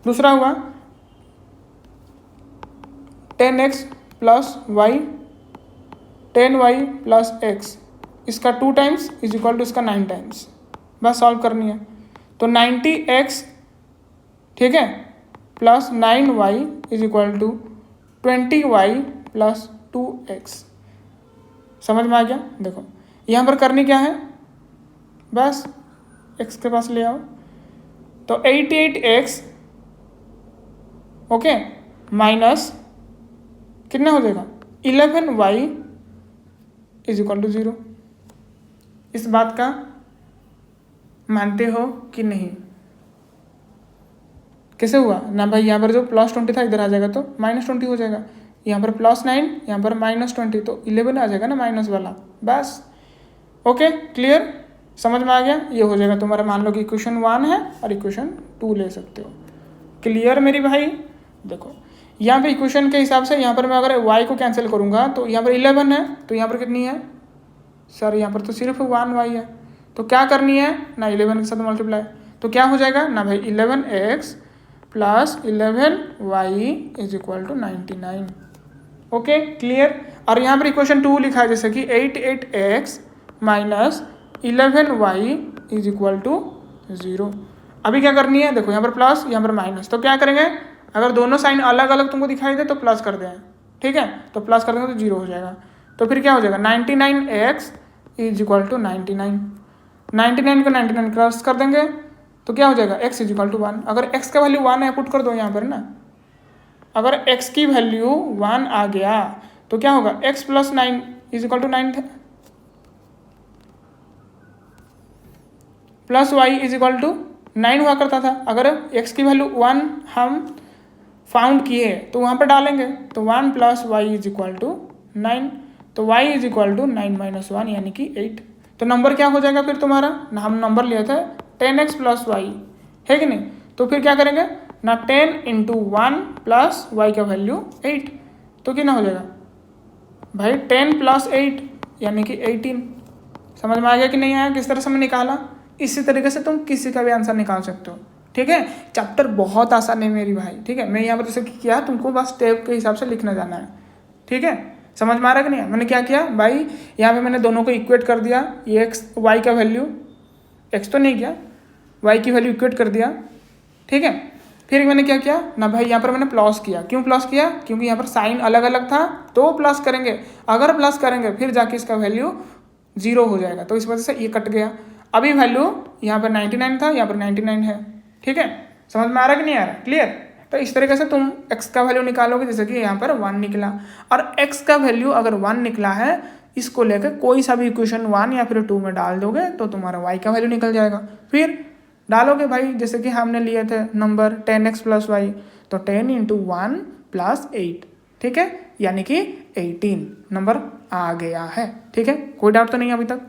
दूसरा हुआ 10x plus Y 10y plus x, इसका 2 टाइम्स इज इक्वल टू इसका 9 टाइम्स, बस सॉल्व करनी है। तो 90x ठीक है plus 9y is equal to 20y plus 2x। समझ में आ गया? देखो यहाँ पर करनी क्या है, बस x के पास ले आओ, तो 88x ओके माइनस कितना हो जाएगा 11y इज इक्वल टू 0। इस बात का मानते हो कि नहीं? कैसे हुआ ना भाई, यहाँ पर जो प्लस 20 था इधर आ जाएगा तो माइनस 20 हो जाएगा, यहाँ पर प्लस 9 यहाँ पर माइनस 20 तो 11 आ जाएगा ना माइनस वाला, बस। ओके क्लियर, समझ में आ गया? ये हो जाएगा तुम्हारा, मान लो कि इक्वेशन 1 है और इक्वेशन 2 ले सकते हो। क्लियर मेरी भाई? देखो यहाँ पे इक्वेशन के हिसाब से यहाँ पर मैं अगर y को कैंसिल करूँगा तो यहाँ पर 11 है, तो यहाँ पर कितनी है सर, यहाँ पर तो सिर्फ 1y है, तो क्या करनी है ना 11 के साथ मल्टीप्लाई, तो क्या हो जाएगा ना भाई 11x plus 11y is equal to 99। Okay clear. और यहाँ पर इक्वेशन 2 लिखा है जैसे कि 88x minus 11y is equal to 0। अभी क्या करनी है, देखो यहाँ पर प्लस यहाँ पर माइनस, तो क्या करेंगे, अगर दोनों साइन अलग अलग तुमको दिखाई दे तो प्लस कर दें, ठीक है, तो प्लस कर देंगे तो 0 हो जाएगा। तो फिर क्या हो जाएगा 99x इज इक्वल टू 99, 99 को 99 क्रॉस कर देंगे तो क्या हो जाएगा x इज इक्वल टू 1। अगर x का वैल्यू 1 है पुट कर दो यहाँ पर ना, अगर x की वैल्यू 1 आ गया तो क्या होगा x plus 9 is equal to 9 plus y is equal to 9 हुआ करता था। अगर x की वैल्यू 1 हम फाउंड किए तो वहाँ पर डालेंगे, तो 1 plus y is equal to 9, तो y is equal to 9 minus 1 यानी कि 8। तो नंबर क्या हो जाएगा फिर तुम्हारा ना, हम नंबर लिए थे 10x प्लस वाई है कि नहीं, तो फिर क्या करेंगे ना 10 इंटू 1 प्लस वाई का वैल्यू 8, तो कितना हो जाएगा भाई 10 प्लस 8 यानी कि 18। समझ में आ गया कि नहीं आया किस तरह से मैं निकाला? इसी तरीके से तुम किसी का भी आंसर निकाल सकते हो, ठीक है। चैप्टर बहुत आसान है मेरी भाई, ठीक है। मैं यहाँ पर जैसे किया, तुमको बस स्टेप के हिसाब से लिखना जाना है, ठीक है। समझ में आ रहा है कि नहीं? मैंने क्या किया भाई, यहाँ पे मैंने दोनों को इक्वेट कर दिया, ये एक्स वाई का वैल्यू, एक्स तो नहीं किया, वाई की वैल्यू इक्वेट कर दिया, ठीक है। फिर मैंने क्या किया ना भाई, यहाँ पर मैंने प्लस किया। क्यों प्लस किया? क्योंकि यहाँ पर साइन अलग अलग था तो प्लस करेंगे, अगर प्लस करेंगे फिर जाके इसका वैल्यू 0 हो जाएगा, तो इस वजह से ये कट गया। अभी वैल्यू यहाँ पर 99 था, यहाँ पर 99 है, ठीक है। समझ में आ रहा है कि नहीं आ रहा? क्लियर। तो इस तरीके से तुम x का वैल्यू निकालोगे, जैसे कि यहाँ पर 1 निकला, और x का वैल्यू अगर 1 निकला है, इसको लेकर कोई सा भी इक्वेशन 1 या फिर 2 में डाल दोगे तो तुम्हारा y का वैल्यू निकल जाएगा। फिर डालोगे भाई, जैसे कि हमने लिए थे नंबर 10x प्लस वाई, तो 10 इंटू 1 प्लस 8, ठीक है, यानी कि 18 नंबर आ गया है, ठीक है। कोई डाउट तो नहीं अभी तक?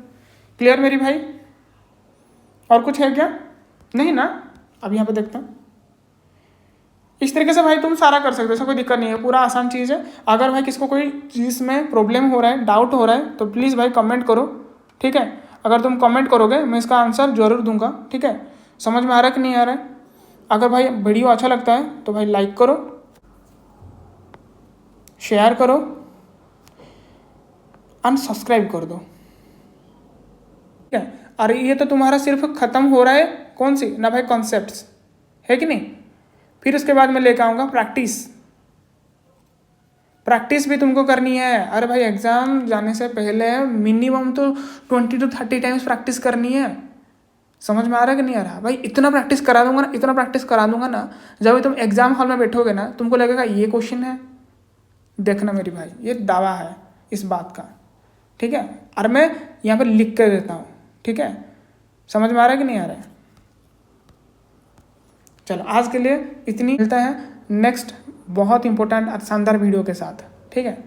क्लियर मेरी भाई? और कुछ है क्या? नहीं ना? अब यहाँ पे देखते हैं। इस तरीके से भाई तुम सारा कर सकते हो, ऐसा कोई दिक्कत नहीं है, पूरा आसान चीज़ है। अगर भाई किसको कोई चीज़ में प्रॉब्लम हो रहा है, डाउट हो रहा है, तो प्लीज़ भाई कमेंट करो, ठीक है। अगर तुम कमेंट करोगे मैं इसका आंसर जरूर दूंगा, ठीक है। समझ में आ रहा है कि नहीं आ रहा है? अगर भाई वीडियो अच्छा लगता है तो भाई लाइक करो, शेयर करो, अनसब्सक्राइब कर दो, ठीक है। और ये तो तुम्हारा सिर्फ खत्म हो रहा है कौन सी ना भाई, कॉन्सेप्ट्स, है कि नहीं। फिर उसके बाद मैं लेकर आऊँगा प्रैक्टिस, प्रैक्टिस भी तुमको करनी है। अरे भाई एग्जाम जाने से पहले मिनिमम तो 20 to 30 टाइम्स प्रैक्टिस करनी है। समझ में आ रहा है कि नहीं आ रहा? भाई इतना प्रैक्टिस करा दूंगा ना, इतना प्रैक्टिस करा दूंगा ना, जब भी तुम एग्जाम हॉल में बैठोगे ना, तुमको लगेगा ये क्वेश्चन है। देखना मेरी भाई, ये दावा है इस बात का, ठीक है। और मैं यहाँ पर लिख कर देता हूँ, ठीक है। समझ में आ रहा है कि नहीं आ रहा है? चलो आज के लिए इतनी, मिलता है नेक्स्ट बहुत इंपॉर्टेंट और शानदार वीडियो के साथ, ठीक है।